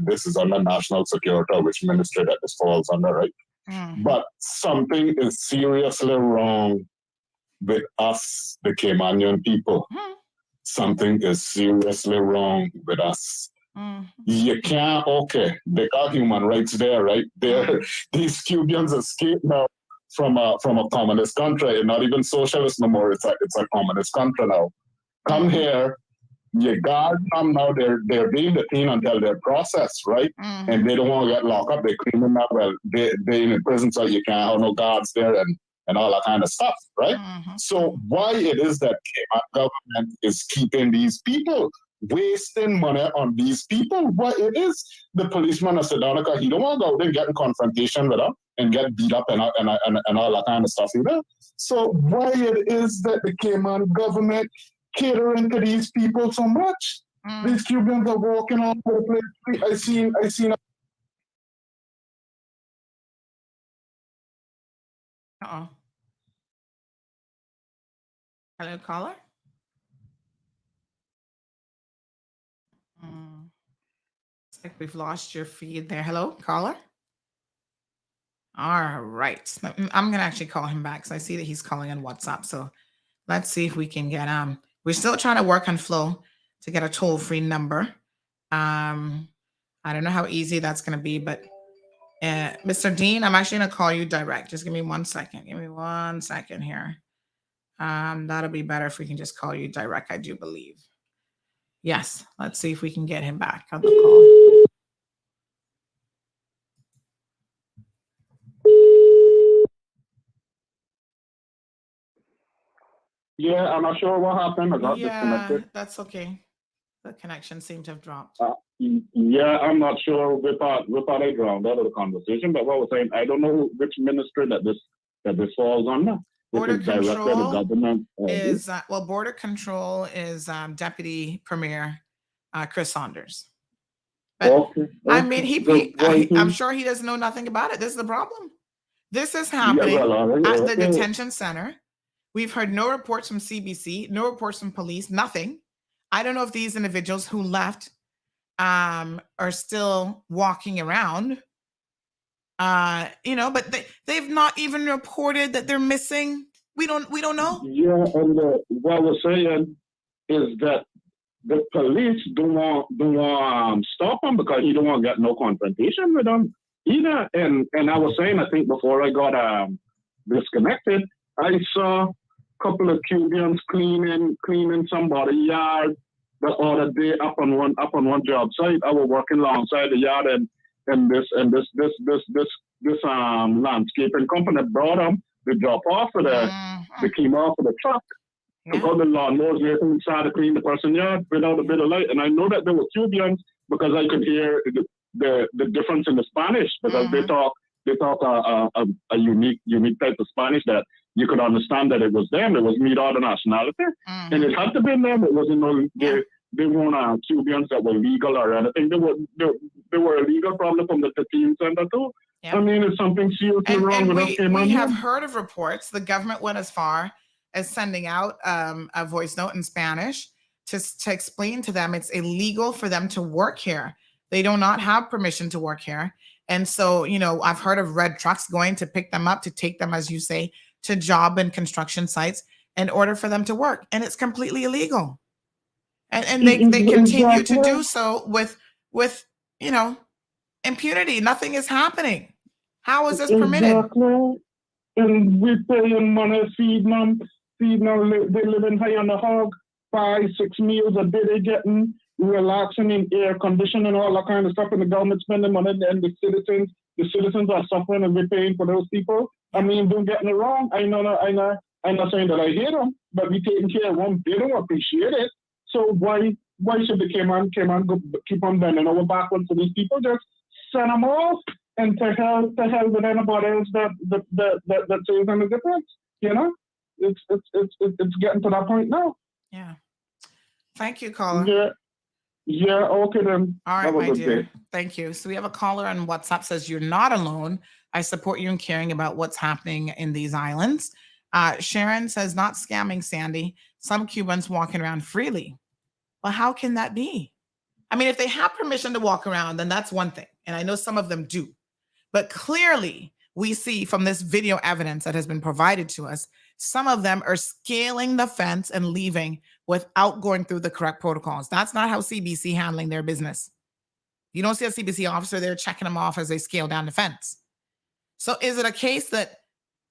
this is under national security or which ministry that this falls under, right? But something is seriously wrong with us, the Caymanian people. Something is seriously wrong with us. You can't, they got human rights there, right? These Cubans escape now from a communist country, and not even socialist no more. It's a communist country now. Come here, you guard them now. They're being detained until they're processed, right? And they don't want to get locked up. They're cleaning up. Well, they're in prison, so you can't have no guards there and all that kind of stuff, right? So why it is that Cayman government is keeping these people, wasting money on these people? Why it is the policeman of Sedona, he don't want to go out there and get in confrontation with them and get beat up and all that kind of stuff either. So why it is that the Cayman government catering to these people so much? These Cubans are walking all over the place. I seen. Hello, caller. It's like we've lost your feed there. Hello, caller. All right. I'm gonna actually call him back because I see that he's calling on WhatsApp. So let's see if we can get we're still trying to work on Flow to get a toll-free number. I don't know how easy that's gonna be, but Mr. Dean, I'm actually gonna call you direct. Just give me 1 second. Give me 1 second here. That'll be better if we can just call you direct, I do believe. Yes, let's see if we can get him back on the call. Yeah, I'm not sure what happened. I got disconnected. That's okay. The connection seemed to have dropped. Yeah, I'm not sure we thought I drowned out of the conversation, but what I was saying, I don't know which ministry that this falls under. Border Control government is Border Control is Deputy Premier Chris Saunders. But I mean, I'm sure he doesn't know nothing about it. This is the problem. This is happening at the detention center. We've heard no reports from CBC, no reports from police, nothing. I don't know if these individuals who left are still walking around. But they've not even reported that they're missing. We don't know. Yeah, and what we're saying is that the police don't want stop him because he don't want to get no confrontation with them either. And I was saying, I think before I got disconnected, I saw a couple of Cubans cleaning somebody's yard the other day up on one job site. I was working alongside the yard, and this landscaping company brought them the drop off for the came off of the truck. Because the lawnmowers there inside to clean the person's yard without a bit of light. And I know that there were Cubans because I could hear the difference in the Spanish because they talk a unique type of Spanish that you could understand that it was them. It was me other nationality. And it had to be them. It wasn't they weren't Cubans that were legal or anything. They were illegal probably from the team center too. I mean, it's something seriously wrong with us. We have heard of reports. The government went as far as sending out a voice note in Spanish to explain to them it's illegal for them to work here. They do not have permission to work here. And so, I've heard of red trucks going to pick them up, to take them, as you say, to job and construction sites in order for them to work. And it's completely illegal. And they continue to do so with impunity. Nothing is happening. How is this permitted? Exactly. And we're paying money, feeding them. They living high on the hog, 5-6 meals a day they're getting, relaxing in air conditioning and all that kind of stuff, and the government spending money, and the citizens are suffering and we're paying for those people. I mean, don't get me wrong. I'm not saying that I hate them, but we taking care of them. They don't appreciate it. So why should the Cayman keep on bending over backwards for these people? Just send them off and to hell with anybody else that says them a difference. It's getting to that point now. Yeah. Thank you, caller. Yeah. Okay then. All right, my dear. Thank you. So we have a caller on WhatsApp says, "You're not alone. I support you in caring about what's happening in these islands." Sharon says, "Not scamming, Sandy. Some Cubans walking around freely." Well, how can that be? I mean, if they have permission to walk around, then that's one thing. And I know some of them do. But clearly, we see from this video evidence that has been provided to us, some of them are scaling the fence and leaving without going through the correct protocols. That's not how CBC handling their business. You don't see a CBC officer there checking them off as they scale down the fence. So is it a case that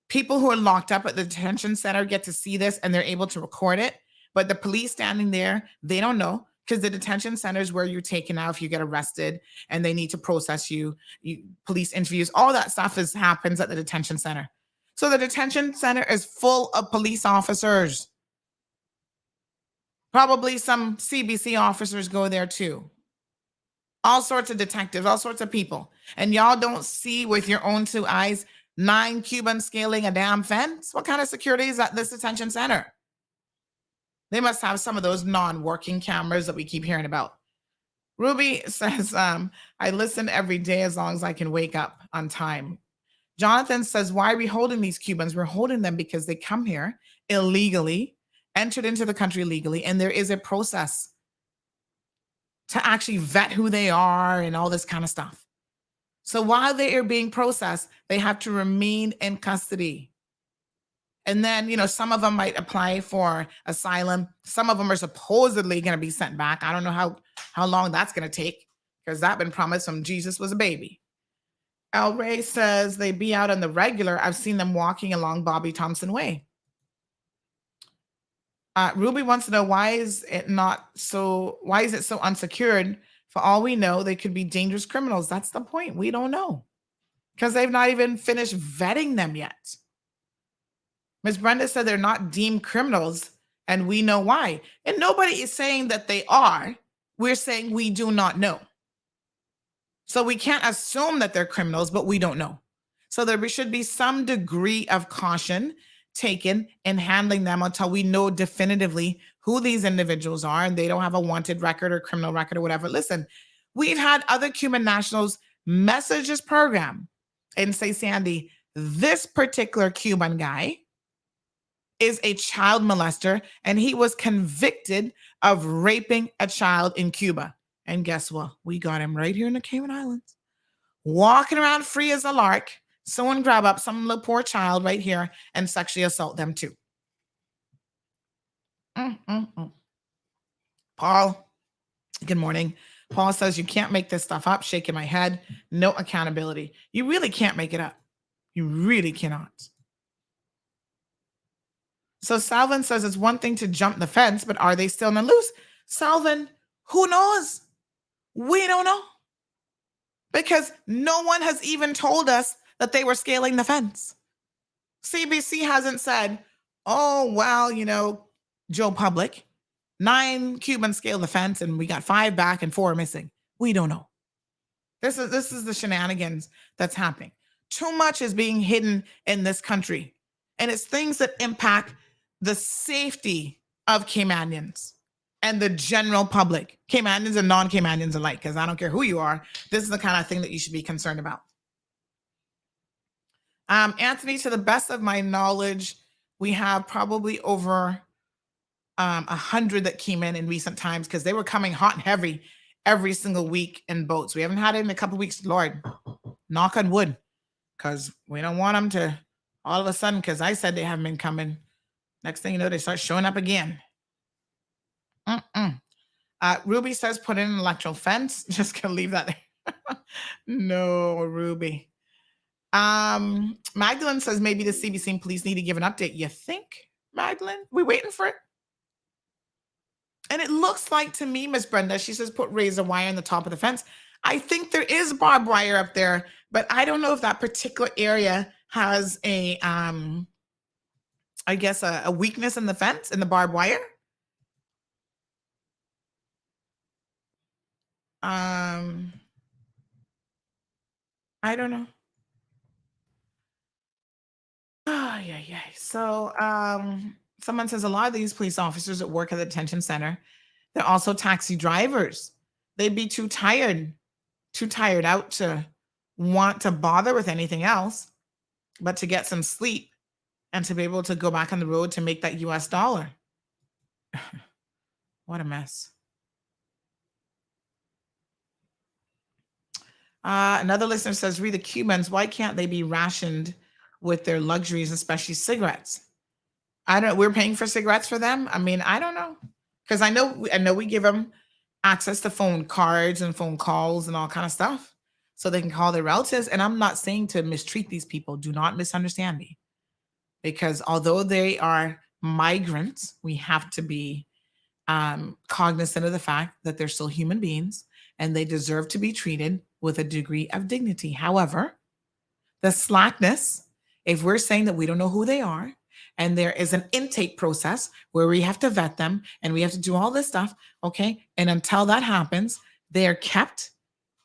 people who are locked up at the detention center get to see this and they're able to record it, but the police standing there, they don't know? Because the detention center is where you're taken out if you get arrested and they need to process you, police interviews, all that stuff happens at the detention center. So the detention center is full of police officers. Probably some CBC officers go there too. All sorts of detectives, all sorts of people. And y'all don't see with your own two eyes 9 Cubans scaling a damn fence? What kind of security is at this detention center? They must have some of those non-working cameras that we keep hearing about. Ruby says, I listen every day as long as I can wake up on time. Jonathan says, why are we holding these Cubans? We're holding them because they come here illegally, entered into the country legally, and there is a process to actually vet who they are and all this kind of stuff. So while they are being processed, they have to remain in custody. And then, some of them might apply for asylum. Some of them are supposedly going to be sent back. I don't know how long that's going to take because that's been promised from Jesus was a baby. El Rey says they be out on the regular. I've seen them walking along Bobby Thompson Way. Ruby wants to know why is it so unsecured? For all we know, they could be dangerous criminals. That's the point. We don't know because they've not even finished vetting them yet. Ms. Brenda said they're not deemed criminals, and we know why. And nobody is saying that they are. We're saying we do not know. So we can't assume that they're criminals, but we don't know. So there should be some degree of caution taken in handling them until we know definitively who these individuals are and they don't have a wanted record or criminal record or whatever. Listen, we've had other Cuban nationals message this program and say, Sandy, this particular Cuban guy is a child molester, and he was convicted of raping a child in Cuba. And guess what? We got him right here in the Cayman Islands, walking around free as a lark. Someone grab up some little poor child right here and sexually assault them too. Paul, good morning. Paul says, you can't make this stuff up. Shaking my head. No accountability. You really can't make it up. You really cannot. So Salvin says it's one thing to jump the fence, but are they still in the loose? Salvin, who knows? We don't know. Because no one has even told us that they were scaling the fence. CBC hasn't said, oh, well, Joe Public, 9 Cubans scaled the fence and we got 5 back and 4 are missing. We don't know. This is the shenanigans that's happening. Too much is being hidden in this country. And it's things that impact the safety of Caymanians and the general public, Caymanians and non-Caymanians alike, because I don't care who you are. This is the kind of thing that you should be concerned about. Anthony, to the best of my knowledge, we have probably over 100 that came in recent times because they were coming hot and heavy every single week in boats. We haven't had it in a couple of weeks, Lord. Knock on wood, because we don't want them to all of a sudden, because I said they haven't been coming. Next thing you know, they start showing up again. Ruby says put in an electoral fence. Just gonna leave that there. No, Ruby. Magdalene says maybe the CBC and police need to give an update. You think, Magdalene? We waiting for it? And it looks like to me, Miss Brenda, she says put razor wire on the top of the fence. I think there is barbed wire up there, but I don't know if that particular area has a I guess a weakness in the fence, in the barbed wire. I don't know. Oh, yeah. So someone says a lot of these police officers that work at the detention center, they're also taxi drivers. They'd be too tired out to want to bother with anything else, but to get some sleep and to be able to go back on the road to make that US dollar. What a mess. Another listener says, read the Cubans, why can't they be rationed with their luxuries, especially cigarettes? We're paying for cigarettes for them. I mean, I don't know. Because I know we give them access to phone cards and phone calls and all kind of stuff so they can call their relatives. And I'm not saying to mistreat these people. Do not misunderstand me. Because although they are migrants, we have to be cognizant of the fact that they're still human beings and they deserve to be treated with a degree of dignity. However, the slackness, if we're saying that we don't know who they are, and there is an intake process where we have to vet them and we have to do all this stuff, okay? And until that happens, they are kept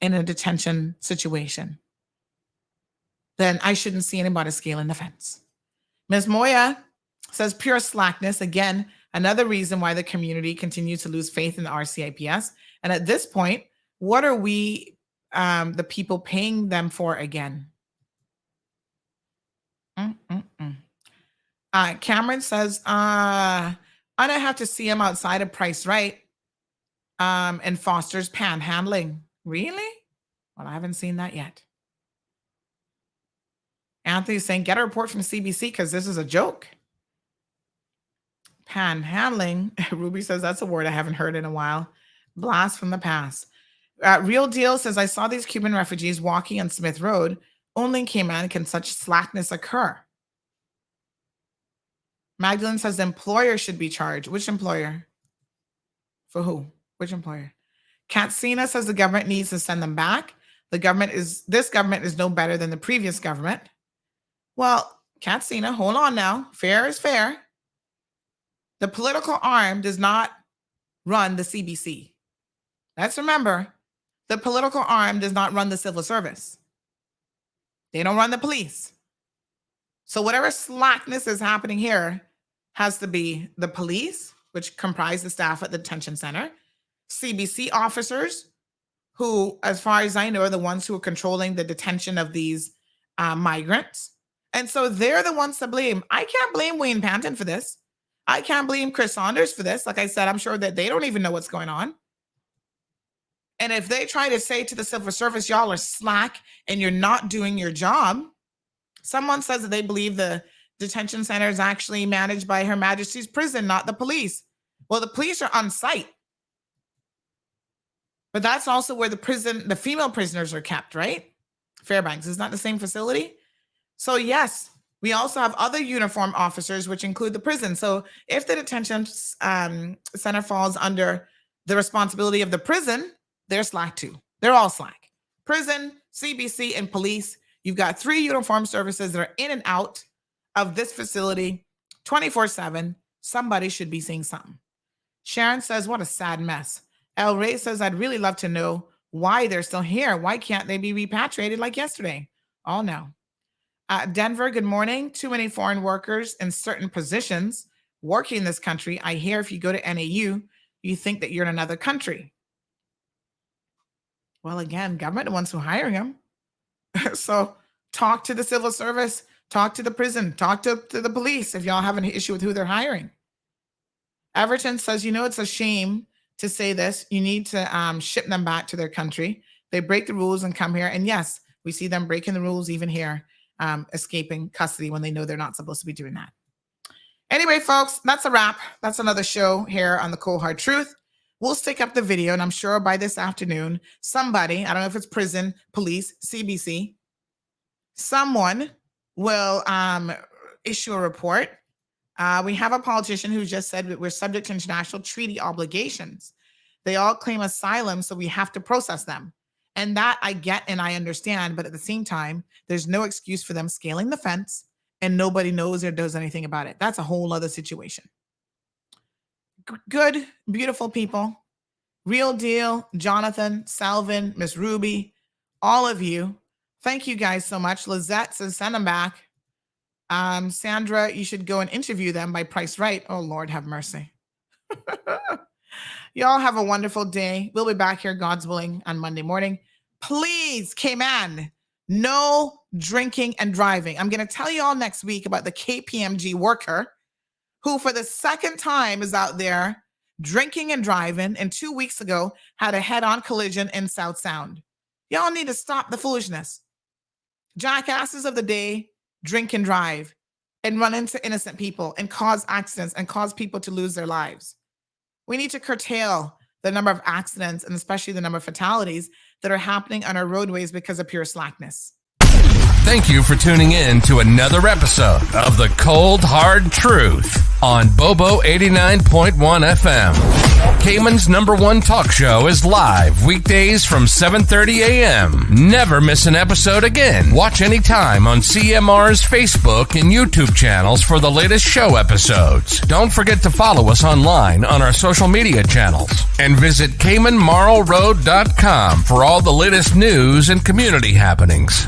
in a detention situation. Then I shouldn't see anybody scaling the fence. Ms. Moya says pure slackness. Again, another reason why the community continues to lose faith in the RCIPS. And at this point, what are we, the people, paying them for again? Cameron says, I don't have to see him outside of Price Right and Foster's panhandling. Really? Well, I haven't seen that yet. Anthony's saying, get a report from CBC because this is a joke. Panhandling. Ruby says, that's a word I haven't heard in a while. Blast from the past. Real Deal says, I saw these Cuban refugees walking on Smith Road. Only in Cayman can such slackness occur. Magdalene says the employer should be charged. Which employer? For who? Which employer? Katsina says the government needs to send them back. This government is no better than the previous government. Well, Katsina, hold on now. Fair is fair. The political arm does not run the CBC. Let's remember, the political arm does not run the civil service. They don't run the police. So whatever slackness is happening here has to be the police, which comprise the staff at the detention center, CBC officers, who, as far as I know, are the ones who are controlling the detention of these migrants. And so they're the ones to blame. I can't blame Wayne Panton for this. I can't blame Chris Saunders for this. Like I said, I'm sure that they don't even know what's going on. And if they try to say to the civil service, y'all are slack and you're not doing your job, someone says that they believe the detention center is actually managed by Her Majesty's prison, not the police. Well, the police are on site. But that's also where the female prisoners are kept, right? Fairbanks is not the same facility. So yes, we also have other uniformed officers, which include the prison. So if the detention center falls under the responsibility of the prison, they're slack too. They're all slack. Prison, CBC, and police. You've got 3 uniformed services that are in and out of this facility 24/7. Somebody should be seeing something. Sharon says, what a sad mess. El Rey says, I'd really love to know why they're still here. Why can't they be repatriated like yesterday? Oh, no. Denver, good morning. Too many foreign workers in certain positions working in this country. I hear if you go to NAU, you think that you're in another country. Well, again, government the ones who are hiring them. So talk to the civil service, talk to the prison, talk to the police if y'all have an issue with who they're hiring. Everton says, it's a shame to say this. You need to ship them back to their country. They break the rules and come here. And yes, we see them breaking the rules even here, escaping custody when they know they're not supposed to be doing that. Anyway, folks, that's a wrap. That's another show here on The Cold Hard Truth. We'll stick up the video, and I'm sure by this afternoon, somebody, I don't know if it's prison, police, CBC, someone will issue a report. We have a politician who just said that we're subject to international treaty obligations. They all claim asylum, so we have to process them. And that I get and I understand, but at the same time, there's no excuse for them scaling the fence and nobody knows or does anything about it. That's a whole other situation. Good, beautiful people. Real Deal, Jonathan, Salvin, Miss Ruby, all of you. Thank you guys so much. Lizette says, send them back. Sandra, you should go and interview them by Price Right. Oh, Lord, have mercy. Y'all have a wonderful day. We'll be back here, God's willing, on Monday morning. Please, Cayman, no drinking and driving. I'm going to tell you all next week about the KPMG worker who for the second time is out there drinking and driving, and 2 weeks ago had a head-on collision in South Sound. Y'all need to stop the foolishness. Jackasses of the day drink and drive and run into innocent people and cause accidents and cause people to lose their lives. We need to curtail the number of accidents and especially the number of fatalities that are happening on our roadways because of pure slackness. Thank you for tuning in to another episode of The Cold Hard Truth on Bobo 89.1 FM. Cayman's #1 talk show is live weekdays from 7:30 a.m. Never miss an episode again. Watch anytime on CMR's Facebook and YouTube channels for the latest show episodes. Don't forget to follow us online on our social media channels and visit CaymanMarlRoad.com for all the latest news and community happenings.